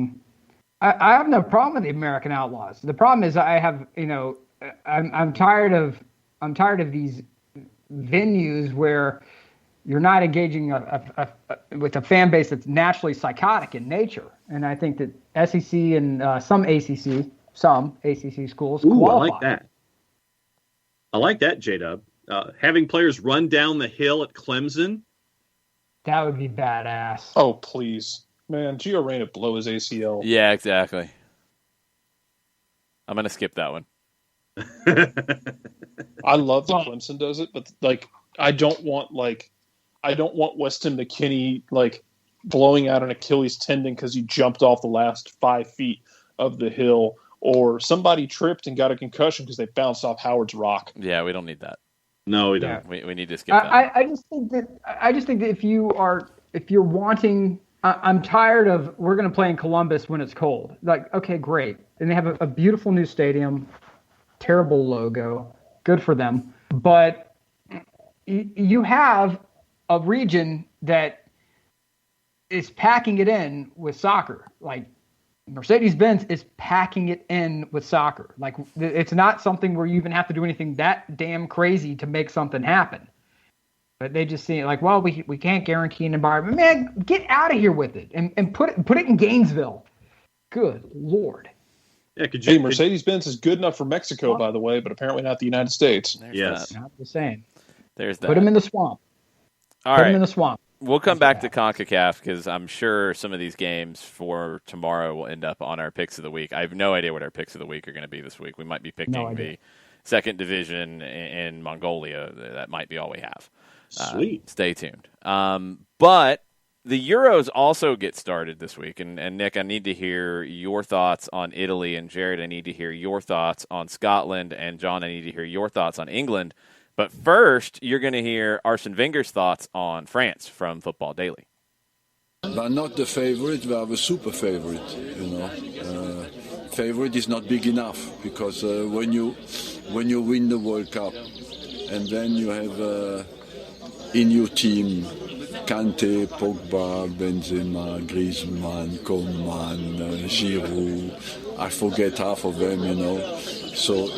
have no problem with the American Outlaws. The problem is I'm tired of these venues where you're not engaging with a fan base that's naturally psychotic in nature. And I think that SEC and some ACC schools qualify. I like that, J-Dub. Having players run down the hill at Clemson. That would be badass. Oh, please. Man, Gio Reyna blow his ACL. Yeah, exactly. I'm going to skip that one. I love that Clemson does it, but I don't want Weston McKinney blowing out an Achilles tendon because he jumped off the last 5 feet of the hill, or somebody tripped and got a concussion because they bounced off Howard's rock. Yeah, we don't need that. No, we don't. We need to skip that. I just think that if you're wanting, I'm tired of we're going to play in Columbus when it's cold. Okay, great, and they have a beautiful new stadium, terrible logo, good for them, but you have a region that is packing it in with soccer. Like Mercedes-Benz is packing it in with soccer. Like it's not something where you even have to do anything that damn crazy to make something happen. But they just see it like, well, we can't guarantee an environment. Man, get out of here with it and put it in Gainesville. Good Lord. Yeah, Mercedes-Benz is good enough for Mexico, by the way, but apparently not the United States. Yes. Not the same. There's that. Put them in the swamp. All Put right. them in the swamp. We'll come back to CONCACAF because I'm sure some of these games for tomorrow will end up on our picks of the week. I have no idea what our picks of the week are going to be this week. We might be picking the second division in Mongolia. That might be all we have. Sweet. Stay tuned. But the Euros also get started this week. And Nick, I need to hear your thoughts on Italy. And Jared, I need to hear your thoughts on Scotland. And John, I need to hear your thoughts on England. But first, you're going to hear Arsene Wenger's thoughts on France from Football Daily. But not the favorite, we are the super favorite, favorite is not big enough because when you win the World Cup and then you have in your team Kante, Pogba, Benzema, Griezmann, Coman, Giroud, I forget half of them, so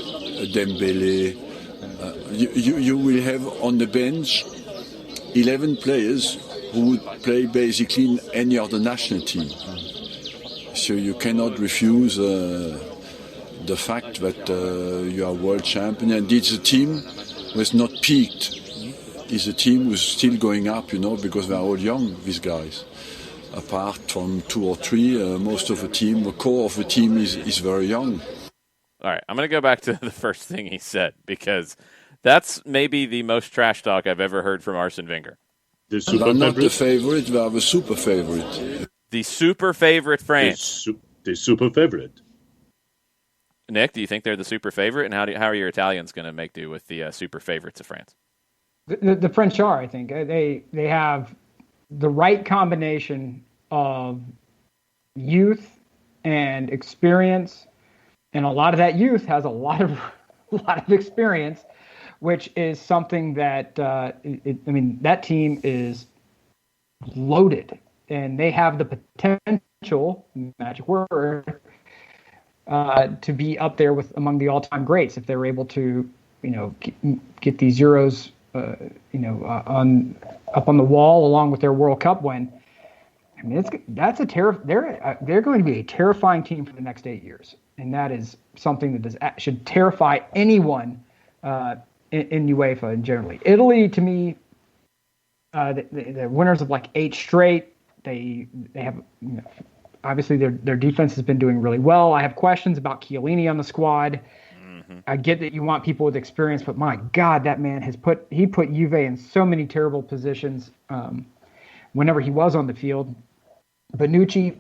Dembele. You will have on the bench 11 players who would play basically in any other national team. So you cannot refuse the fact that you are world champion. And it's a team who has not peaked. It's a team who's still going up, because they're all young, these guys. Apart from 2 or 3, most of the team, the core of the team is very young. All right, I'm going to go back to the first thing he said because that's maybe the most trash talk I've ever heard from Arsene Wenger. They're not the favorite, they are the super favorite. The super favorite France. The super favorite. Nick, do you think they're the super favorite? And how are your Italians going to make do with the super favorites of France? The French are, I think. They have the right combination of youth and experience. And a lot of that youth has a lot of experience, which is something that that team is loaded, and they have the potential, magic word, to be up there among the all-time greats if they're able to, get these Euros, up on the wall along with their World Cup win. I mean, they're going to be a terrifying team for the next 8 years. And that is something that should terrify anyone in UEFA and generally. Italy, to me, the winners of like 8 straight. They have, obviously their defense has been doing really well. I have questions about Chiellini on the squad. Mm-hmm. I get that you want people with experience, but my God, that man put Juve in so many terrible positions whenever he was on the field. Bonucci,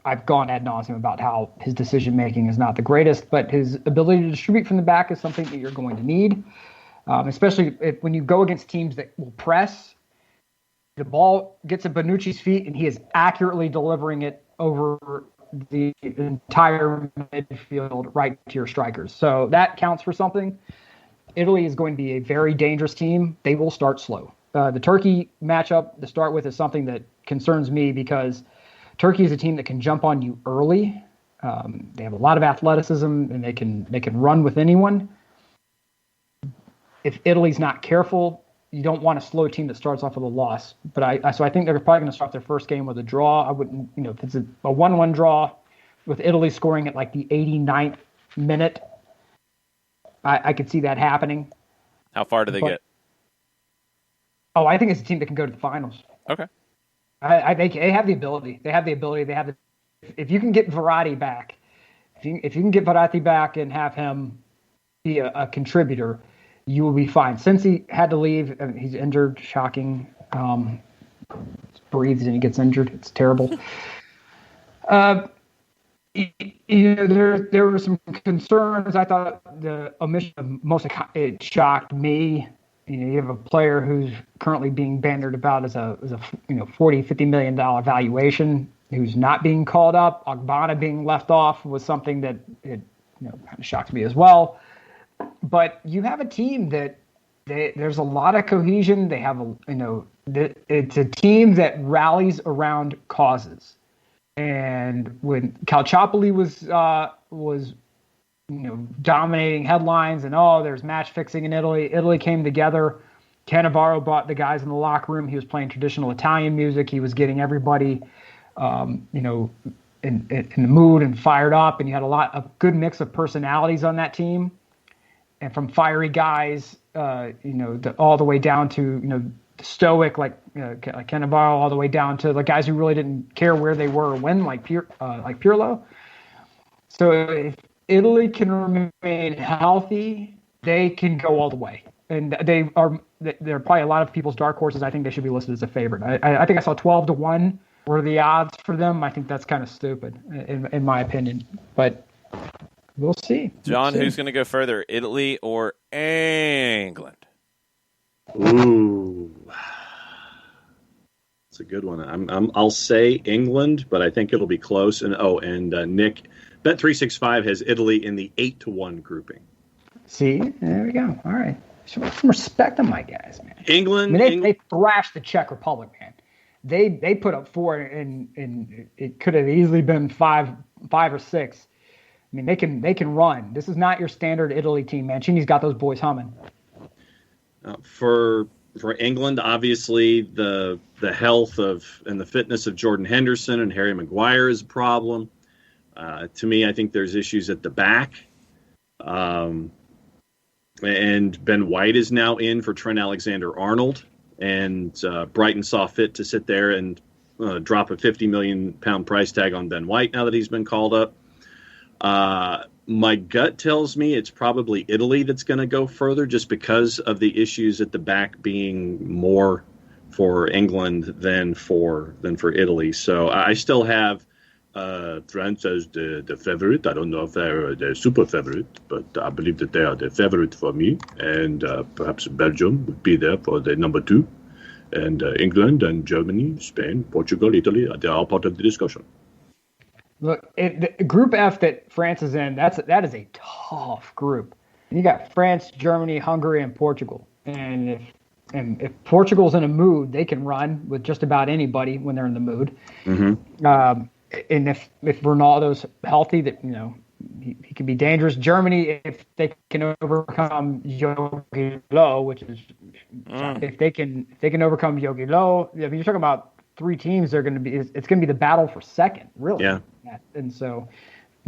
I've gone ad nauseum about how his decision-making is not the greatest, but his ability to distribute from the back is something that you're going to need, especially when you go against teams that will press. The ball gets at Bonucci's feet, and he is accurately delivering it over the entire midfield right to your strikers. So that counts for something. Italy is going to be a very dangerous team. They will start slow. The Turkey matchup to start with is something that concerns me because Turkey is a team that can jump on you early. They have a lot of athleticism, and they can run with anyone. If Italy's not careful, you don't want a slow team that starts off with a loss. But I think they're probably going to start their first game with a draw. I wouldn't, if it's a 1-1 draw with Italy scoring at like the 89th minute, I could see that happening. How far do they get? Oh, I think it's a team that can go to the finals. Okay. I think they have the ability. If you can get Verratti back, if you can get Verratti back and have him be a contributor, you will be fine. Since he had to leave, he's injured. Shocking. Breathes and he gets injured. It's terrible. There were some concerns. I thought the omission of it shocked me. You have a player who's currently being bandied about as a $40-50 million valuation, who's not being called up. Ogbonna being left off was something that kind of shocked me as well. But you have a team that there's a lot of cohesion. They have it's a team that rallies around causes. And when Calciopoli was dominating headlines and there's match fixing in Italy. Italy came together. Cannavaro brought the guys in the locker room. He was playing traditional Italian music. He was getting everybody, in the mood and fired up. And you had a good mix of personalities on that team, and from fiery guys, all the way down to stoic like Cannavaro, all the way down to the guys who really didn't care where they were or when, like Pirlo. So if Italy can remain healthy, they can go all the way. And they're probably a lot of people's dark horses. I think they should be listed as a favorite. I think I saw 12-1 were the odds for them. I think that's kind of stupid, in my opinion. But we'll see. John, who's going to go further, Italy or England? Ooh, it's a good one. I'll say England, but I think it'll be close. And Nick, Bet365 has Italy in the 8-1 grouping. See, there we go. All right, show some respect on my guys, man. England. They thrashed the Czech Republic, man. They put up 4, and it could have easily been 5 or 6. I mean, they can run. This is not your standard Italy team. Mancini's got those boys humming. For England, obviously the health and the fitness of Jordan Henderson and Harry Maguire is a problem. To me, I think there's issues at the back. And Ben White is now in for Trent Alexander-Arnold. And Brighton saw fit to sit there and drop a £50 million price tag on Ben White now that he's been called up. My gut tells me it's probably Italy that's going to go further just because of the issues at the back being more for England than for Italy. So I still have France as the favorite. I don't know if they're the super favorite, but I believe that they are the favorite for me. And perhaps Belgium would be there for the number 2. And England and Germany, Spain, Portugal, Italy, they are all part of the discussion. Look, the Group F that France is in, that is a tough group. You got France, Germany, Hungary, and Portugal. And if Portugal's in a mood, they can run with just about anybody when they're in the mood. Mm-hmm. And if Ronaldo's healthy, that he can be dangerous. Germany, if they can overcome Jogi Löw, which is if they can overcome Jogi Löw, I mean, you're talking about 3 teams. It's going to be the battle for second, really. Yeah. And so,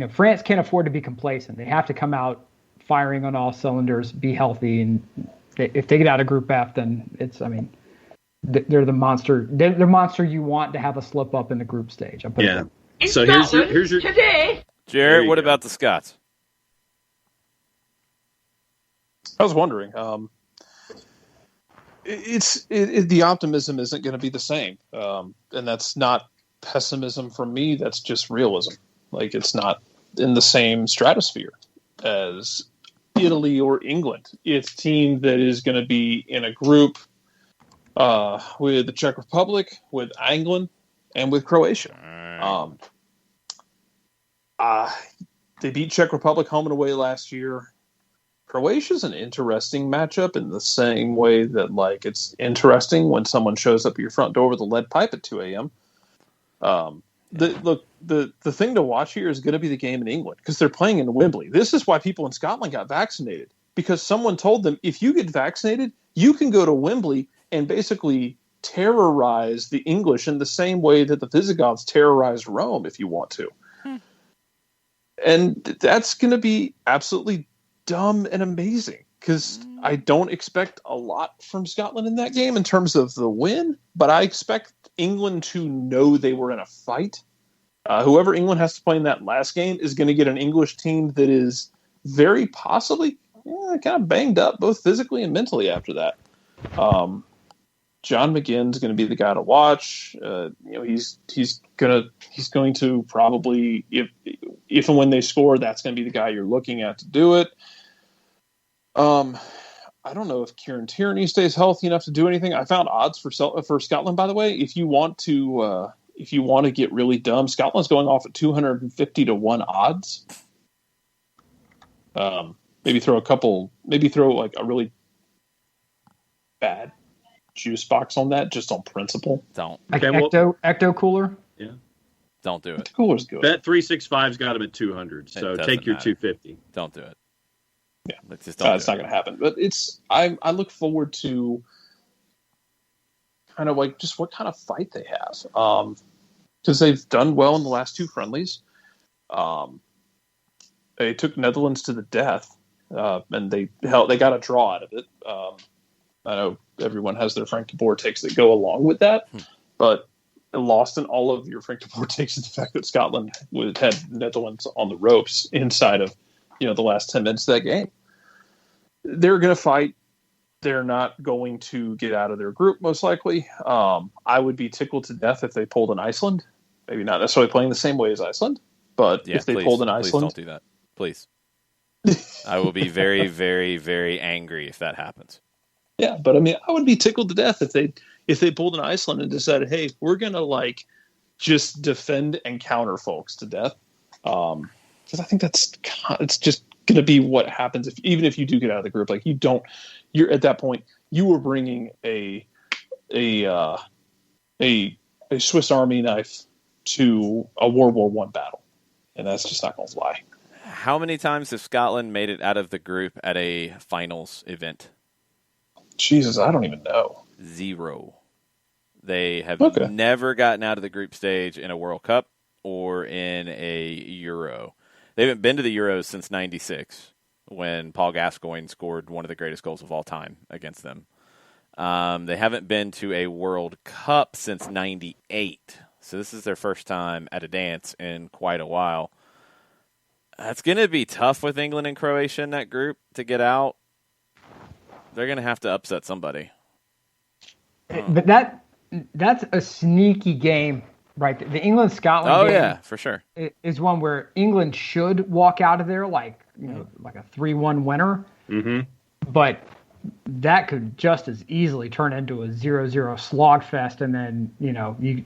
France can't afford to be complacent. They have to come out firing on all cylinders, be healthy, and if they get out of Group F, then they're the monster. They're the monster you want to have a slip up in the group stage. So here's your today. Jared, what about the Scots? I was wondering. The optimism isn't going to be the same, and that's not pessimism from me. That's just realism. Like, it's not in the same stratosphere as Italy or England. It's a team that is going to be in a group with the Czech Republic, with England, and with Croatia. They beat Czech Republic home and away last year. Croatia's an interesting matchup in the same way that, like, it's interesting when someone shows up at your front door with a lead pipe at 2 a.m. The thing to watch here is going to be the game in England because they're playing in Wembley. This is why people in Scotland got vaccinated, because someone told them, if you get vaccinated, you can go to Wembley and basically terrorize the English in the same way that the Visigoths terrorized Rome if you want to. And that's going to be absolutely dumb and amazing because I don't expect a lot from Scotland in that game in terms of the win, but I expect England to know they were in a fight. Whoever England has to play in that last game is going to get an English team that is very possibly kind of banged up both physically and mentally after that. John McGinn's going to be the guy to watch. He's going to probably, if and when they score, that's going to be the guy you're looking at to do it. I don't know if Kieran Tierney stays healthy enough to do anything. I found odds for Scotland, by the way. If you want to get really dumb, Scotland's going off at 250-1 odds. Maybe throw like a really bad juice box on that just on principle. Don't. Like Okay, well- ecto cooler. Yeah. Don't do it. Cooler's good. Bet 365's got him at 200. So doesn't take your matter. 250. Don't do it. Yeah. Let's just don't It's do not it. going to happen. But I look forward to kind of like just what kind of fight they have. Because they've done well in the last two friendlies. They took Netherlands to the death, and they got a draw out of it. I know everyone has their Frank de Boer takes that go along with that, but lost in all of your Frank de Boer takes is the fact that Scotland had Netherlands on the ropes inside of the last 10 minutes of that game. They're going to fight. They're not going to get out of their group, most likely. I would be tickled to death if they pulled an Iceland. Maybe not necessarily playing the same way as Iceland, but if they pulled an Iceland... Please don't do that. Please. I will be very, very, very angry if that happens. Yeah, but I mean, I would be tickled to death if they pulled an Iceland and decided, hey, we're going to just defend and counter folks to death. Because I think it's just going to be what happens even if you do get out of the group. You're at that point, you were bringing a Swiss Army knife to a World War I battle, and that's just not going to fly. How many times has Scotland made it out of the group at a finals event? Jesus, I don't even know. 0. They have Okay. never gotten out of the group stage in a World Cup or in a Euro. They haven't been to the Euros since '96 when Paul Gascoigne scored one of the greatest goals of all time against them. They haven't been to a World Cup since '98. So this is their first time at a dance in quite a while. That's going to be tough with England and Croatia in that group to get out. They're going to have to upset somebody. But that's a sneaky game, right? The England-Scotland game. Oh, yeah, for sure. Is one where England should walk out of there like a 3-1 winner. Mm-hmm. But that could just as easily turn into a 0-0 slogfest, and then,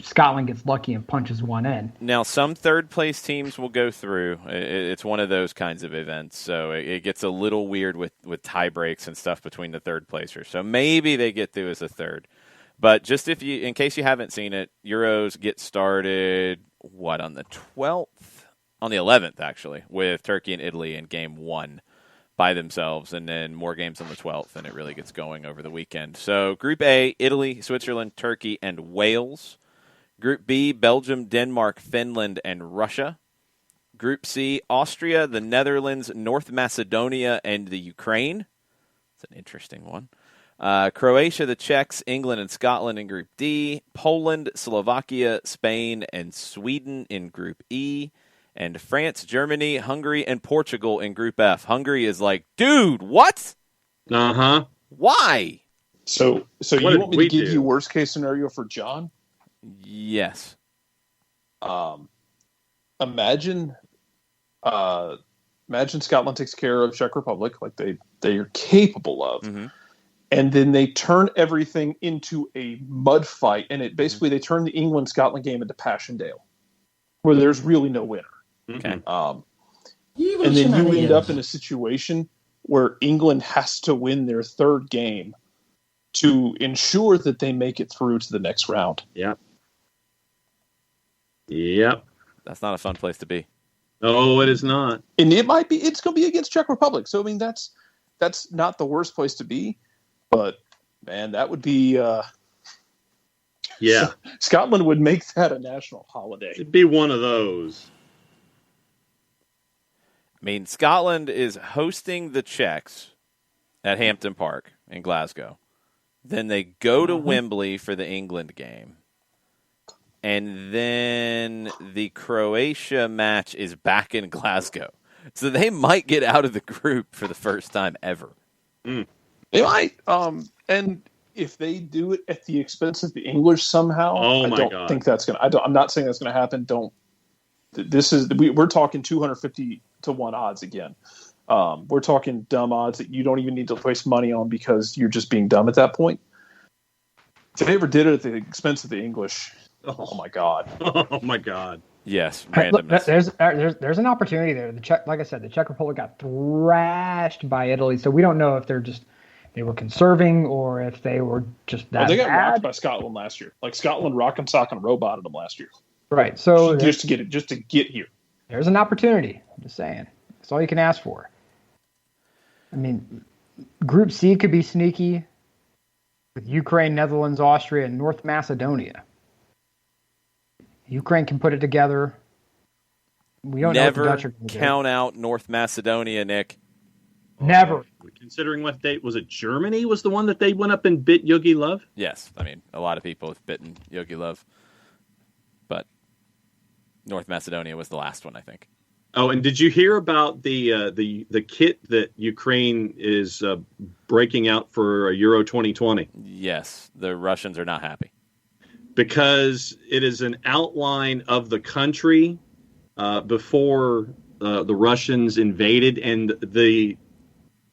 Scotland gets lucky and punches one in. Now, some third-place teams will go through. It's one of those kinds of events, so it gets a little weird with tie breaks and stuff between the third placers. So maybe they get through as a third. But just in case you haven't seen it, Euros get started, on the 12th? On the 11th, actually, with Turkey and Italy in Game 1 by themselves, and then more games on the 12th, and it really gets going over the weekend. So Group A, Italy, Switzerland, Turkey, and Wales. Group B, Belgium, Denmark, Finland, and Russia. Group C, Austria, the Netherlands, North Macedonia, and the Ukraine. It's an interesting one. Croatia, the Czechs, England, and Scotland in Group D. Poland, Slovakia, Spain, and Sweden in Group E. And France, Germany, Hungary, and Portugal in Group F. Hungary is like, dude, what? Uh-huh. Why? So you What did want me we to give do? you worst case scenario for John? Yes. Imagine Scotland takes care of Czech Republic like they are capable of, and then they turn everything into a mud fight, and they turn the England-Scotland game into Passchendaele, where there's really no winner. Okay. And then you end up in a situation where England has to win their third game to ensure that they make it through to the next round. Yep. Yep. That's not a fun place to be. No, it is not. And it's going to be against Czech Republic. So, I mean, that's not the worst place to be. But, man, that would be... Yeah. Scotland would make that a national holiday. It'd be one of those. I mean, Scotland is hosting the Czechs at Hampden Park in Glasgow. Then they go to Wembley for the England game. And then the Croatia match is back in Glasgow. So they might get out of the group for the first time ever. They might. And if they do it at the expense of the English somehow, I don't think that's going to... I'm not saying that's going to happen. We're talking 250 to 1 odds again. We're talking dumb odds that you don't even need to waste money on because you're just being dumb at that point. If they ever did it at the expense of the English... Oh my God! Oh my God! Yes, Look, randomness. there's an opportunity there. Like I said, the Czech Republic got thrashed by Italy, so we don't know if they're they were conserving or if they were just that they got bad. rocked by Scotland last year. Like Scotland rock and sock and roboted them last year. Right. So just to get here. There's an opportunity. I'm just saying. That's all you can ask for. I mean, Group C could be sneaky with Ukraine, Netherlands, Austria, and North Macedonia. Ukraine can put it together. We don't know what the Dutch are going to do. Count out North Macedonia, Nick. Never. Considering what date was it? Germany was the one that they went up and bit Yogi Löw? Yes. I mean, a lot of people have bitten Yogi Löw. But North Macedonia was the last one, I think. Oh, and did you hear about the kit that Ukraine is breaking out for Euro 2020? Yes. The Russians are not happy. Because it is an outline of the country before the Russians invaded, and the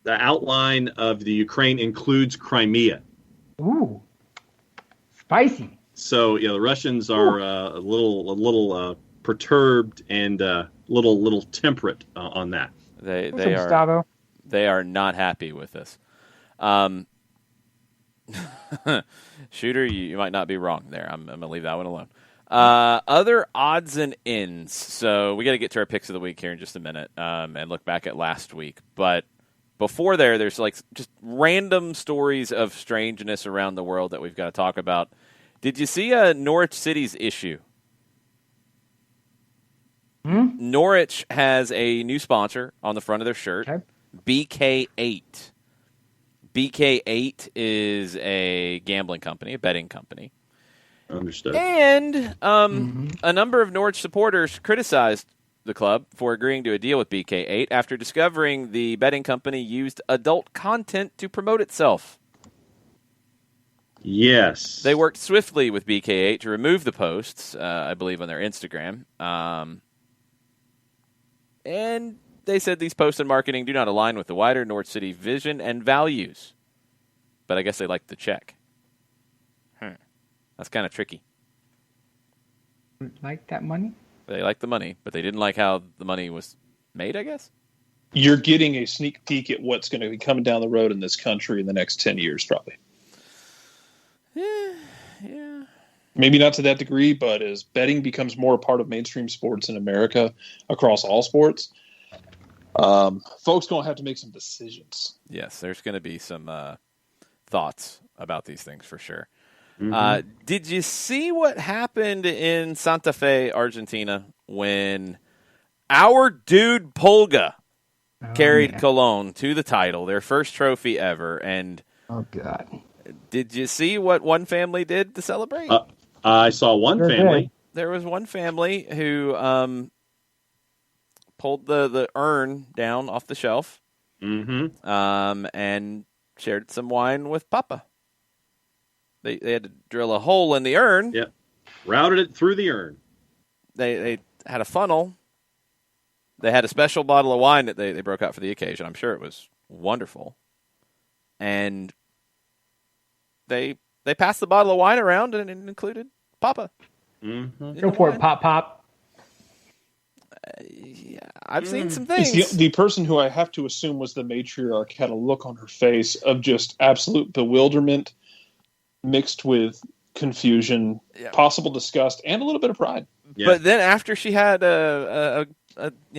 outline of the Ukraine includes Crimea. Ooh, spicy. So the Russians are a little perturbed and little temperate on that. They are not happy with this. Shooter, you might not be wrong there. I'm going to leave that one alone. Other odds and ends. So we got to get to our picks of the week here in just a minute and look back at last week. But before there's like just random stories of strangeness around the world that we've got to talk about. Did you see Norwich City's issue? Norwich has a new sponsor on the front of their shirt, BK8. BK8 is a gambling company, a betting company. Understood. And a number of Norwich supporters criticized the club for agreeing to a deal with BK8 after discovering the betting company used adult content to promote itself. Yes. They worked swiftly with BK8 to remove the posts, I believe, on their Instagram. And they said these posts and marketing do not align with the wider Norwich City vision and values. But I guess they like the check. That's kind of tricky. Like that money? They like the money, but they didn't like how the money was made, I guess. You're getting a sneak peek at what's going to be coming down the road in this country in the next 10 years, probably. Yeah. Maybe not to that degree, but as betting becomes more a part of mainstream sports in America across all sports, folks going to have to make some decisions. Yes, there's going to be some thoughts about these things for sure. Mm-hmm. Did you see what happened in Santa Fe, Argentina, when our dude Polga carried Cologne to the title, their first trophy ever? And oh God! Did you see what one family did to celebrate? I saw one family. There was one family who pulled the urn down off the shelf, and shared some wine with Papa. They had to drill a hole in the urn. Yep. Routed it through the urn. They had a funnel. They had a special bottle of wine that they broke out for the occasion. I'm sure it was wonderful. And they passed the bottle of wine around, and it included Papa. Mm-hmm. Go for it, Pop. Yeah, I've seen some things. The person who I have to assume was the matriarch had a look on her face of just absolute bewilderment mixed with confusion, possible disgust, and a little bit of pride. Yeah. But then after she had a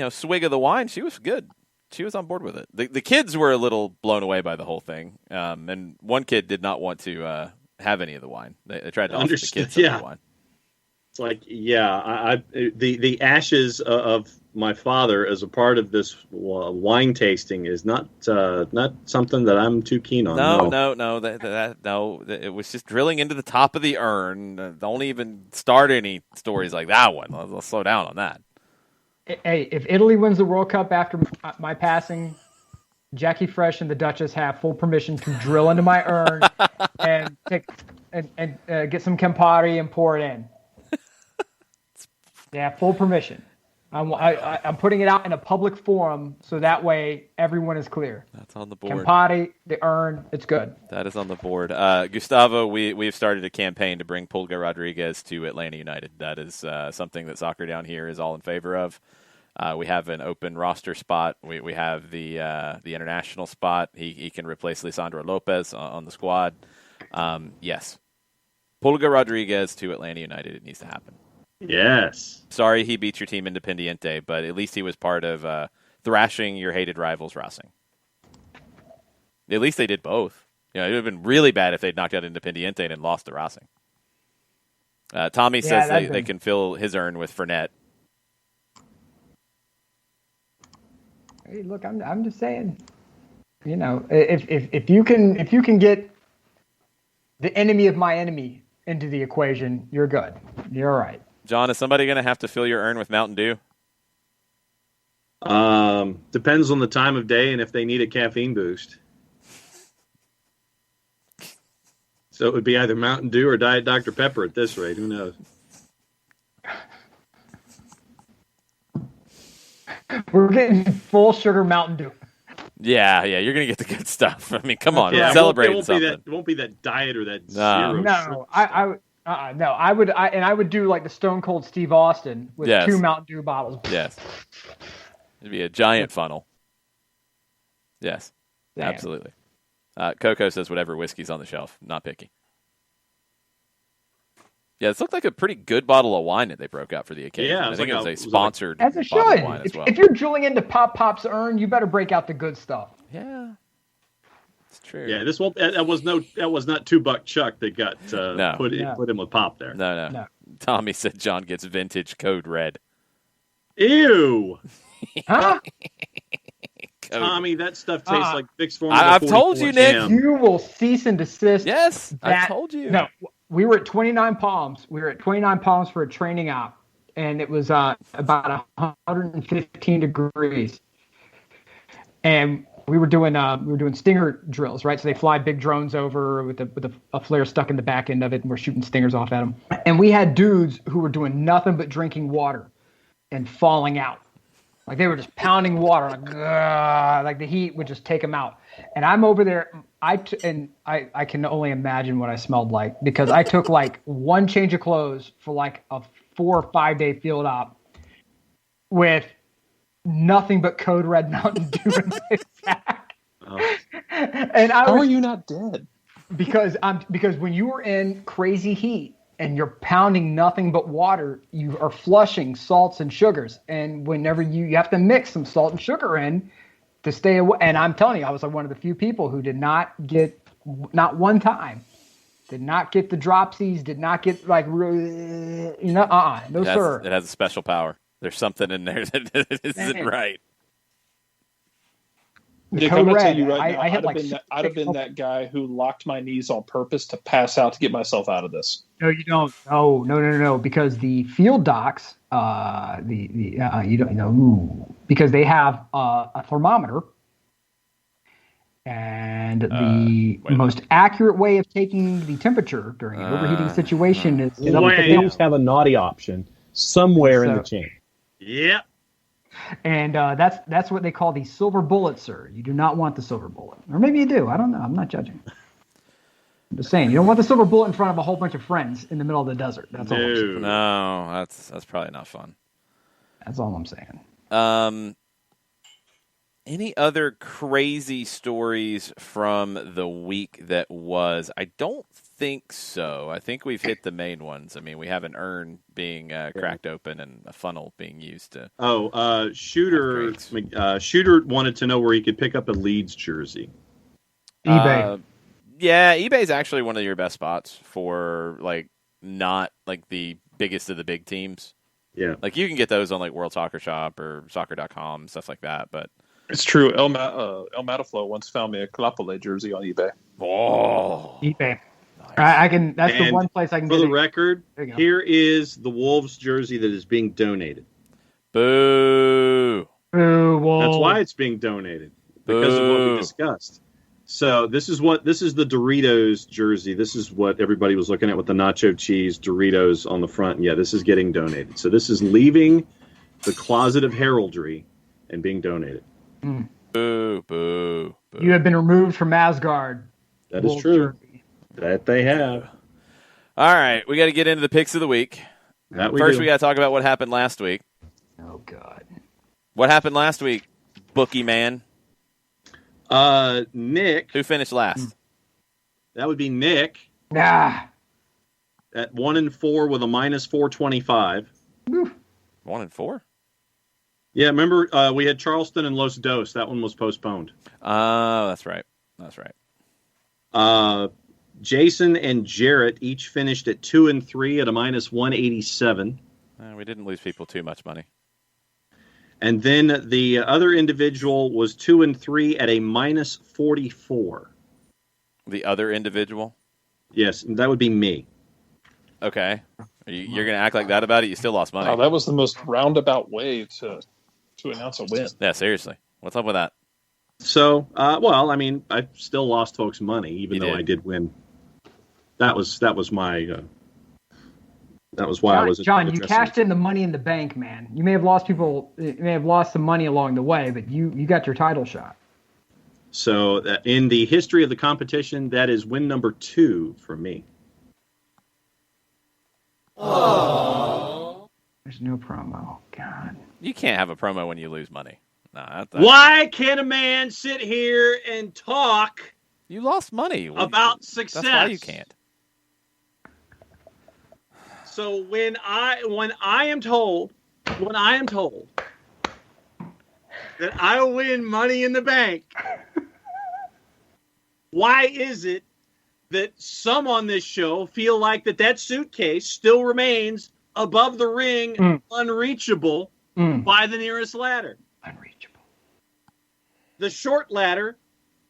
swig of the wine, she was good. She was on board with it. The kids were a little blown away by the whole thing, and one kid did not want to have any of the wine. They tried to offer the kids some of the wine. It's like, the ashes of my father as a part of this wine tasting is not something that I'm too keen on. No. It was just drilling into the top of the urn. Don't even start any stories like that one. Let's slow down on that. Hey, if Italy wins the World Cup after my passing, Jackie Fresh and the Duchess have full permission to drill into my urn and get some Campari and pour it in. Yeah, full permission. I'm putting it out in a public forum so that way everyone is clear. That's on the board. Campari, the urn, it's good. That is on the board. Gustavo, we've started a campaign to bring Pulga Rodriguez to Atlanta United. That is something that Soccer Down here is all in favor of. We have an open roster spot. We have the international spot. He can replace Lisandro Lopez on the squad. Yes. Pulga Rodriguez to Atlanta United. It needs to happen. Yes. Sorry he beat your team Independiente, but at least he was part of thrashing your hated rivals Racing. At least they did both. It would have been really bad if they'd knocked out Independiente and lost to Racing. Tommy says they can fill his urn with Fernet. Hey, look, I'm just saying. If you can get the enemy of my enemy into the equation, you're good. You're all right. John, is somebody going to have to fill your urn with Mountain Dew? Depends on the time of day and if they need a caffeine boost. So it would be either Mountain Dew or Diet Dr. Pepper at this rate. Who knows? We're getting full sugar Mountain Dew. Yeah, you're going to get the good stuff. I mean, come on, Yeah, celebrate something. It won't be that diet or that zero. No, I would do like the Stone Cold Steve Austin with 2 Mountain Dew bottles. Yes. It'd be a giant funnel. Yes, Damn. Absolutely. Coco says whatever whiskey's on the shelf. Not picky. Yeah, this looked like a pretty good bottle of wine that they broke out for the occasion. Yeah, I think it was a sponsored as it bottle should. of wine as well. If you're drilling into Pop's urn, you better break out the good stuff. Yeah, it's true. Yeah, that was not $2 Chuck that got put in with Pop there. No. Tommy said John gets vintage Code Red. Ew. Huh? Tommy, that stuff tastes like Vicks Formula. I've told you, Nick. Jam. You will cease and desist. Yes, I told you. No, we were at 29 Palms. We were at 29 Palms for a training out, and it was about 115 degrees. And we were doing stinger drills, right? So they fly big drones over with a flare stuck in the back end of it, and we're shooting stingers off at them. And we had dudes who were doing nothing but drinking water and falling out. Like they were just pounding water, like the heat would just take them out. And I'm over there, I can only imagine what I smelled like because I took like one change of clothes for like a 4 or 5 day field op with nothing but Code Red Mountain Dew in my sack. Oh. And how are you not dead? Because when you were in crazy heat and you're pounding nothing but water, you are flushing salts and sugars. And whenever you have to mix some salt and sugar in to stay away. And I'm telling you, I was like one of the few people who did not get, not one time, did not get the dropsies, did not get like, no, sir. It has a special power. There's something in there that isn't right. Nick, I'm going to tell you right now, I'd have been that guy who locked my knees on purpose to pass out to get myself out of this. No, you don't. No. Because the field docs, you don't know, because they have a thermometer, and the most accurate way of taking the temperature during an overheating situation is. They just have a naughty option somewhere in the chain. Yep. And that's what they call the silver bullet, sir. You do not want the silver bullet. Or maybe you do. I don't know. I'm not judging. I'm just saying. You don't want the silver bullet in front of a whole bunch of friends in the middle of the desert. That's all I'm saying. No, that's probably not fun. That's all I'm saying. Any other crazy stories from the week that was? I don't think so. I think we've hit the main ones. I mean, we have an urn being cracked open and a funnel being used to. Shooter wanted to know where he could pick up a Leeds jersey. eBay. Yeah, eBay's actually one of your best spots for like not like the biggest of the big teams. Yeah, like you can get those on like World Soccer Shop or Soccer.com, stuff like that. But it's true. El Mataflow once found me a Clapole jersey on eBay. Oh, eBay. I can. That's the one place I can. For the record, here is the Wolves jersey that is being donated. Boo! Boo! Wolves. That's why it's being donated because of what we discussed. So this is the Doritos jersey. This is what everybody was looking at with the nacho cheese Doritos on the front. Yeah, this is getting donated. So this is leaving the closet of heraldry and being donated. Mm. Boo! Boo! Boo! You have been removed from Asgard. That is true. That they have. All right, we got to get into the picks of the week. We got to talk about what happened last week. Oh God! What happened last week, bookie man? Nick. Who finished last? That would be Nick. Nah. At 1-4 with a -425. 1-4. Yeah, remember we had Charleston and Los Dos. That one was postponed. Oh, that's right. That's right. Jason and Jarrett each finished at 2-3 at a -187. We didn't lose people too much money. And then the other individual was 2-3 at a -44. The other individual? Yes, that would be me. Okay. You're going to act like that about it? You still lost money. Oh, that was the most roundabout way to announce a win. Yeah, seriously. What's up with that? So, well, I mean, I still lost folks money, even though I did win. That was my. That was why I was. John, you cashed in the Money in the Bank, man. You may have lost some money along the way, but you got your title shot. So, in the history of the competition, that is win number 2 for me. Oh. There's no promo. God. You can't have a promo when you lose money. Nah, Why can't a man sit here and talk? You lost money about success. That's why you can't. So when I am told that I win Money in the Bank, why is it that some on this show feel like that suitcase still remains above the ring, unreachable by the nearest ladder? Unreachable. The short ladder,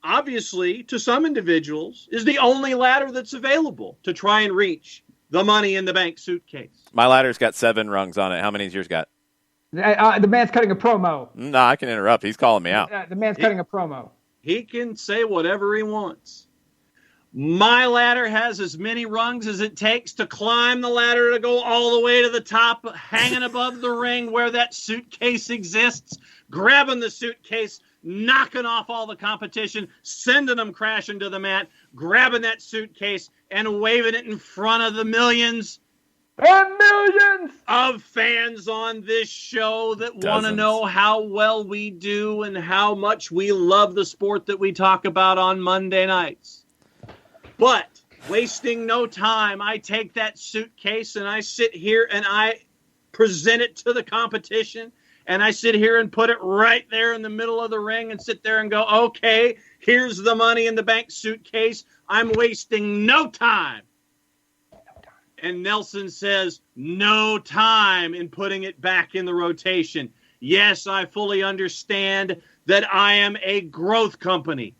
obviously, to some individuals, is the only ladder that's available to try and reach the Money in the Bank suitcase. My ladder's got 7 rungs on it. How many's yours got? The man's cutting a promo. No, I can interrupt. He's calling me out. The man's cutting a promo. He can say whatever he wants. My ladder has as many rungs as it takes to climb the ladder to go all the way to the top, hanging above the ring where that suitcase exists, grabbing the suitcase, knocking off all the competition, sending them crashing to the mat, grabbing that suitcase and waving it in front of the millions and millions of fans on this show that want to know how well we do and how much we love the sport that we talk about on Monday nights. But wasting no time, I take that suitcase and I sit here and I present it to the competition. And I sit here and put it right there in the middle of the ring and sit there and go, okay, here's the Money in the Bank suitcase. I'm wasting no time. And Nelson says, no time in putting it back in the rotation. Yes, I fully understand that I am a growth company.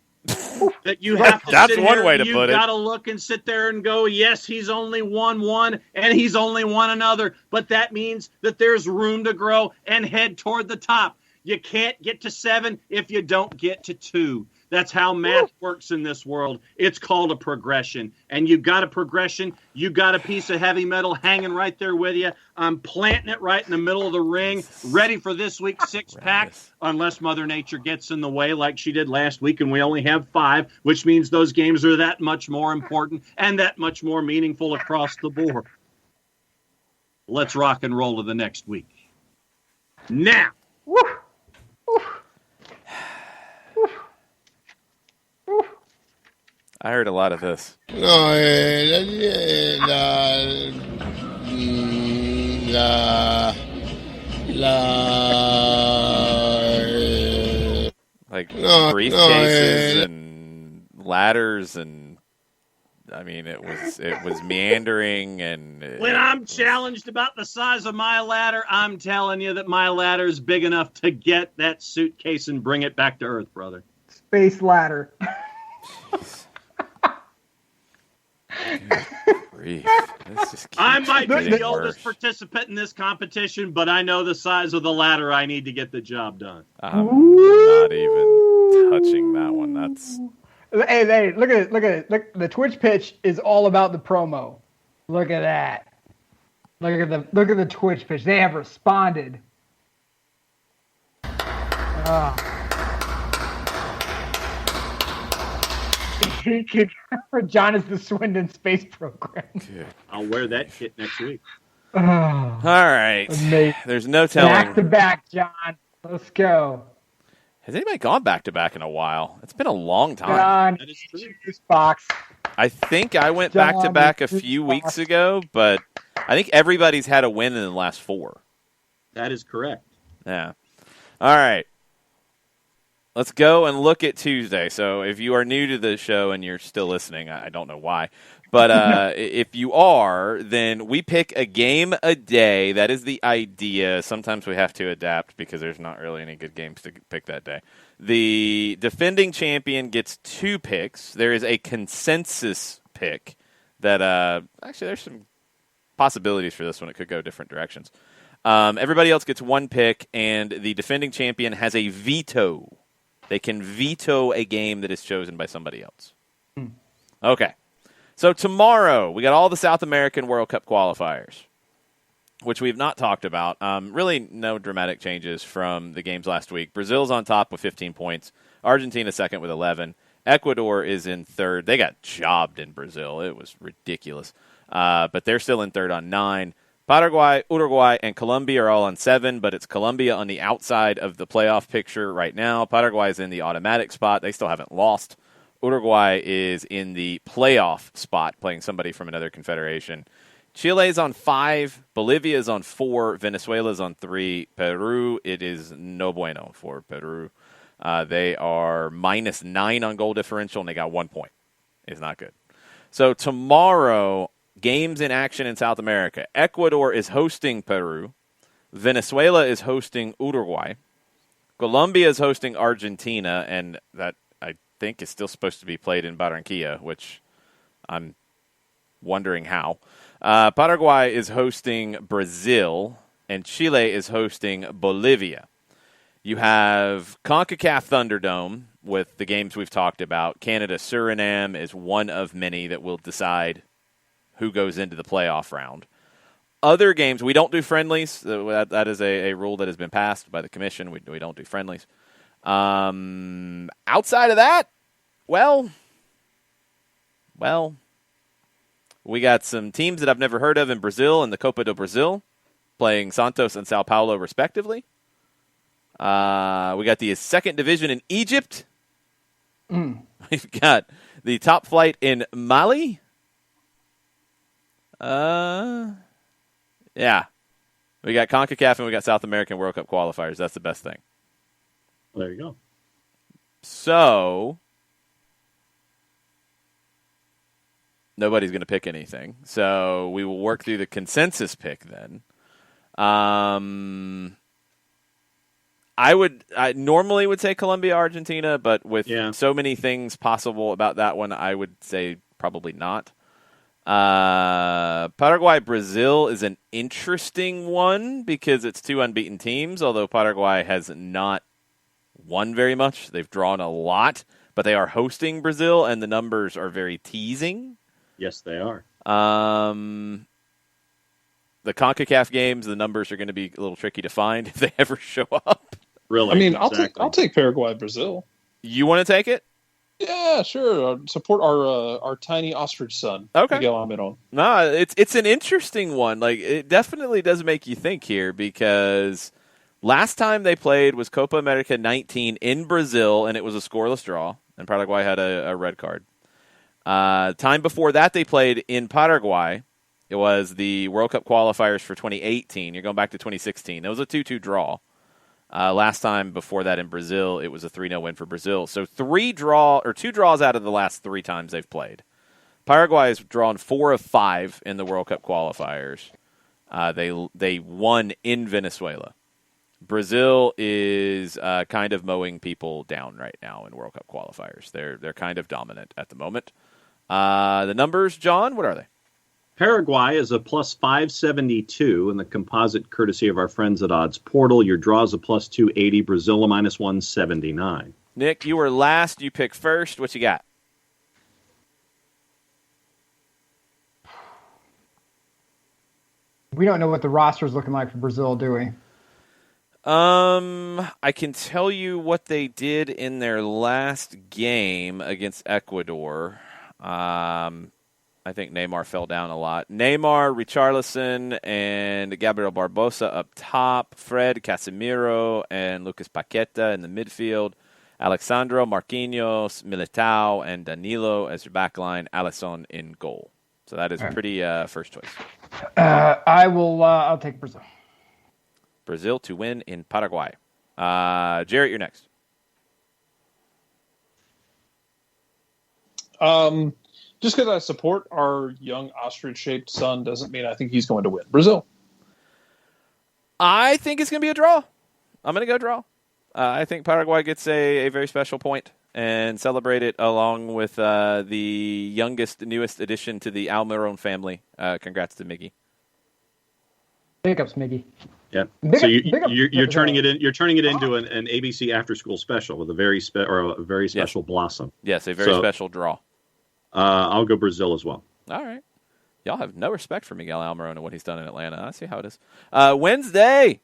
That you have to That's sit one here, way to put it. You've got to look and sit there and go, yes, he's only won one and he's only won another. But that means that there's room to grow and head toward the top. You can't get to 7 if you don't get to 2. That's how math works in this world. It's called a progression. And you got a progression. You got a piece of heavy metal hanging right there with you. I'm planting it right in the middle of the ring, ready for this week's 6-pack, unless Mother Nature gets in the way like she did last week, and we only have 5, which means those games are that much more important and that much more meaningful across the board. Let's rock and roll to the next week. Now. I heard a lot of this. Like briefcases and ladders, and I mean it was meandering. And when I'm challenged about the size of my ladder, I'm telling you that my ladder is big enough to get that suitcase and bring it back to Earth, brother. Space ladder. I might be the oldest participant in this competition, but I know the size of the ladder I need to get the job done. I'm not even touching that one. That's hey, look at it. Look, the Twitch pitch is all about the promo. Look at that. Look at the Twitch pitch. They have responded. John is the Swindon Space Program. Dude. I'll wear that kit next week. All right. Amazing. There's no telling. Back to back, John. Let's go. Has anybody gone back-to-back in a while? It's been a long time. John, this box. I think I went John, back-to-back a few weeks ago, but I think everybody's had a win in the last 4. That is correct. Yeah. All right. Let's go and look at Tuesday. So if you are new to the show and you're still listening, I don't know why. But if you are, then we pick a game a day. That is the idea. Sometimes we have to adapt because there's not really any good games to pick that day. The defending champion gets 2 picks. There is a consensus pick that actually there's some possibilities for this one. It could go different directions. Everybody else gets 1 pick, and the defending champion has a veto. They can veto a game that is chosen by somebody else. Okay. So tomorrow, we got all the South American World Cup qualifiers, which we've not talked about. Really no dramatic changes from the games last week. Brazil's on top with 15 points. Argentina second with 11. Ecuador is in third. They got jobbed in Brazil. It was ridiculous. But they're still in third on 9. Paraguay, Uruguay, and Colombia are all on 7, but it's Colombia on the outside of the playoff picture right now. Paraguay is in the automatic spot. They still haven't lost. Uruguay is in the playoff spot, playing somebody from another confederation. Chile is on 5. Bolivia is on 4. Venezuela is on 3. Peru, it is no bueno for Peru. They are -9 on goal differential, and they got 1 point. It's not good. So tomorrow, games in action in South America. Ecuador is hosting Peru. Venezuela is hosting Uruguay. Colombia is hosting Argentina, and that I think is still supposed to be played in Barranquilla, which I'm wondering how. Paraguay is hosting Brazil, and Chile is hosting Bolivia. You have CONCACAF Thunderdome with the games we've talked about. Canada-Suriname is one of many that will decide who goes into the playoff round. Other games, we don't do friendlies. That is a rule that has been passed by the commission. We don't do friendlies. Outside of that, well, we got some teams that I've never heard of in Brazil and the Copa do Brasil, playing Santos and Sao Paulo respectively. We got the second division in Egypt. We've got the top flight in Mali. Yeah. We got CONCACAF and we got South American World Cup qualifiers. That's the best thing. There you go. So, nobody's going to pick anything. So, we will work through the consensus pick then. I normally would say Colombia, Argentina, but with so many things possible about that one, I would say probably not. Paraguay, Brazil is an interesting one because it's 2 unbeaten teams, although Paraguay has not won very much. They've drawn a lot, but they are hosting Brazil, and the numbers are very teasing. Yes, they are. The CONCACAF games, the numbers are going to be a little tricky to find if they ever show up. Really? I mean, I'll take Paraguay, Brazil. You want to take it? Yeah, sure. Support our tiny ostrich son. Okay. Miguel Almiron. No, it's an interesting one. Like, it definitely does make you think here because last time they played was Copa America 19 in Brazil, and it was a scoreless draw, and Paraguay had a red card. Time before that they played in Paraguay. It was the World Cup qualifiers for 2018. You're going back to 2016. It was a 2-2 draw. Last time before that in Brazil, it was a 3-0 win for Brazil. So 2 draws out of the last 3 times they've played. Paraguay has drawn 4 of 5 in the World Cup qualifiers. They won in Venezuela. Brazil is kind of mowing people down right now in World Cup qualifiers. They're kind of dominant at the moment. The numbers, John, what are they? Paraguay is a plus 572 in the composite courtesy of our friends at Odds Portal. Your draw is a plus 280. Brazil a minus 179. Nick, you were last. You pick first. What you got? We don't know what the roster is looking like for Brazil, do we? I can tell you what they did in their last game against Ecuador. I think Neymar fell down a lot. Neymar, Richarlison, and Gabriel Barbosa up top. Fred, Casemiro, and Lucas Paqueta in the midfield. Alexandro, Marquinhos, Militao, and Danilo as your backline. Alisson in goal. So that is pretty first choice. I'll take Brazil. Brazil to win in Paraguay. Jarrett, you're next. Just because I support our young ostrich-shaped son doesn't mean I think he's going to win. Brazil. I think it's going to be a draw. I'm going to go draw. I think Paraguay gets a very special point and celebrate it along with the newest addition to the Almiron family. Congrats to Miggy. Big ups, Miggy. Yeah. So you're turning it in. You're turning it into an ABC after school special with a very special blossom. Yes, a very special draw. I'll go Brazil as well. All right. Y'all have no respect for Miguel Almiron and what he's done in Atlanta. I see how it is. Wednesday,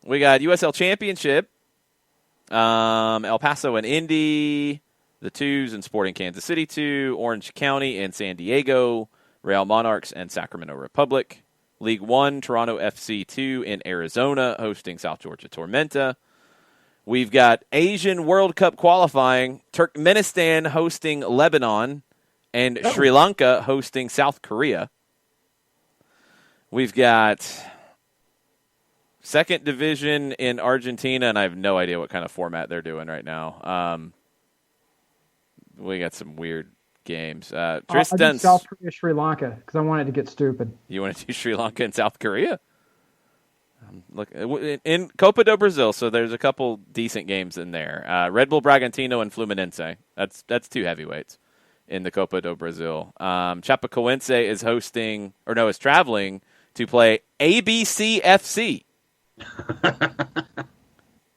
we got USL Championship. El Paso and Indy, the Twos and Sporting Kansas City 2, Orange County and San Diego, Real Monarchs and Sacramento Republic. League 1, Toronto FC 2 in Arizona, hosting South Georgia Tormenta. We've got Asian World Cup qualifying, Turkmenistan hosting Lebanon, and Sri Lanka hosting South Korea. We've got second division in Argentina, and I have no idea what kind of format they're doing right now. We got some weird games. Tristan, South Korea, Sri Lanka, because I wanted to get stupid. You want to do Sri Lanka and South Korea? Look in Copa do Brazil, so there's a couple decent games in there. Red Bull Bragantino and Fluminense. That's two heavyweights in the Copa do Brazil. Chapecoense is traveling to play ABCFC.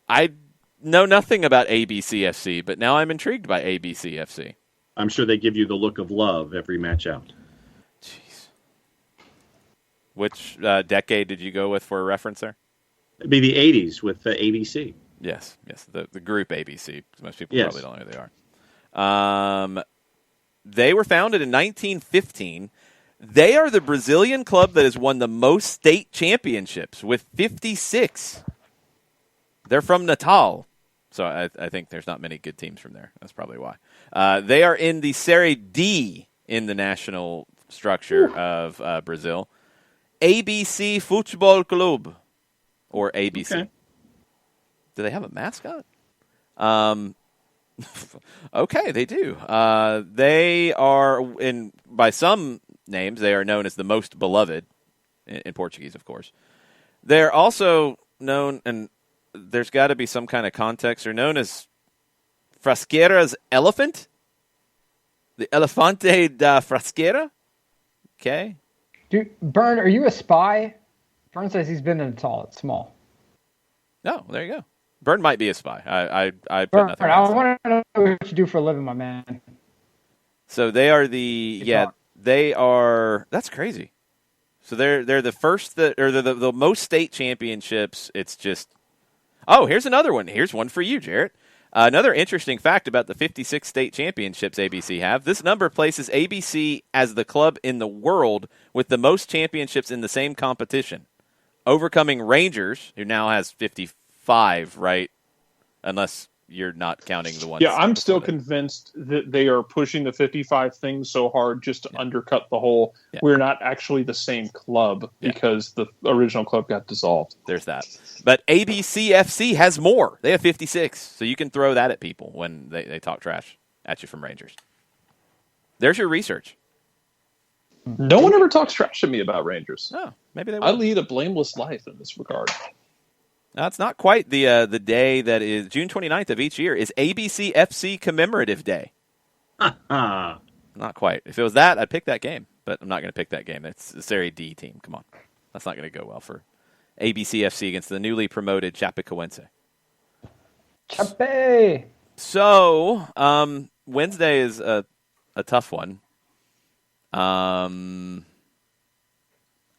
I know nothing about ABCFC, but now I'm intrigued by ABCFC. I'm sure they give you the look of love every match out. Jeez. Which decade did you go with for a reference there? It'd be the 80s with ABC. Yes, the group ABC. Most people probably don't know who they are. They were founded in 1915. They are the Brazilian club that has won the most state championships with 56. They're from Natal. So I think there's not many good teams from there. That's probably why. They are in the Série D in the national structure of Brazil. ABC Futebol Clube, or ABC. Okay. Do they have a mascot? Okay, they do. They are, by some names, they are known as the most beloved, in Portuguese, of course. They're also known, and there's got to be some kind of context. They're known as Frasqueira's elephant. The Elefante da Frasqueira. Okay. Dude, Bern, are you a spy? Bern says he's been in Natal. It's small. No, there you go. Bern might be a spy. I put Bern, nothing I want to know what you do for a living, my man. So they are they are. That's crazy. So they're the first the most state championships. It's just. Oh, here's another one. Here's one for you, Jarrett. Another interesting fact about the 56 state championships ABC have. This number places ABC as the club in the world with the most championships in the same competition, overcoming Rangers, who now has 55, right? Unless you're not counting the ones. Yeah, I'm still convinced that they are pushing the 55 thing so hard just to undercut the whole we're not actually the same club because the original club got dissolved. There's that. But ABCFC has more. They have 56. So you can throw that at people when they talk trash at you from Rangers. There's your research. No one ever talks trash to me about Rangers. Oh, maybe they will. I lead a blameless life in this regard. Now, it's not quite the day that is June 29th of each year is ABCFC Commemorative Day. Not quite. If it was that, I'd pick that game. But I'm not going to pick that game. It's the Serie D team. Come on. That's not going to go well for ABCFC against the newly promoted Chapecoense. Chape! So, Wednesday is a tough one. I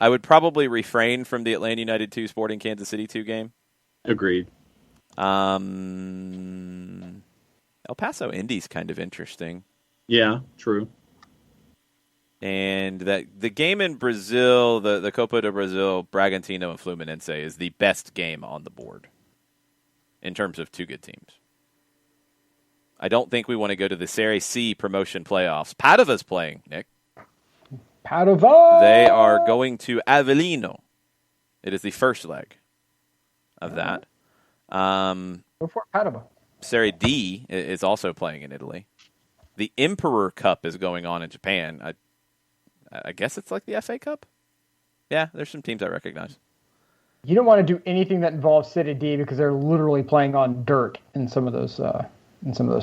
would probably refrain from the Atlanta United 2 Sporting Kansas City 2 game. Agreed. El Paso Indy's kind of interesting. Yeah, true. And that the game in Brazil, the Copa do Brasil, Bragantino and Fluminense is the best game on the board in terms of two good teams. I don't think we want to go to the Serie C promotion playoffs. Padova's playing, Nick. Padova! They are going to Avellino. It is the first leg of that. Go for it, Padova. Serie D is also playing in Italy. The Emperor Cup is going on in Japan. I guess it's like the FA Cup? Yeah, there's some teams I recognize. You don't want to do anything that involves City D because they're literally playing on dirt in some of those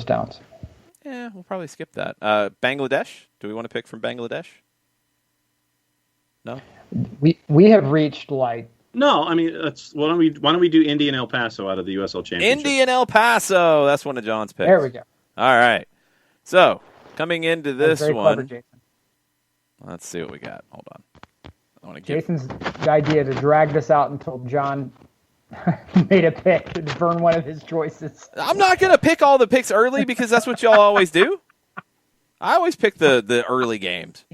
towns. Yeah, we'll probably skip that. Bangladesh? Do we want to pick from Bangladesh? No? We have reached like... No, I mean, why don't we do Indy and El Paso out of the USL Championship? Indy and El Paso. That's one of John's picks. There we go. All right. So, coming into this very one... clever, Jason. Let's see what we got. Hold on. I want to Jason's idea to drag this out until John made a pick to burn one of his choices. I'm not going to pick all the picks early because that's what y'all always do. I always pick the early games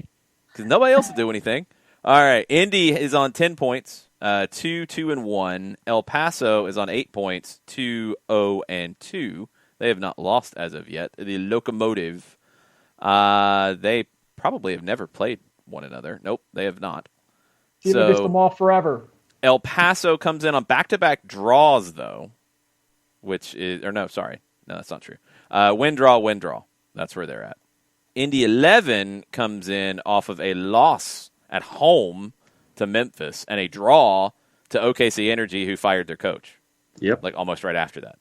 because nobody else will do anything. All right. Indy is on 10 points, 2-2-1. El Paso is on 8 points, 2-0-2. They have not lost as of yet. The Locomotive, they probably have never played one another. Nope, they have not. Miss them all forever. El Paso comes in on back-to-back draws, though, which is... Or no, sorry. No, that's not true. Win, draw. That's where they're at. Indy 11 comes in off of a loss at home to Memphis and a draw to OKC Energy, who fired their coach. Yep. Like almost right after that.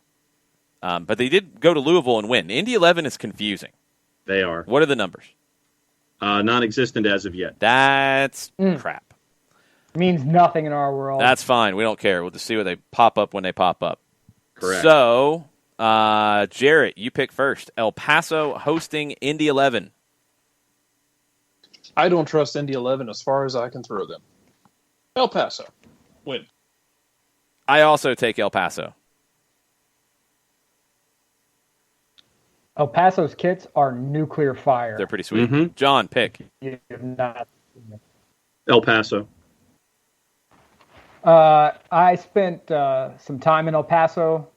But they did go to Louisville and win. Indy 11 is confusing. They are. What are the numbers? Non-existent as of yet. That's crap. Means nothing in our world. That's fine. We don't care. We'll just see what they pop up when they pop up. Correct. So, Jarrett, you pick first. El Paso hosting Indy 11. I don't trust Indy 11 as far as I can throw them. El Paso. Win. I also take El Paso. El Paso's kits are nuclear fire. They're pretty sweet. Mm-hmm. John, pick. You have not seen it. El Paso. I spent some time in El Paso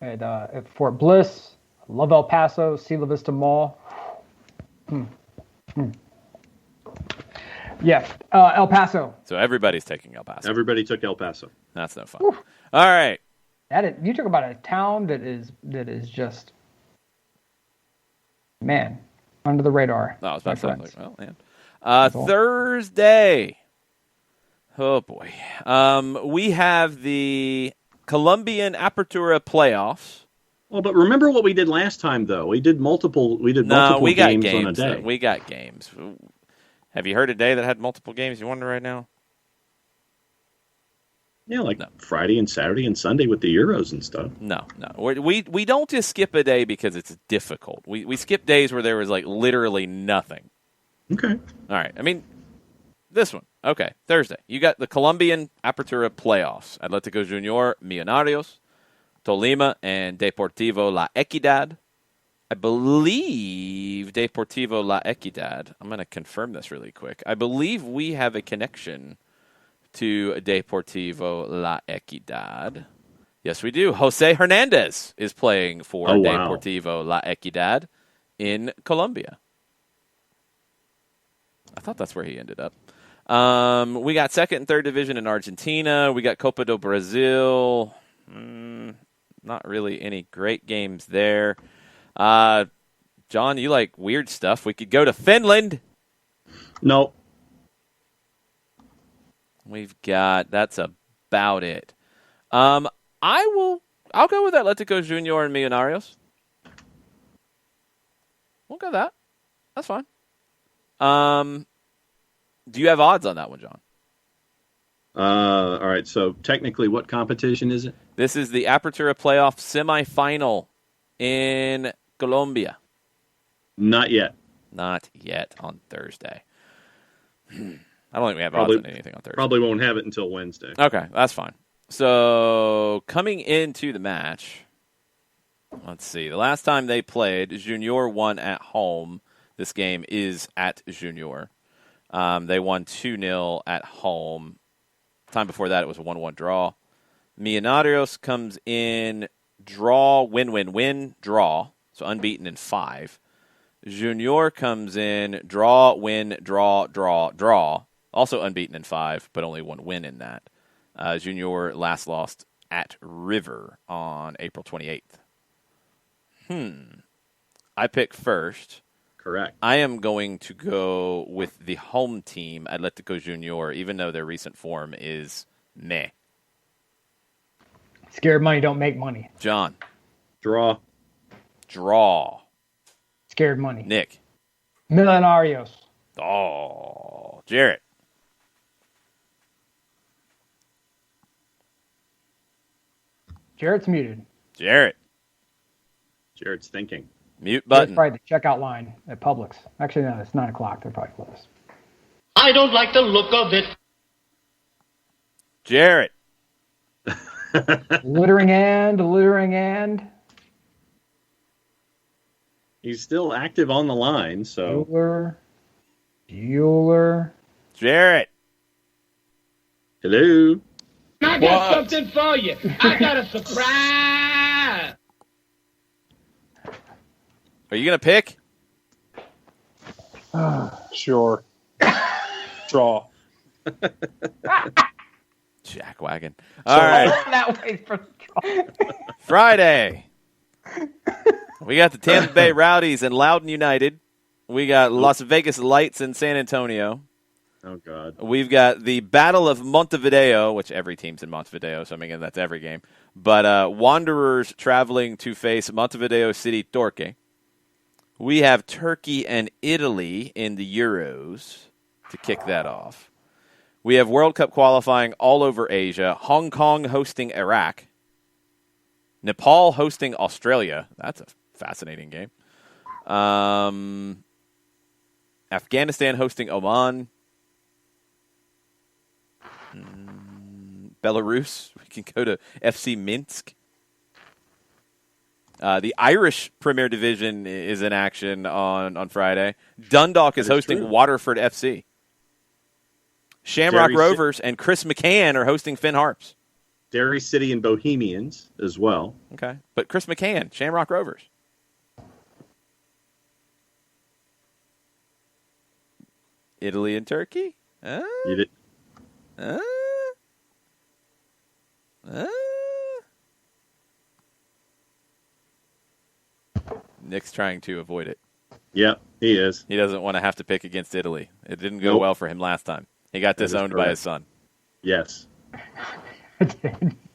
at Fort Bliss. I love El Paso, Sila Vista Mall. Yeah, El Paso. So everybody's taking El Paso. Everybody took El Paso. That's no fun. Whew. All right. You talk about a town that is just, man, under the radar. Oh, I was about to say, well, man. Thursday. Oh, boy. We have the Colombian Apertura playoffs. Well, but remember what we did last time, though. We did multiple games on a day. We got games. Have you heard a day that had multiple games? You wonder right now? Yeah, Friday and Saturday and Sunday with the Euros and stuff. No. We don't just skip a day because it's difficult. We skip days where there was literally nothing. Okay. All right. I mean, this one. Okay, Thursday. You got the Colombian Apertura playoffs. Atlético Junior, Millonarios, Tolima, and Deportivo La Equidad. I believe Deportivo La Equidad. I'm going to confirm this really quick. I believe we have a connection to Deportivo La Equidad. Yes, we do. Jose Hernandez is playing for Deportivo La Equidad in Colombia. I thought that's where he ended up. We got second and third division in Argentina. We got Copa do Brasil. Not really any great games there. John, you like weird stuff. We could go to Finland. No. That's about it. I'll go with Atlético Junior and Millonarios. We'll go that. That's fine. Do you have odds on that one, John? All right. So technically, what competition is it? This is the Apertura playoff semifinal in Colombia. Not yet. Not yet on Thursday. I don't think we have odds on anything on Thursday. Probably won't have it until Wednesday. Okay, that's fine. So coming into the match, let's see. The last time they played, Junior won at home. This game is at Junior. They won 2-0 at home. Time before that, it was a 1-1 draw. Millonarios comes in draw, win, draw. So unbeaten in 5. Junior comes in draw, win, draw. Also unbeaten in 5, but only 1 win in that. Junior last lost at River on April 28th. I pick first. Correct. I am going to go with the home team, Atletico Junior, even though their recent form is meh. Scared money don't make money. John. Draw. Scared money. Nick. Millonarios. Oh, Jarrett. Jarrett's muted. Jarrett's thinking. Mute button. That's probably the checkout line at Publix. Actually, no, it's 9 o'clock. They're probably closed. I don't like the look of it. Jarrett. Littering and. He's still active on the line, so. Bueller. Jarrett. Hello. I got something for you. I got a surprise. Are you going to pick? Sure. Draw. Jackwagon. All right. That way for Friday. We got the Tampa Bay Rowdies and Loudoun United. We got Las Vegas Lights and San Antonio. Oh, God. We've got the Battle of Montevideo, which every team's in Montevideo, so I mean that's every game. But Wanderers traveling to face Montevideo City Torque. We have Turkey and Italy in the Euros to kick that off. We have World Cup qualifying all over Asia. Hong Kong hosting Iraq. Nepal hosting Australia. That's a fascinating game. Afghanistan hosting Oman. Belarus. We can go to FC Minsk. The Irish Premier Division is in action on Friday. Dundalk is hosting true. Waterford FC. Shamrock Derry Rovers and Chris McCann are hosting Finn Harps. Derry City and Bohemians as well. Okay. But Chris McCann, Shamrock Rovers. Italy and Turkey? You did. Nick's trying to avoid it. Yep, he is. He doesn't want to have to pick against Italy. It didn't go well for him last time. He got disowned by his son. Yes.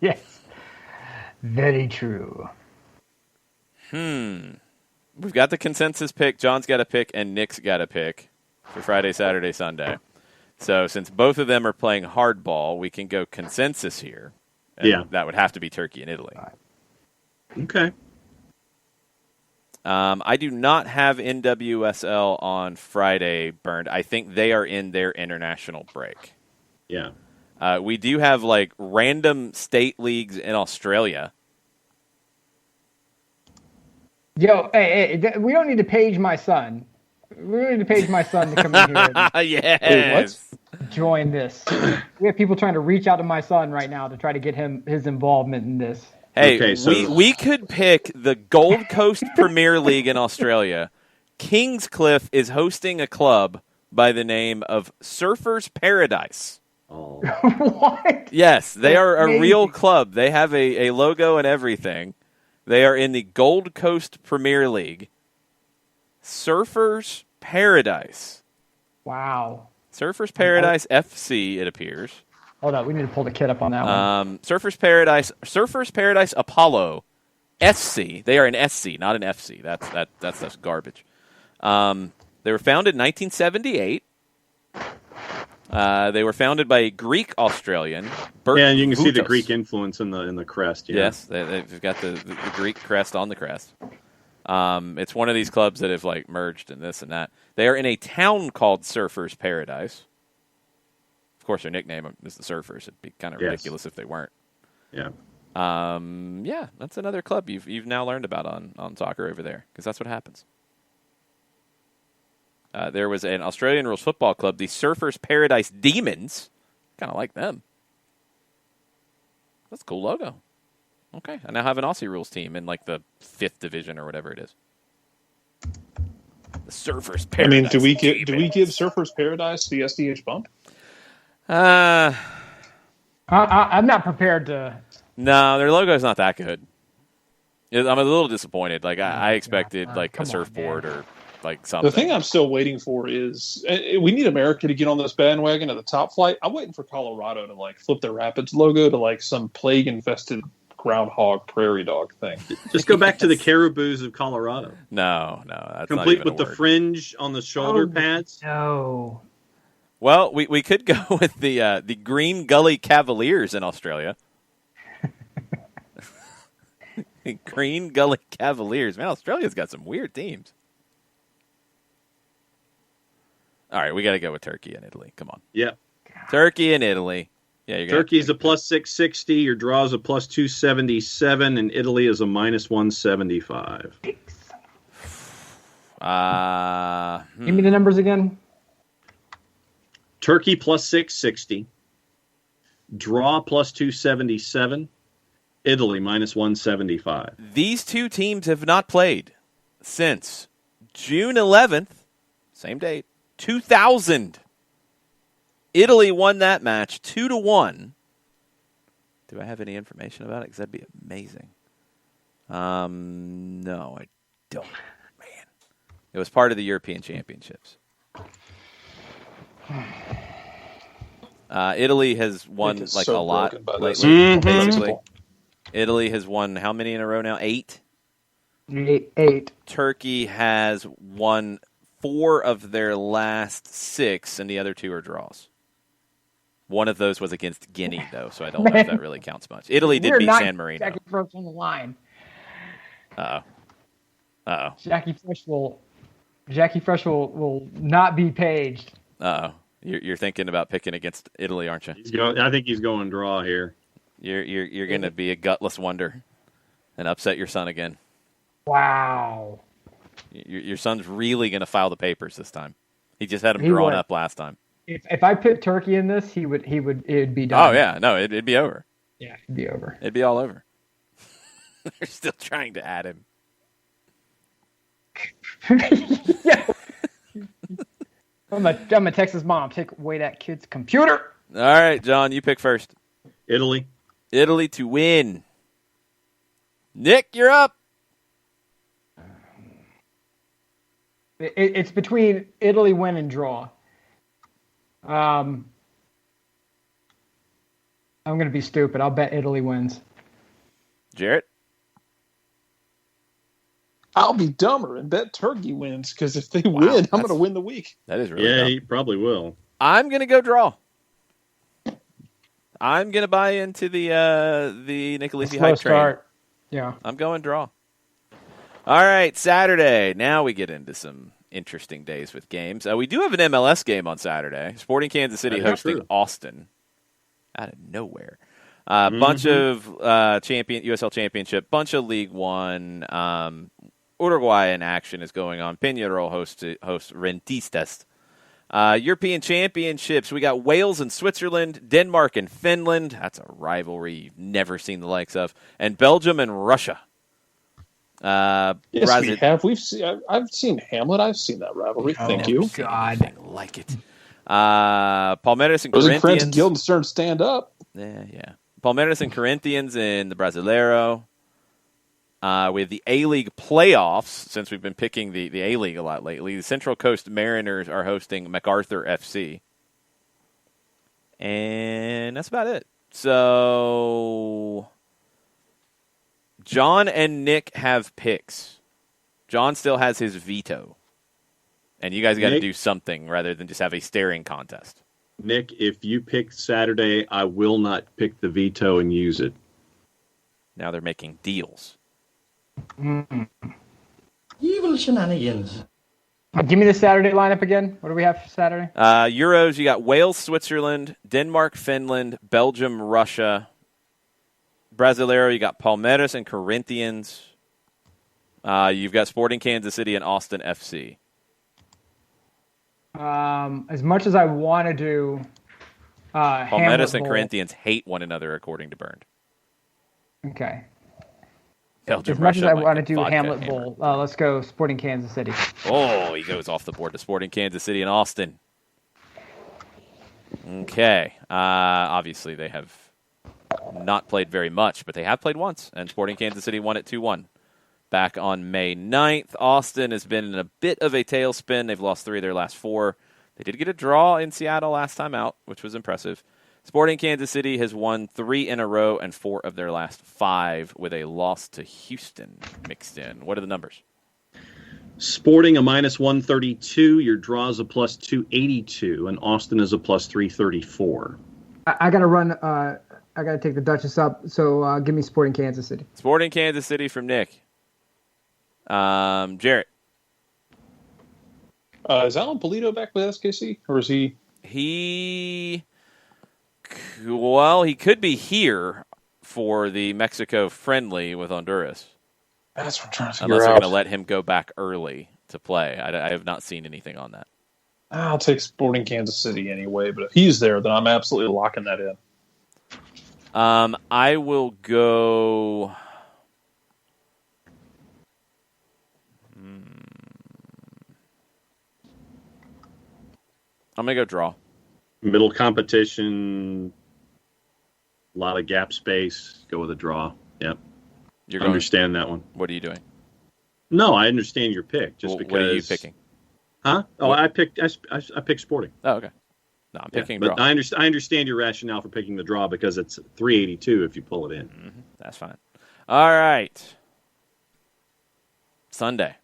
Yes. Very true. We've got the consensus pick. John's got a pick, and Nick's got a pick for Friday, Saturday, Sunday. So since both of them are playing hardball, we can go consensus here. And that would have to be Turkey and Italy. Okay. I do not have NWSL on Friday, Burned. I think they are in their international break. Yeah. We do have, like, random state leagues in Australia. Yo, hey, we don't need to page my son. We don't need to page my son to come in here and Yes. join this. We have people trying to reach out to my son right now to try to get his involvement in this. Hey, okay, so we could pick the Gold Coast Premier League in Australia. Kingscliff is hosting a club by the name of Surfers Paradise. Oh. What? Yes, they are a Amazing. real club. They have a logo and everything. They are in the Gold Coast Premier League. Surfers Paradise. Wow. Surfers Paradise FC, it appears. Hold on, we need to pull the kid up on that one. Surfers Paradise Apollo SC. They are an SC, not an FC. That's garbage. They were founded in 1978. They were founded by a Greek Australian. Bert and you can see the Boutos. Greek influence in the crest. Yeah. Yes, they've got the Greek crest on the crest. It's one of these clubs that have like merged and this and that. They are in a town called Surfers Paradise. Of course, their nickname is the Surfers. It'd be kind of ridiculous if they weren't. Yeah. Yeah, that's another club you've now learned about on soccer over there because that's what happens. There was an Australian rules football club, the Surfers Paradise Demons. Kind of like them. That's a cool logo. Okay, I now have an Aussie rules team in like the 5th division or whatever it is. The Surfers Paradise. I mean, do we give Surfers Paradise the SDH bump? I'm not prepared to. No, their logo's not that good. I'm a little disappointed. Like I expected like a surfboard or like something. The thing I'm still waiting for is we need America to get on this bandwagon of the top flight. I'm waiting for Colorado to like flip their Rapids logo to like some plague infested groundhog prairie dog thing. Just go back to the Caribous of Colorado. No, that's complete not even with the word. Fringe on the shoulder pads. No. Well, we could go with the Green Gully Cavaliers in Australia. Green Gully Cavaliers. Man, Australia's got some weird teams. All right, we got to go with Turkey and Italy. Come on. Yep. Turkey and Italy. Yeah, you're Turkey's a plus 660. Your draw's a plus 277, and Italy is a minus 175. Give me the numbers again. Turkey plus 660. Draw plus 277. Italy minus 175. These two teams have not played since June 11th, same date, 2000. Italy won that match 2-1. Do I have any information about it? Because that'd be amazing. No, I don't. Man, it was part of the European Championships. Italy has won like so a lot broken lately. Basically, Italy has won how many in a row now? 8. 8. Turkey has won 4 of their last 6, and the other 2 are draws. One of those was against Guinea, though, so I don't know if that really counts much. Italy did beat San Marino. Jackie Fresh on the line. Uh-oh. Jackie Fresh will not be paged. Uh-oh. You're thinking about picking against Italy, aren't you? I think he's going draw here. You're going to be a gutless wonder and upset your son again. Wow. Your son's really going to file the papers this time. He just had them drawn up last time. If I put Turkey in this, it'd be done. Oh yeah, no, it'd be over. Yeah, it'd be over. It'd be all over. They're still trying to add him. Yeah. I'm a Texas mom. Take away that kid's computer. All right, John, you pick first. Italy to win. Nick, you're up. It's between Italy win and draw. I'm going to be stupid. I'll bet Italy wins. Jarrett? I'll be dumber and bet Turkey wins, because if they win, I'm going to win the week. That is really dumb. he probably will. I'm going to go draw. I'm going to buy into the Nicolifi hype train. Yeah. I'm going draw. All right, Saturday. Now we get into some interesting days with games. We do have an MLS game on Saturday. Sporting Kansas City hosting Austin. Out of nowhere. Bunch of USL Championship, bunch of League One. Uruguayan action is going on. Peñarol hosts Rentistas. European Championships, we got Wales and Switzerland, Denmark and Finland. That's a rivalry you've never seen the likes of. And Belgium and Russia. Yes, we have. I've seen Hamlet. I've seen that rivalry. Thank you. God, like it. Palmeiras and Corinthians. Guildenstern stand up. Yeah. Palmeiras and Corinthians in the Brasileiro. We have the A-League playoffs, since we've been picking the A-League a lot lately. The Central Coast Mariners are hosting MacArthur FC. And that's about it. So John and Nick have picks. John still has his veto. And you guys got to do something rather than just have a staring contest. Nick, if you pick Saturday, I will not pick the veto and use it. Now they're making deals. Evil shenanigans. Give me the Saturday lineup again. What do we have for Saturday? Euros, you got Wales, Switzerland, Denmark, Finland, Belgium, Russia. Brasileiro, you got Palmeiras and Corinthians. You've got Sporting Kansas City and Austin FC. As much as I want to do Palmettos and Bowl. Corinthians hate one another, according to Bernd. Okay. Belgium, As much as Russia, I want to like do vodka Hamlet hammer. Bowl, let's go Sporting Kansas City. Oh, he goes off the board to Sporting Kansas City and Austin. Okay. Obviously, they have not played very much, but they have played once, and Sporting Kansas City won it 2-1 back on May 9th. Austin has been in a bit of a tailspin. They've lost 3 of their last 4. They did get a draw in Seattle last time out, which was impressive. Sporting Kansas City has won 3 in a row and 4 of their last 5 with a loss to Houston mixed in. What are the numbers? Sporting a -132. Your draw is a +282, and Austin is a +334. I got to run. I got to take the Duchess up. So give me Sporting Kansas City. Sporting Kansas City from Nick. Jarrett. Is Alan Polito back with SKC, or is he? He could be here for the Mexico friendly with Honduras. That's what I'm trying to figure Unless they're out. going to let him go back early to play. I have not seen anything on that. I'll take Sporting Kansas City anyway, but if he's there, then I'm absolutely locking that in. I will go. I'm going to go draw. Middle competition, a lot of gap space. Go with a draw. Yep. You're understand that one. What are you doing? No, I understand your pick. Just because. What are you picking? Huh? Oh, what? I picked Sporting. Oh, okay. No, I'm picking but draw. I understand your rationale for picking the draw because it's 382 if you pull it in. Mm-hmm. That's fine. All right. Sunday.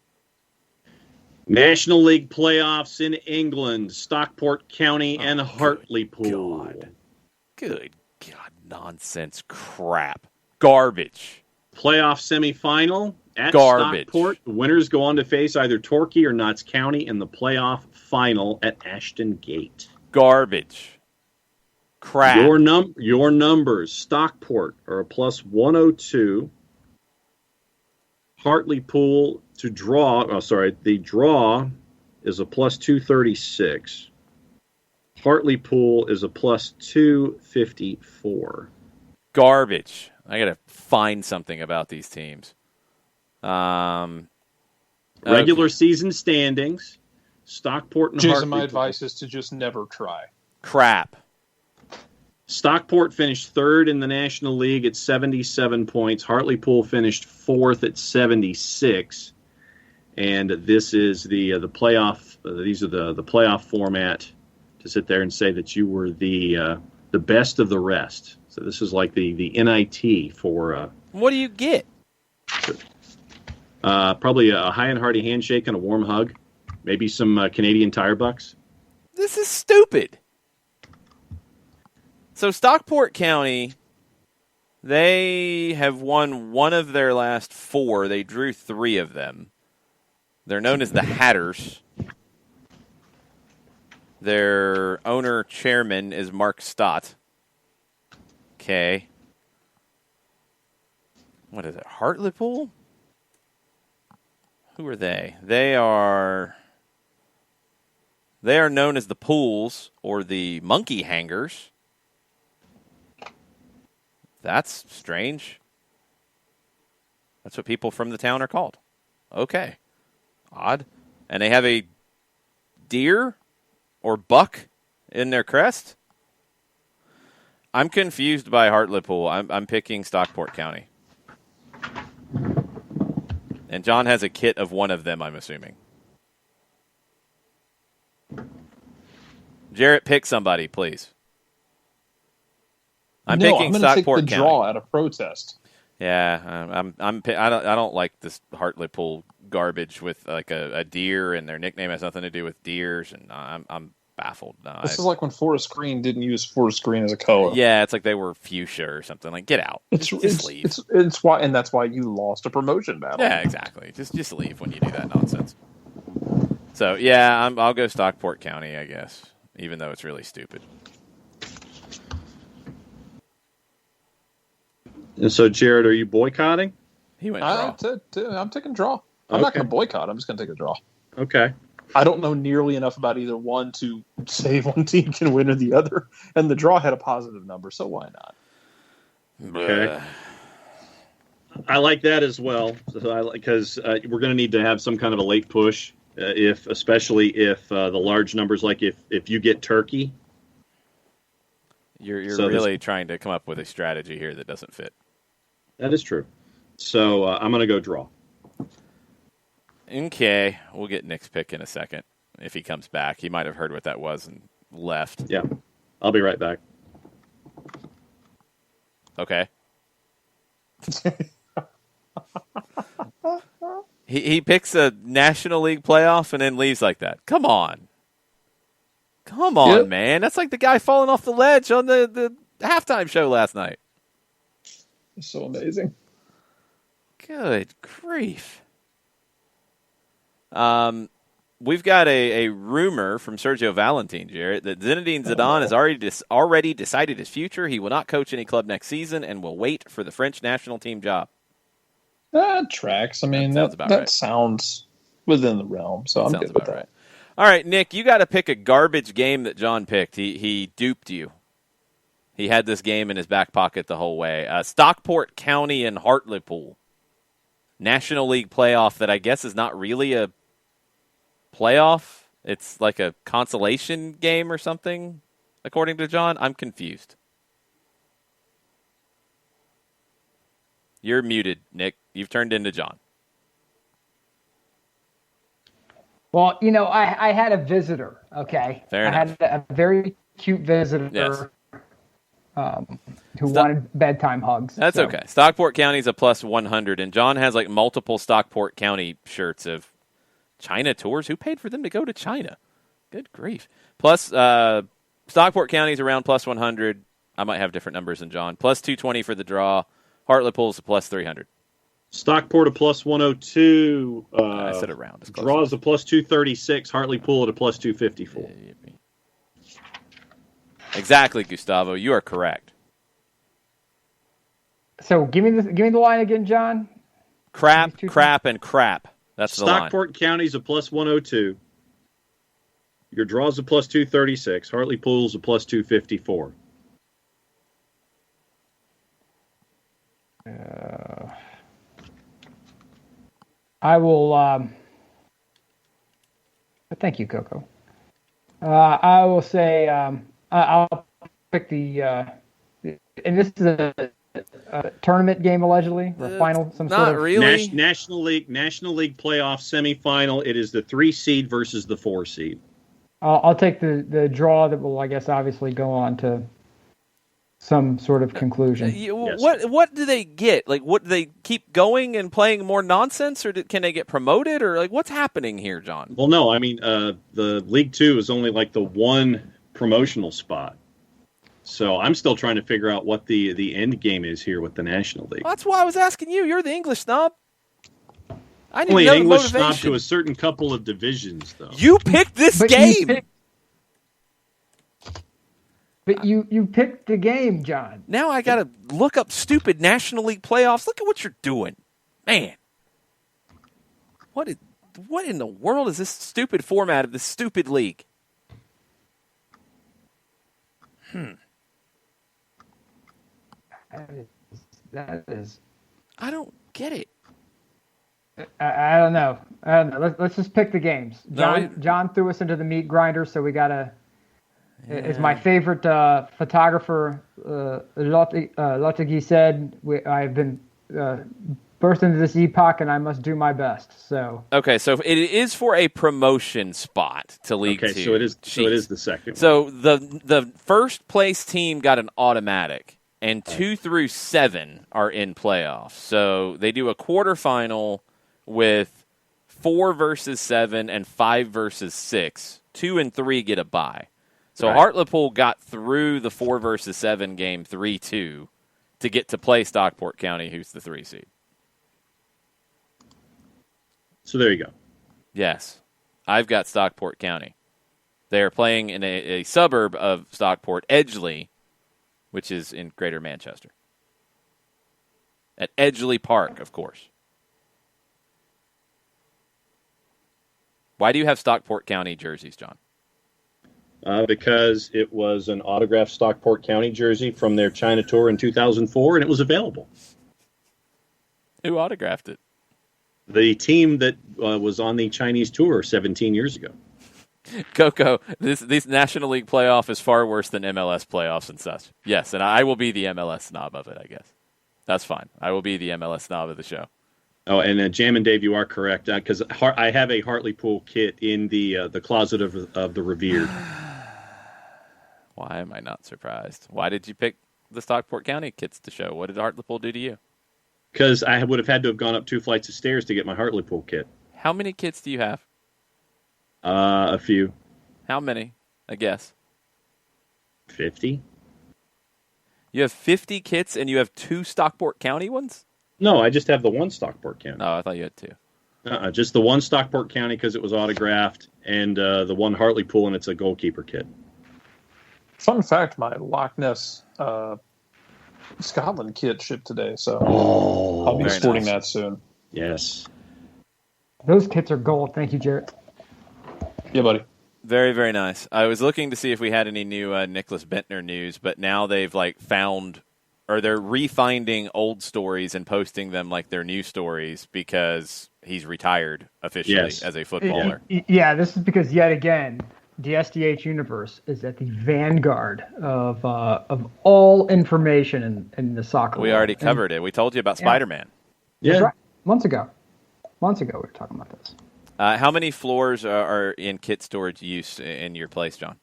National League playoffs in England, Stockport County and Hartlepool. Good God, nonsense crap. Garbage. Playoff semifinal at Garbage. Stockport. The winners go on to face either Torquay or Notts County in the playoff final at Ashton Gate. Garbage. Crap. Your numbers. Stockport are a +102. Hartlepool to draw. Oh, sorry. The draw is a +236. Hartlepool is a +254. Garbage. I got to find something about these teams. Regular season standings. Stockport and Jason, Hartlepool. my advice is to just never try. Crap. Stockport finished 3rd in the National League at 77 points. Hartlepool finished 4th at 76. And this is the playoff. These are the playoff format to sit there and say that you were the best of the rest. So this is like the NIT for. What do you get? Probably a high and hearty handshake and a warm hug. Maybe some Canadian Tire bucks. This is stupid. So Stockport County, they have won 1 of their last 4. They drew 3 of them. They're known as the Hatters. Their owner-chairman is Mark Stott. Okay. What is it, Hartlepool? Who are they? They are known as the Pools or the Monkey Hangers. That's strange. That's what people from the town are called. Okay. Odd. And they have a deer or buck in their crest? I'm confused by Hartlepool. I'm picking Stockport County. And John has a kit of one of them, I'm assuming. Jarrett, pick somebody, please. I'm picking Stockport take the County. draw out of protest. Yeah, I don't like this Hartlepool garbage with like a deer, and their nickname has nothing to do with deers, and I'm baffled. No, This is like when Forest Green didn't use Forest Green as a color. Yeah, it's like they were fuchsia or something. Like, get out. Just leave. It's why, and that's why you lost a promotion battle. Yeah, exactly. Just leave when you do that nonsense. So yeah, I'll go Stockport County, I guess, even though it's really stupid. And so, Jared, are you boycotting? He went draw. I'm taking draw. I'm not going to boycott. I'm just going to take a draw. Okay. I don't know nearly enough about either one to say one team can win or the other. And the draw had a positive number, so why not? Okay. I like that as well, because we're going to need to have some kind of a late push, especially if the large numbers, like if you get Turkey. You're really trying to come up with a strategy here that doesn't fit. That is true. So I'm going to go draw. Okay, we'll get Nick's pick in a second if he comes back. He might have heard what that was and left. Yeah, I'll be right back. Okay. He picks a National League playoff and then leaves like that. Come on. Man. That's like the guy falling off the ledge on the halftime show last night. So amazing. Good grief. We've got a rumor from Sergio Valentin, Jarrett, that Zinedine Zidane has already decided his future. He will not coach any club next season and will wait for the French national team job. That tracks. I mean, that sounds within the realm, so I'm good with that. Right. All right, Nick, you got to pick a garbage game that John picked. He duped you. He had this game in his back pocket the whole way. Stockport County and Hartlepool. National League playoff that I guess is not really a playoff. It's like a consolation game or something, according to John. I'm confused. You're muted, Nick. You've turned into John. Well, I had a visitor, okay? Fair enough. I had a very cute visitor. Yes. Who wanted bedtime hugs. That's okay. Stockport County is a plus 100, and John has like multiple Stockport County shirts of China tours. Who paid for them to go to China? Good grief. Plus, Stockport County is around plus 100. I might have different numbers than John. Plus 220 for the draw. Hartlepool is a plus 300. Stockport a plus 102. I said around. Draw is a plus 236. Hartlepool at a plus 254. Exactly, Gustavo. You are correct. So give me the line again, John. Crap, and crap. That's the line. Stockport County's a plus 102. Your draw's a plus 236. Hartlepool's a plus 254. I will. Thank you, Coco. I will say I'll pick the. And this is a tournament game allegedly, or final, some not sort of really. National League playoff semifinal. It is the 3 seed versus the 4 seed. I'll take the draw that will, I guess, obviously go on to some sort of conclusion. Yes. What do they get? Like, what do they keep going and playing more nonsense, or can they get promoted, or like what's happening here, John? Well, no, I mean the League 2 is only like the one promotional spot, so I'm still trying to figure out what the end game is here with the National League. Well, that's why I was asking you. You're the English snob. I need only to know an English the snob motivation. to a certain couple of divisions, though. You picked this game. But you picked the game, John. Now I got to look up stupid National League playoffs. Look at what you're doing. Man. What in the world is this stupid format of this stupid league? That is. I don't get it. I don't know. Let's just pick the games. John threw us into the meat grinder, so we gotta. Yeah. As my favorite photographer, Lotegi said, I've been birthed into this epoch, and I must do my best. So okay, so it is for a promotion spot to League 2. Okay, so it is. Jeez. So it is the second. So one. The first place team got an automatic, and 2 through 7 are in playoffs. So they do a quarterfinal with 4 versus 7 and 5 versus 6. 2 and 3 get a bye. So Hartlepool got through the 4 versus 7 game 3-2 to get to play Stockport County, who's the 3 seed. So there you go. Yes, I've got Stockport County. They are playing in a suburb of Stockport, Edgeley, which is in Greater Manchester. At Edgeley Park, of course. Why do you have Stockport County jerseys, John? Because it was an autographed Stockport County jersey from their China tour in 2004, and it was available. Who autographed it? The team that was on the Chinese tour 17 years ago. Coco, this National League playoff is far worse than MLS playoffs and such. Yes, and I will be the MLS snob of it, I guess. That's fine. I will be the MLS snob of the show. Oh, and Jam and Dave, you are correct, because I have a Hartlepool kit in the closet of the revered. Why am I not surprised? Why did you pick the Stockport County kits to show? What did Hartlepool do to you? Because I would have had to have gone up 2 flights of stairs to get my Hartlepool kit. How many kits do you have? A few. How many? A guess. 50. You have 50 kits and you have 2 Stockport County ones? No, I just have the one Stockport County. Oh, I thought you had 2. Just the one Stockport County because it was autographed, and the one Hartlepool, and it's a goalkeeper kit. Fun fact, my Loch Ness Scotland kit shipped today, so I'll be sporting that soon. Yes. Those kits are gold. Thank you, Jarrett. Yeah, buddy. Very, very nice. I was looking to see if we had any new Nicholas Bentner news, but now they've found, or they're refinding old stories and posting them like they're new stories because he's retired officially as a footballer. Yeah, this is because yet again, the SDH universe is at the vanguard of all information in the soccer We world. already covered it. We told you about Spider-Man. Yeah. That's right. Months ago we were talking about this. How many floors are in kit storage use in your place, John?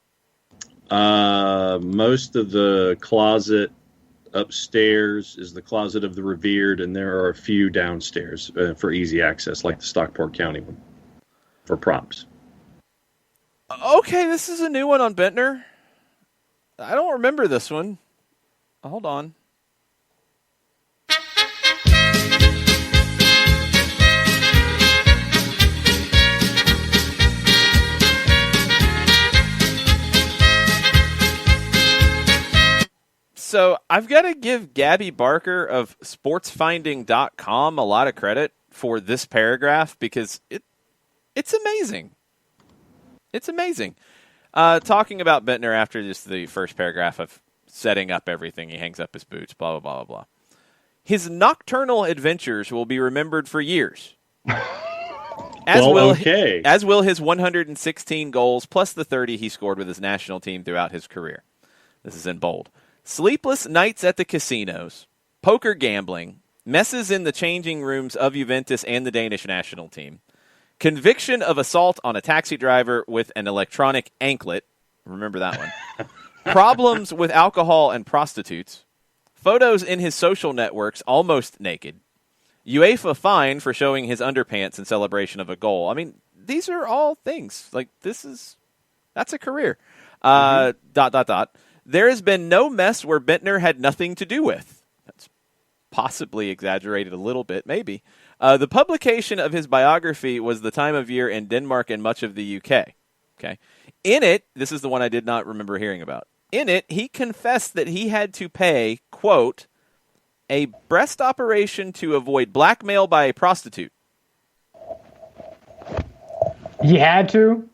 Most of the closet upstairs is the closet of the revered, and there are a few downstairs for easy access, like the Stockport County one, for props. Okay, this is a new one on Bentner. I don't remember this one. Hold on. So I've got to give Gabby Barker of sportsfinding.com a lot of credit for this paragraph because it's amazing. It's amazing. Talking about Bentner after just the first paragraph of setting up everything, he hangs up his boots, blah, blah, blah, blah, blah. His nocturnal adventures will be remembered for years. As will his 116 goals plus the 30 he scored with his national team throughout his career. This is in bold. Sleepless nights at the casinos, poker gambling, messes in the changing rooms of Juventus and the Danish national team, conviction of assault on a taxi driver with an electronic anklet, remember that one, problems with alcohol and prostitutes, photos in his social networks almost naked, UEFA fine for showing his underpants in celebration of a goal. I mean, these are all things. That's a career. ... There has been no mess where Bentner had nothing to do with. That's possibly exaggerated a little bit, maybe. The publication of his biography was the time of year in Denmark and much of the UK. Okay. In it, this is the one I did not remember hearing about. In it, he confessed that he had to pay, quote, a breast operation to avoid blackmail by a prostitute. He had to?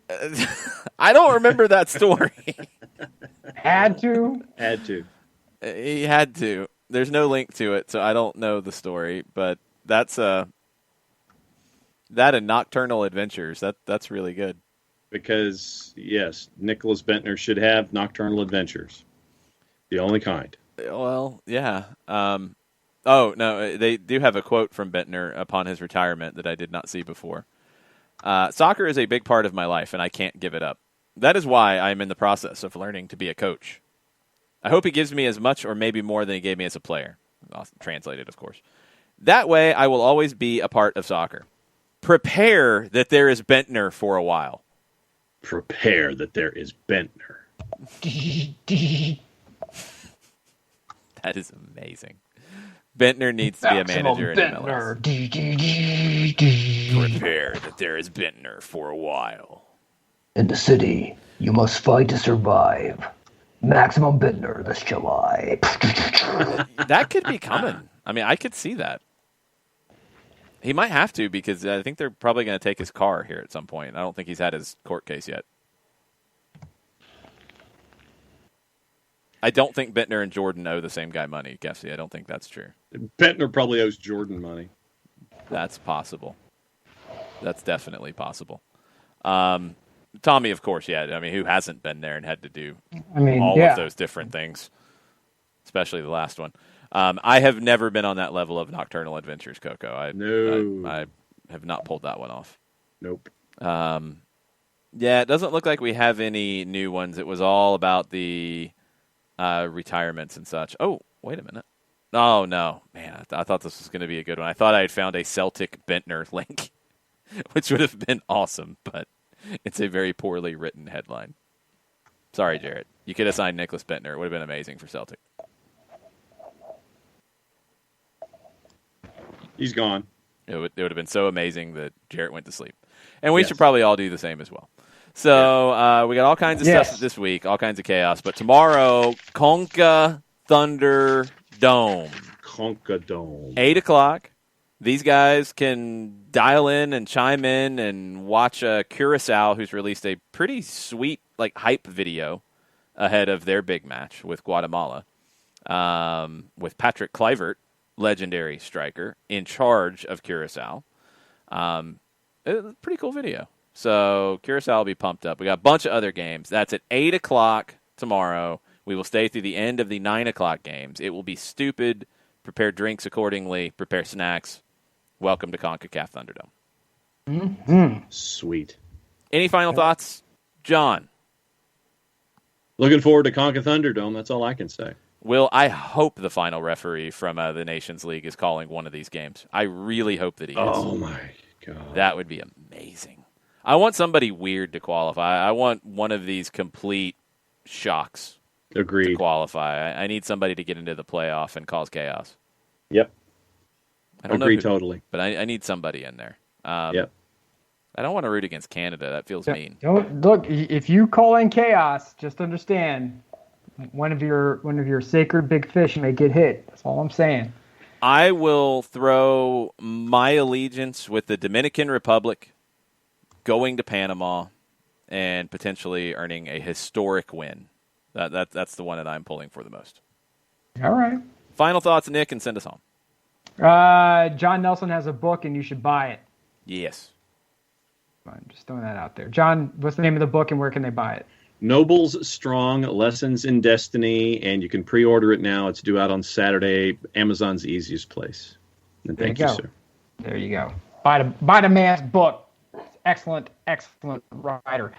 I don't remember that story. Had to? Had to. He had to. There's no link to it, so I don't know the story, but that's that and Nocturnal Adventures. That's really good. Because, yes, Nicholas Bentner should have Nocturnal Adventures. The only kind. Well, yeah. Oh, no, they do have a quote from Bentner upon his retirement that I did not see before. Soccer is a big part of my life, and I can't give it up. That is why I am in the process of learning to be a coach. I hope he gives me as much or maybe more than he gave me as a player. Translated, of course. That way, I will always be a part of soccer. Prepare that there is Bentner for a while. Prepare that there is Bentner. That is amazing. Bentner needs to be a manager in MLS. Prepare that there is Bentner for a while. In the city, you must fight to survive. Maximum Bentner this July. That could be coming. I mean, I could see that. He might have to because I think they're probably going to take his car here at some point. I don't think he's had his court case yet. I don't think Bittner and Jordan owe the same guy money, Gefsey. I don't think that's true. Bittner probably owes Jordan money. That's possible. That's definitely possible. Tommy, of course, yeah. I mean, who hasn't been there and had to do all of those different things, especially the last one. I have never been on that level of Nocturnal Adventures, Coco. I have not pulled that one off. Nope. Yeah, it doesn't look like we have any new ones. It was all about the retirements and such. Oh, wait a minute. Oh, no. Man, I thought this was going to be a good one. I thought I had found a Celtic Bentner link, which would have been awesome, but it's a very poorly written headline. Sorry, Jarrett. You could have signed Nicholas Bentner. It would have been amazing for Celtic. He's gone. It would have been so amazing that Jarrett went to sleep. And we should probably all do the same as well. So we got all kinds of stuff this week, all kinds of chaos. But tomorrow, Conca Thunder Dome. Conca Dome. 8 o'clock. These guys can dial in and chime in and watch Curacao, who's released a pretty sweet hype video ahead of their big match with Guatemala, with Patrick Kluivert, legendary striker, in charge of Curacao. It's a pretty cool video. So Curacao will be pumped up. We got a bunch of other games. That's at 8 o'clock tomorrow. We will stay through the end of the 9 o'clock games. It will be stupid. Prepare drinks accordingly. Prepare snacks. Welcome to Concacaf Thunderdome. Mm-hmm. Sweet. Any final thoughts, John? Looking forward to Conca Thunderdome. That's all I can say. Will, I hope the final referee from the Nations League is calling one of these games. I really hope that he is. Oh, my God. That would be amazing. I want somebody weird to qualify. I want one of these complete shocks to qualify. I need somebody to get into the playoff and cause chaos. Yep. I don't agree know totally. But I need somebody in there. Yep. I don't want to root against Canada. That feels mean. Don't look. If you call in chaos, just understand one of your sacred big fish may get hit. That's all I'm saying. I will throw my allegiance with the Dominican Republic, going to Panama, and potentially earning a historic win. That's the one that I'm pulling for the most. All right. Final thoughts, Nick, and send us home. John Nelson has a book, and you should buy it. Yes. I'm just throwing that out there. John, what's the name of the book, and where can they buy it? Nobles Strong, Lessons in Destiny, and you can pre-order it now. It's due out on Saturday. Amazon's the easiest place. And thank you, sir. There you go. Buy the man's book. Excellent writer.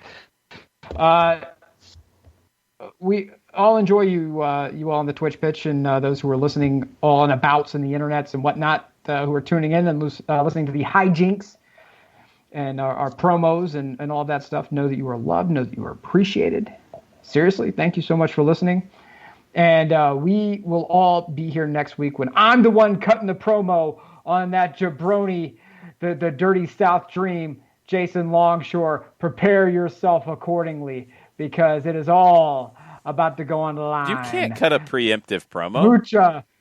We all enjoy you all on the Twitch pitch, and those who are listening all on abouts and the internets and whatnot, who are tuning in and listening to the hijinks and our promos and all that stuff. Know that you are loved. Know that you are appreciated. Seriously, thank you so much for listening. And we will all be here next week when I'm the one cutting the promo on that jabroni, the Dirty South Dream, Jason Longshore. Prepare yourself accordingly, because it is all about to go on the line. You can't cut a preemptive promo.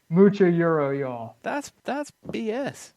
Mucha euro, y'all. That's BS.